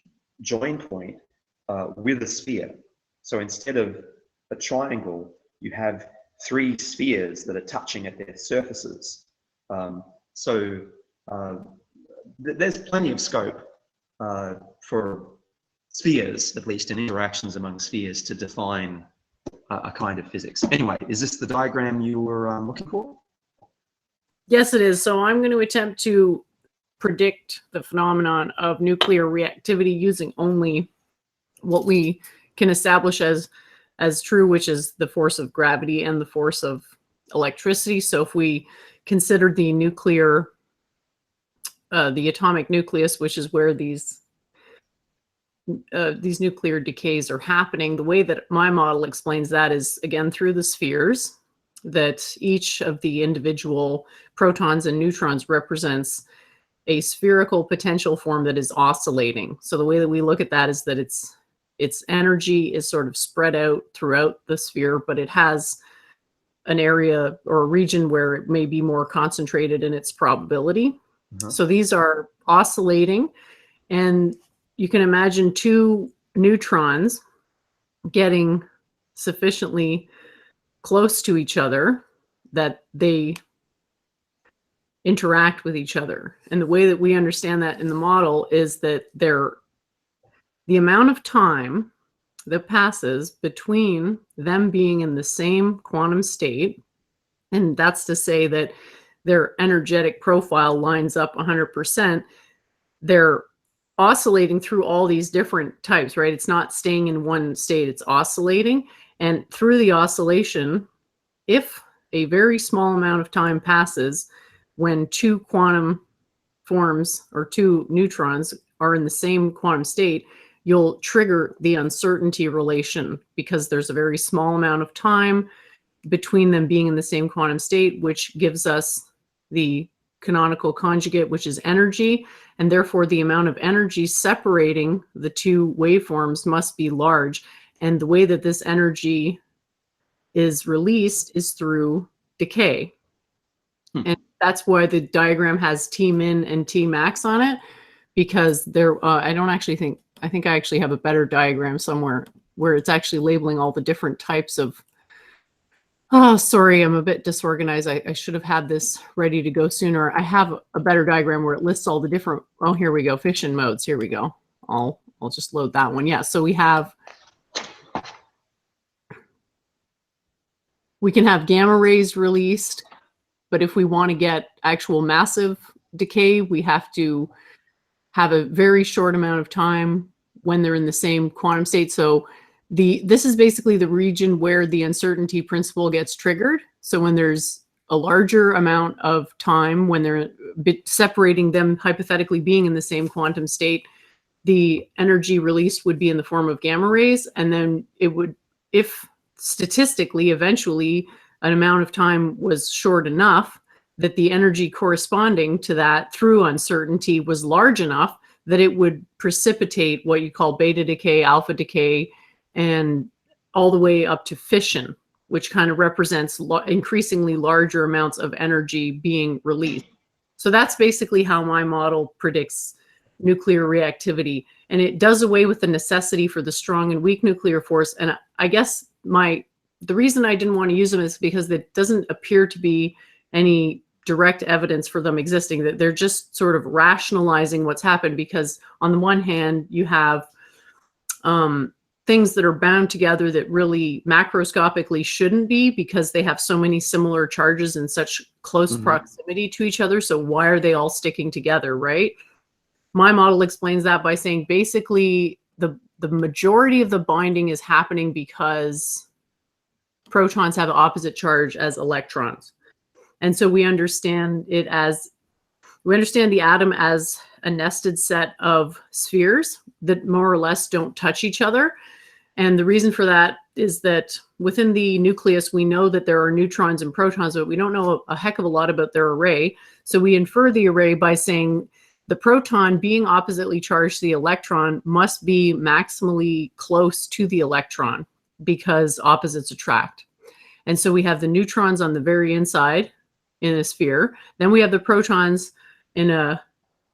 join point with a sphere. So instead of a triangle, you have 3 spheres that are touching at their surfaces. There's plenty of scope for spheres, at least in interactions among spheres, to define a kind of physics. Anyway, is this the diagram you were looking for? Yes, it is. So I'm going to attempt to predict the phenomenon of nuclear reactivity using only what we can establish as true, which is the force of gravity and the force of electricity. So if we consider the atomic nucleus, which is where these nuclear decays are happening, the way that my model explains that is, again, through the spheres, that each of the individual protons and neutrons represents a spherical potential form that is oscillating. So the way that we look at that is that its energy is sort of spread out throughout the sphere, but it has an area or a region where it may be more concentrated in its probability. So these are oscillating, and you can imagine 2 neutrons getting sufficiently close to each other that they interact with each other. And the way that we understand that in the model is that the amount of time that passes between them being in the same quantum state, and that's to say that their energetic profile lines up 100%, they're oscillating through all these different types, right? It's not staying in one state, it's oscillating. And through the oscillation, if a very small amount of time passes when 2 quantum forms or 2 neutrons are in the same quantum state, you'll trigger the uncertainty relation because there's a very small amount of time between them being in the same quantum state, which gives us the canonical conjugate, which is energy, and therefore the amount of energy separating the 2 waveforms must be large. And the way that this energy is released is through decay. And that's why the diagram has T min and T max on it, because I think I actually have a better diagram somewhere where it's actually labeling all the different types of, oh, sorry, I'm a bit disorganized. I should have had this ready to go sooner. I have a better diagram where it lists all the different, oh, here we go, fission modes. Here we go. I'll just load that one. Yeah, so we can have gamma rays released, but if we want to get actual massive decay, we have to have a very short amount of time when they're in the same quantum state. So this is basically the region where the uncertainty principle gets triggered. So when there's a larger amount of time, when they're separating them hypothetically being in the same quantum state, the energy released would be in the form of gamma rays. And then it would, if statistically, eventually an amount of time was short enough that the energy corresponding to that through uncertainty was large enough that it would precipitate what you call beta decay, alpha decay, and all the way up to fission, which kind of represents increasingly larger amounts of energy being released. So that's basically how my model predicts nuclear reactivity. and it does away with the necessity for the strong and weak nuclear force. And I guess the reason I didn't want to use them is because there doesn't appear to be any direct evidence for them existing, that they're just sort of rationalizing what's happened, because on the one hand, you have things that are bound together that really macroscopically shouldn't be, because they have so many similar charges in such close proximity to each other. So why are they all sticking together, right? My model explains that by saying basically the majority of the binding is happening because protons have opposite charge as electrons. And so we understand the atom as a nested set of spheres that more or less don't touch each other. And the reason for that is that within the nucleus, we know that there are neutrons and protons, but we don't know a heck of a lot about their array. So we infer the array by saying the proton, being oppositely charged to the electron, must be maximally close to the electron because opposites attract. And so we have the neutrons on the very inside in a sphere. Then we have the protons in a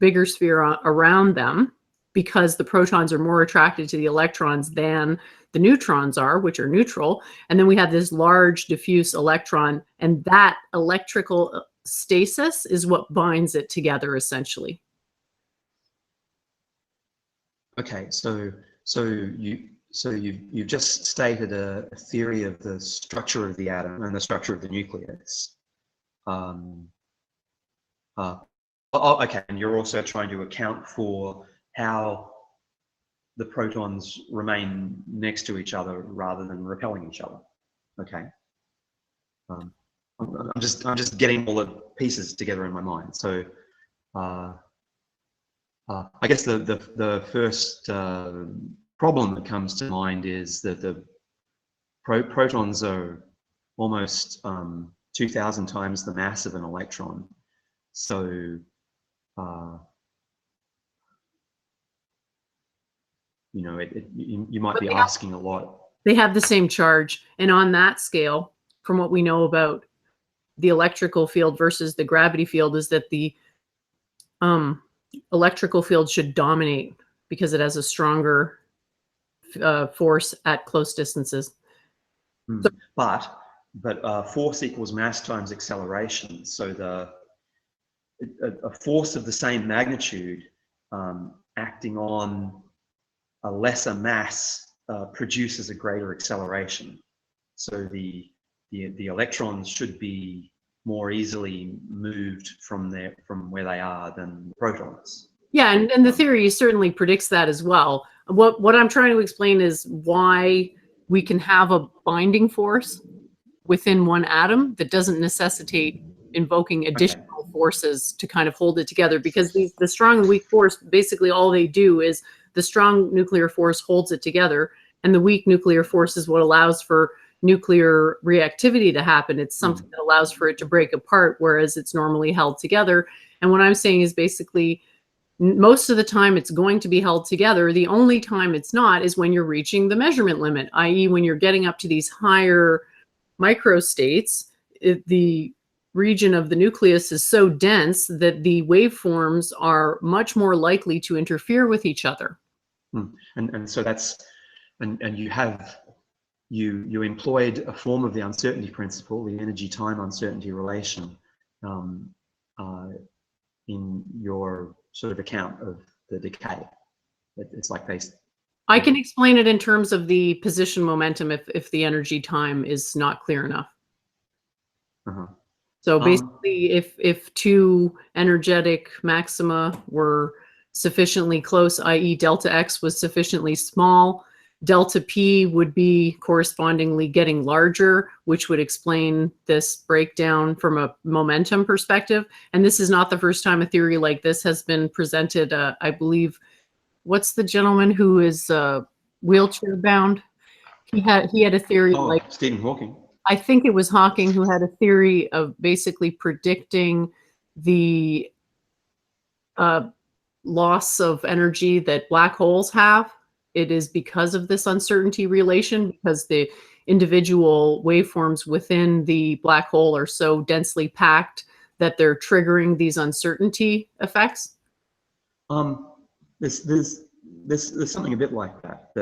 bigger sphere around them, because the protons are more attracted to the electrons than the neutrons are, which are neutral. And then we have this large diffuse electron, and that electrical stasis is what binds it together, essentially. Okay, so you've just stated a theory of the structure of the atom and the structure of the nucleus. Okay, and you're also trying to account for how the protons remain next to each other rather than repelling each other. Okay. I'm just getting all the pieces together in my mind. So I guess the first problem that comes to mind is that the protons are almost 2,000 times the mass of an electron. So you know, you might be asking a lot. They have the same charge, and on that scale, from what we know about the electrical field versus the gravity field, is that the electrical field should dominate because it has a stronger force at close distances. So, but force equals mass times acceleration. So a force of the same magnitude acting on a lesser mass produces a greater acceleration. So the electrons should be more easily moved from where they are than the protons. Yeah, and the theory certainly predicts that as well. What I'm trying to explain is why we can have a binding force within one atom that doesn't necessitate invoking additional forces to kind of hold it together, because the strong and weak force, basically all they do is the strong nuclear force holds it together, and the weak nuclear force is what allows for nuclear reactivity to happen. It's something that allows for it to break apart, whereas it's normally held together. And what I'm saying is basically most of the time it's going to be held together. The only time it's not is when you're reaching the measurement limit, i.e. when you're getting up to these higher microstates, the region of the nucleus is so dense that the waveforms are much more likely to interfere with each other. And so that's, and you employed a form of the uncertainty principle, the energy time uncertainty relation, in your sort of account of the decay. It's like I can explain it in terms of the position momentum if the energy time is not clear enough. So basically, if two energetic maxima were sufficiently close, i.e. delta X was sufficiently small, delta P would be correspondingly getting larger, which would explain this breakdown from a momentum perspective. And this is not the first time a theory like this has been presented. I believe, what's the gentleman who is wheelchair bound? He had a theory like Stephen Hawking. I think it was Hawking who had a theory of basically predicting the loss of energy that black holes have. It is because of this uncertainty relation, because the individual waveforms within the black hole are so densely packed that they're triggering these uncertainty effects. There's there's something a bit like that.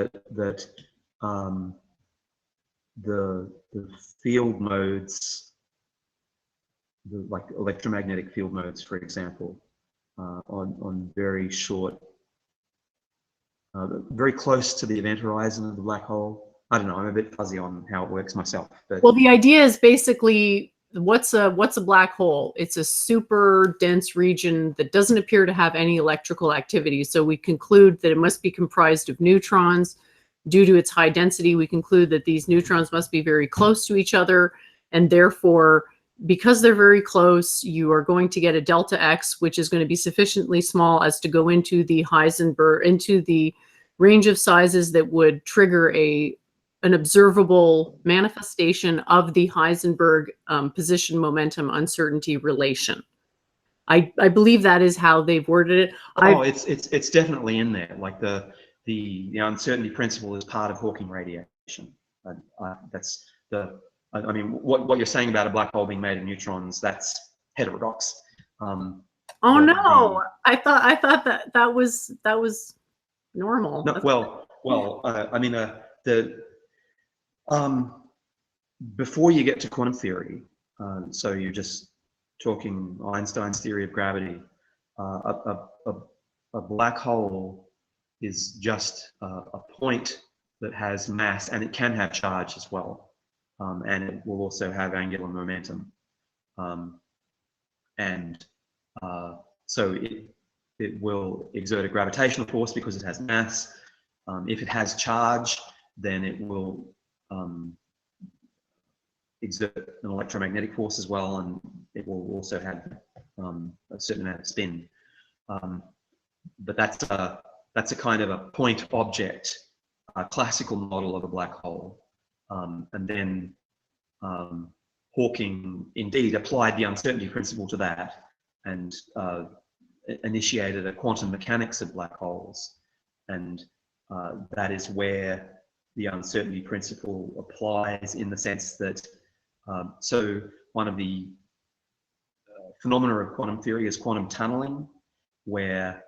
The field modes, like electromagnetic field modes, for example, on very short, very close to the event horizon of the black hole. I don't know. I'm a bit fuzzy on how it works myself. But well, the idea is basically what's a black hole? It's a super dense region that doesn't appear to have any electrical activity. So we conclude that it must be comprised of neutrons. Due to its high density, we conclude that these neutrons must be very close to each other, and therefore, because they're very close, you are going to get a delta X, which is going to be sufficiently small as to go into the Heisenberg, into the range of sizes that would trigger an observable manifestation of the Heisenberg position momentum uncertainty relation. I believe that is how they've worded it. It's definitely in there. Like the uncertainty principle is part of Hawking radiation. That's the. I mean, what you're saying about a black hole being made of neutrons, that's heterodox. Oh no! I thought that was normal. No, I mean, before you get to quantum theory, so you're just talking Einstein's theory of gravity. A black hole is just a point that has mass, and it can have charge as well, and it will also have angular momentum, so it will exert a gravitational force because it has mass. If it has charge, then it will exert an electromagnetic force as well, and it will also have a certain amount of spin. But that's a kind of a point object, classical model of a black hole. And then Hawking indeed applied the uncertainty principle to that and initiated a quantum mechanics of black holes. And that is where the uncertainty principle applies, in the sense that, so one of the phenomena of quantum theory is quantum tunneling, where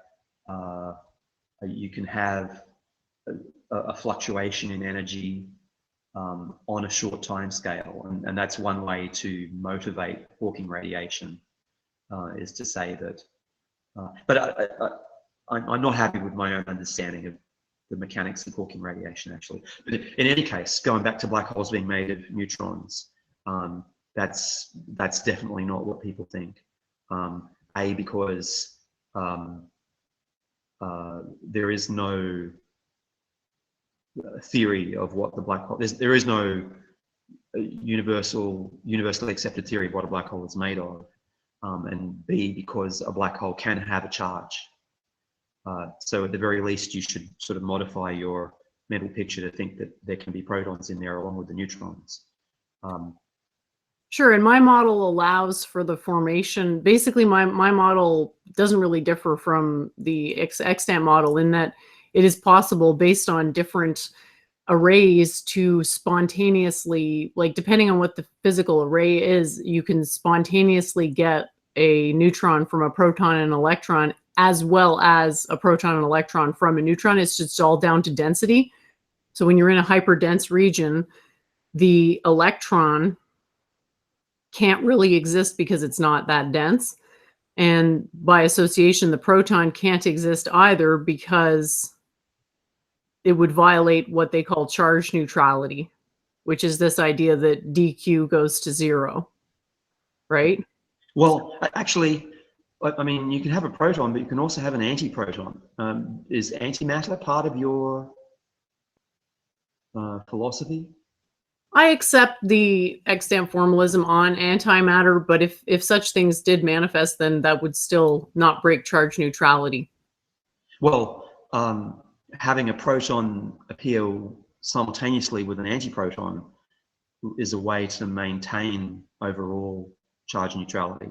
you can have a fluctuation in energy on a short time scale. And that's one way to motivate Hawking radiation, is to say that, but I'm not happy with my own understanding of the mechanics of Hawking radiation, actually. But in any case, going back to black holes being made of neutrons, that's definitely not what people think. Because there is no theory of what the black hole is. There is no universally accepted theory of what a black hole is made of, and B, because a black hole can have a charge. So at the very least, you should sort of modify your mental picture to think that there can be protons in there along with the neutrons. Sure, and my model allows for the formation. Basically, my model doesn't really differ from the extant model in that it is possible, based on different arrays, to spontaneously, like depending on what the physical array is, you can spontaneously get a neutron from a proton and electron, as well as a proton and electron from a neutron. It's just all down to density. So when you're in a hyperdense region, the electron can't really exist because it's not that dense. And by association, the proton can't exist either, because it would violate what they call charge neutrality, which is this idea that dq goes to 0, right? Well, actually, I mean, you can have a proton, but you can also have an antiproton. Is antimatter part of your philosophy? I accept the extant formalism on antimatter, but if such things did manifest, then that would still not break charge neutrality. Well, having a proton appear simultaneously with an antiproton is a way to maintain overall charge neutrality,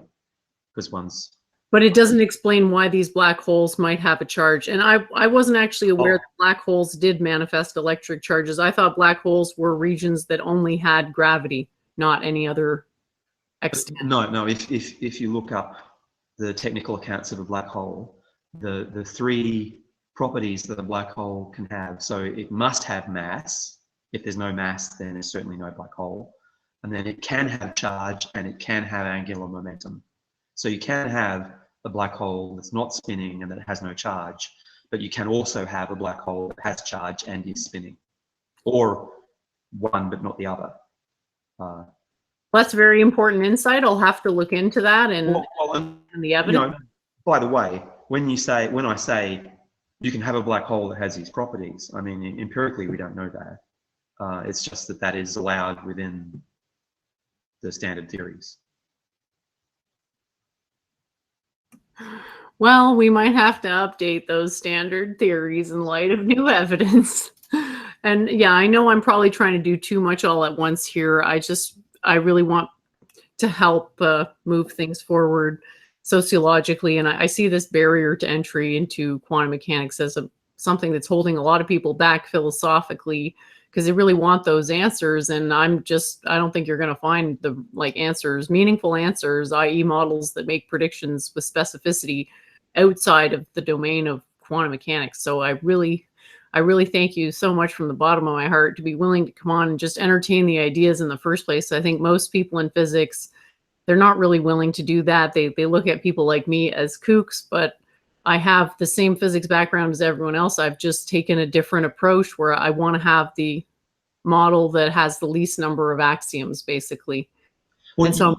because one's. But it doesn't explain why these black holes might have a charge. And I wasn't actually aware that black holes did manifest electric charges. I thought black holes were regions that only had gravity, not any other extent. No. If you look up the technical accounts of a black hole, the three properties that a black hole can have. So it must have mass. If there's no mass, then there's certainly no black hole. And then it can have charge and it can have angular momentum. So you can have a black hole that's not spinning and that has no charge, but you can also have a black hole that has charge and is spinning, or one but not the other. That's very important insight. I'll have to look into that and the evidence. By the way, when I say you can have a black hole that has these properties, I mean, empirically, we don't know that. It's just that is allowed within the standard theories. Well, we might have to update those standard theories in light of new evidence. And yeah, I know I'm probably trying to do too much all at once here. I really want to help move things forward sociologically. And I see this barrier to entry into quantum mechanics as something that's holding a lot of people back philosophically, because they really want those answers. And I don't think you're going to find the answers, meaningful answers, i.e. models that make predictions with specificity outside of the domain of quantum mechanics. So I really thank you so much from the bottom of my heart to be willing to come on and just entertain the ideas in the first place. I think most people in physics, they're not really willing to do that. They look at people like me as kooks, but I have the same physics background as everyone else. I've just taken a different approach where I want to have the model that has the least number of axioms, basically. Well, and so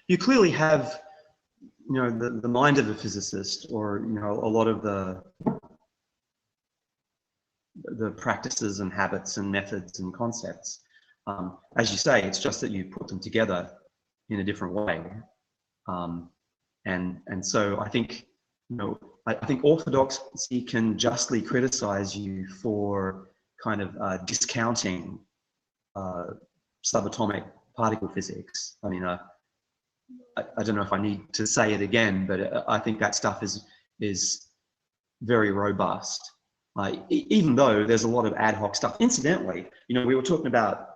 you clearly have, the mind of a physicist, or, a lot of the practices and habits and methods and concepts. As you say, it's just that you put them together in a different way. And so I think, I think orthodoxy can justly criticize you for kind of discounting subatomic particle physics. I mean, I don't know if I need to say it again, but I think that stuff is very robust. Even though there's a lot of ad hoc stuff. Incidentally, we were talking about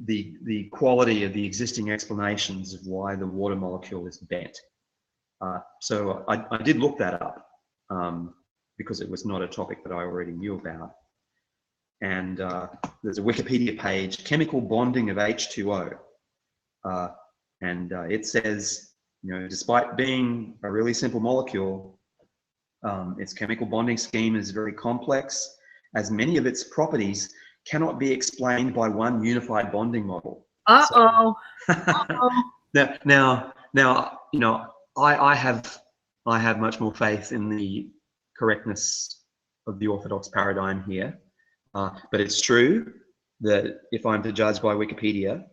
the quality of the existing explanations of why the water molecule is bent. So I did look that up because it was not a topic that I already knew about. And there's a Wikipedia page, Chemical Bonding of H2O. And it says, despite being a really simple molecule, its chemical bonding scheme is very complex, as many of its properties cannot be explained by one unified bonding model. Uh-oh. Now, I have much more faith in the correctness of the orthodox paradigm here, but it's true that if I'm to judge by Wikipedia,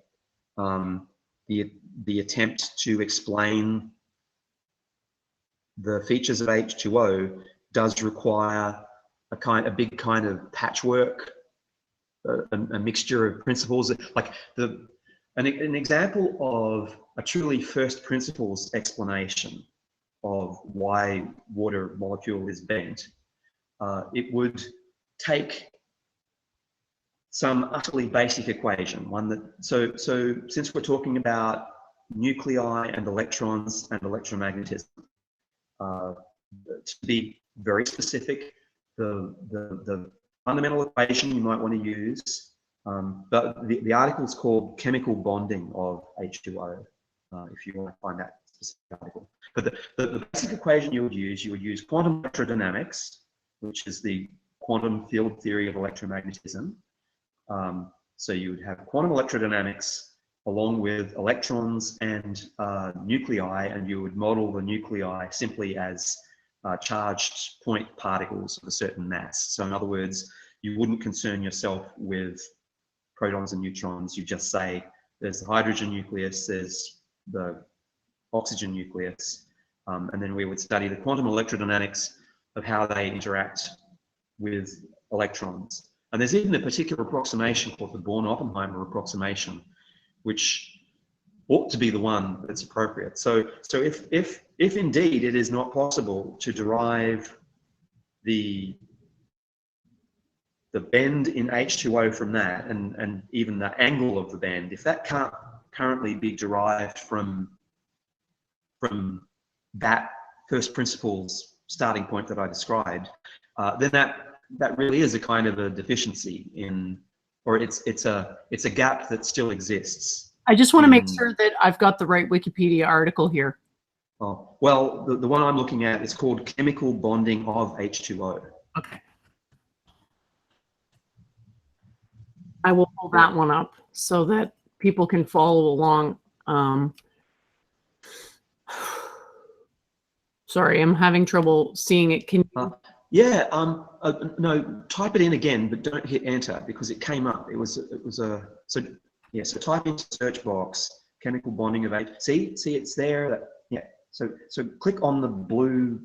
the attempt to explain the features of H2O does require a big kind of patchwork, a mixture of principles. Like an example of a truly first principles explanation of why water molecule is bent, it would take some utterly basic equation, so since we're talking about nuclei and electrons and electromagnetism, to be very specific, the fundamental equation you might want to use, but the article is called Chemical Bonding of H2O, if you want to find that specific article. But the basic equation you would use quantum electrodynamics, which is the quantum field theory of electromagnetism. So you would have quantum electrodynamics along with electrons and nuclei, and you would model the nuclei simply as charged point particles of a certain mass. So in other words, you wouldn't concern yourself with protons and neutrons. You just say there's the hydrogen nucleus, there's the oxygen nucleus, and then we would study the quantum electrodynamics of how they interact with electrons. And there's even a particular approximation called the Born-Oppenheimer approximation, which ought to be the one that's appropriate. So if indeed it is not possible to derive the bend in H2O from that, and even the angle of the bend, if that can't currently be derived from that first principles starting point that I described, then that really is a kind of a deficiency in, or it's a gap that still exists. I just want to make sure that I've got the right Wikipedia article here. Oh, well, the one I'm looking at is called Chemical Bonding of H2O. Okay. I will pull that one up so that people can follow along. Sorry, I'm having trouble seeing it. Can you? Yeah, no, type it in again, but don't hit enter because it came up. It was a, so yeah, so type into search box, chemical bonding of H. See, it's there. Yeah, so click on the blue,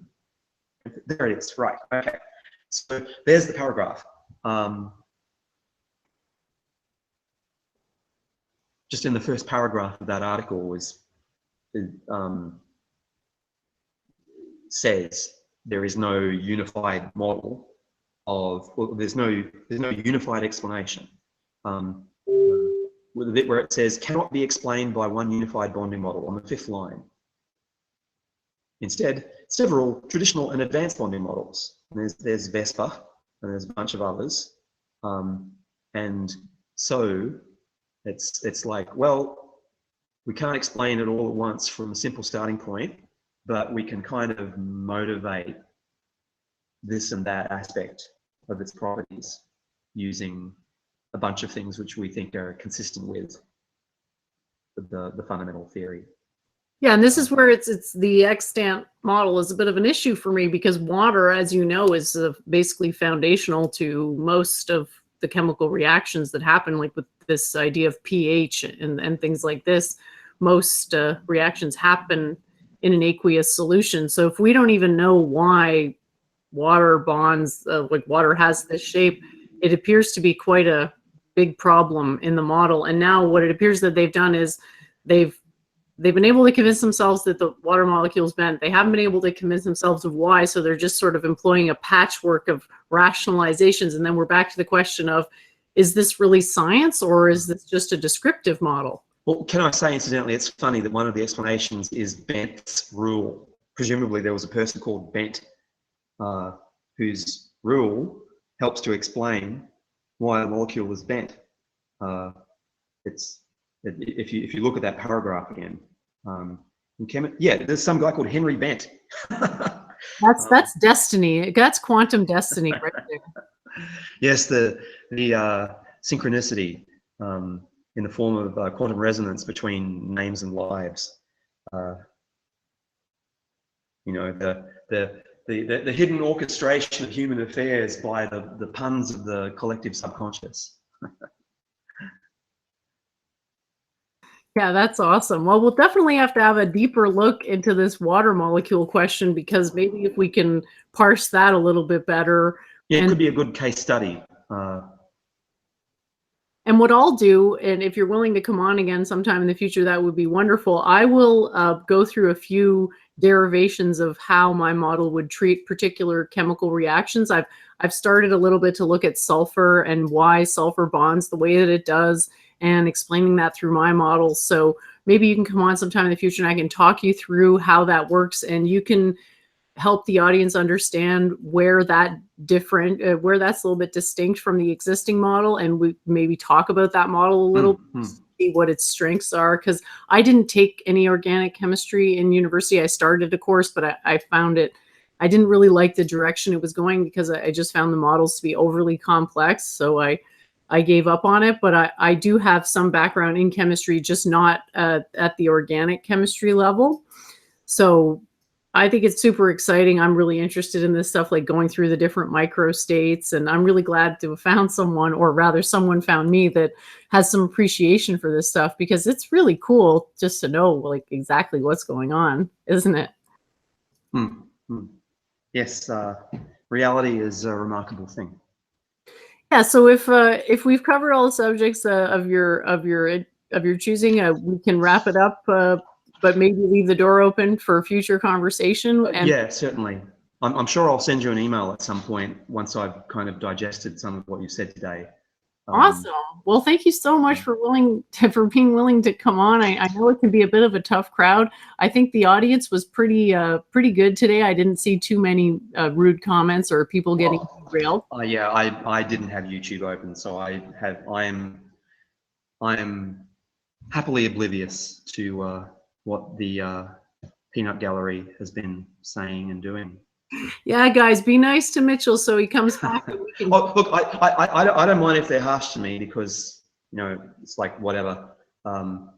there it is, right, okay. So there's the paragraph. Just in the first paragraph of that article was, says there is no unified model of, well, there's no unified explanation. With a bit where it says cannot be explained by one unified bonding model on the 5th line. Instead, several traditional and advanced bonding models. And there's Vespa and there's a bunch of others. And so it's like, well, we can't explain it all at once from a simple starting point, but we can kind of motivate this and that aspect of its properties using a bunch of things which we think are consistent with the fundamental theory. Yeah, and this is where it's the extant model is a bit of an issue for me because water, as you know, is basically foundational to most of the chemical reactions that happen, like with this idea of pH and things like this. Most reactions happen in an aqueous solution. So if we don't even know why water bonds, like water has this shape, it appears to be quite a big problem in the model. And now what it appears that they've done is they've been able to convince themselves that the water molecule is bent. They haven't been able to convince themselves of why, so they're just sort of employing a patchwork of rationalizations. And then we're back to the question of, is this really science or is this just a descriptive model? Well, can I say, incidentally, it's funny that one of the explanations is Bent's rule. Presumably there was a person called Bent whose rule helps to explain why a molecule is bent. If you look at that paragraph again, yeah, there's some guy called Henry Bent. That's destiny. That's quantum destiny right there. Yes, the synchronicity in the form of quantum resonance between names and lives. You know, the hidden orchestration of human affairs by the puns of the collective subconscious. Yeah, that's awesome. Well, we'll definitely have to have a deeper look into this water molecule question because maybe if we can parse that a little bit better. Yeah, it could be a good case study. And what I'll do, and if you're willing to come on again sometime in the future, that would be wonderful. I will go through a few derivations of how my model would treat particular chemical reactions. I've started a little bit to look at sulfur and why sulfur bonds the way that it does and explaining that through my model. So maybe you can come on sometime in the future and I can talk you through how that works and you can help the audience understand where that where that's a little bit distinct from the existing model, and we maybe talk about that model a little, see what its strengths are. Because I didn't take any organic chemistry in university. I started a course, but I found I didn't really like the direction it was going because I just found the models to be overly complex. So I gave up on it, but I do have some background in chemistry, just not at the organic chemistry level. So I think it's super exciting. I'm really interested in this stuff, like going through the different micro states. And I'm really glad to have found someone, or rather someone found me that has some appreciation for this stuff because it's really cool just to know like exactly what's going on, isn't it? Yes, reality is a remarkable thing. Yeah. So if we've covered all the subjects of your choosing, we can wrap it up. But maybe leave the door open for future conversation. And yeah, certainly. I'm sure I'll send you an email at some point once I've kind of digested some of what you've said today. Awesome. Well, thank you so much for being willing to come on. I know it can be a bit of a tough crowd. I think the audience was pretty good today. I didn't see too many rude comments or people getting railed. Yeah, I didn't have YouTube open, so I am happily oblivious to what the Peanut Gallery has been saying and doing. Yeah, guys, be nice to Mitchell so he comes back. And we can... Oh, look, I don't mind if they're harsh to me, because, you know, it's like whatever. I'm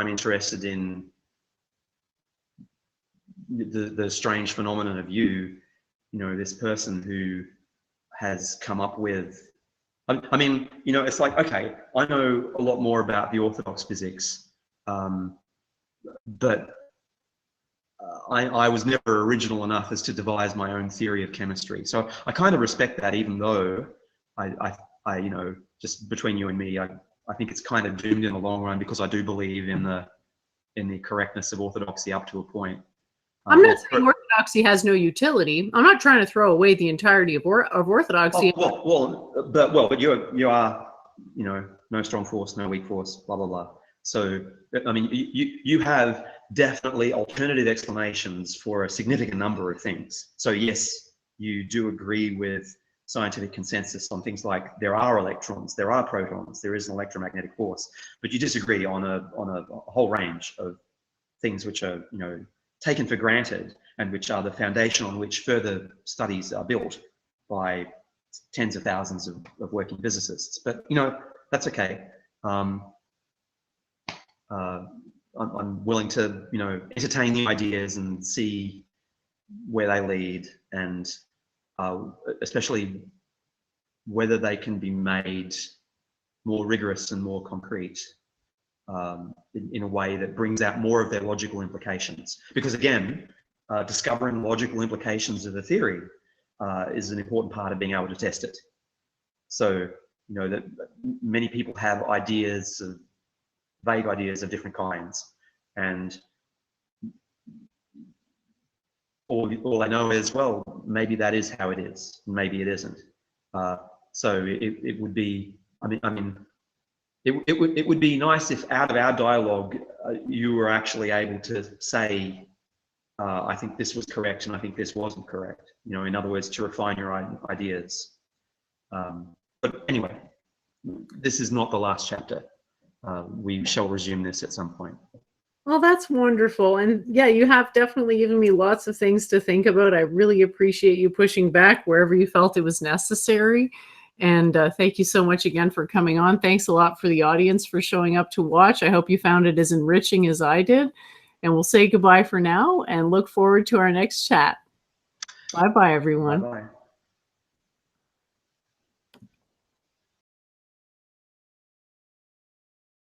interested in the strange phenomenon of you know, this person who has come up with. I mean, you know, it's like, okay, I know a lot more about the orthodox physics, but I was never original enough as to devise my own theory of chemistry. So I kind of respect that, even though I you know, just between you and me, I think it's kind of doomed in the long run, because I do believe in the correctness of orthodoxy up to a point. I'm not saying orthodoxy has no utility. I'm not trying to throw away the entirety of orthodoxy. But you are, you know, no strong force, no weak force, blah, blah, blah. So, I mean, you have definitely alternative explanations for a significant number of things. So yes, you do agree with scientific consensus on things like there are electrons, there are protons, there is an electromagnetic force, but you disagree on a whole range of things which are, you know, taken for granted, and which are the foundation on which further studies are built by tens of thousands of working physicists. But, you know, that's okay. I'm willing to, you know, entertain the ideas and see where they lead, and especially whether they can be made more rigorous and more concrete, in a way that brings out more of their logical implications. Because again, discovering logical implications of a theory is an important part of being able to test it. So, you know, that many people have ideas of vague ideas of different kinds, and all I know is, well, maybe that is how it is, maybe it isn't. So it would be, I mean, it would be nice if out of our dialogue you were actually able to say, I think this was correct and I think this wasn't correct. You know, in other words, to refine your ideas. But anyway, this is not the last chapter. We shall resume this at some point. Well, that's wonderful. And yeah, you have definitely given me lots of things to think about. I really appreciate you pushing back wherever you felt it was necessary. And thank you so much again for coming on. Thanks a lot for the audience for showing up to watch. I hope you found it as enriching as I did. And we'll say goodbye for now and look forward to our next chat. Bye-bye, everyone. Bye-bye.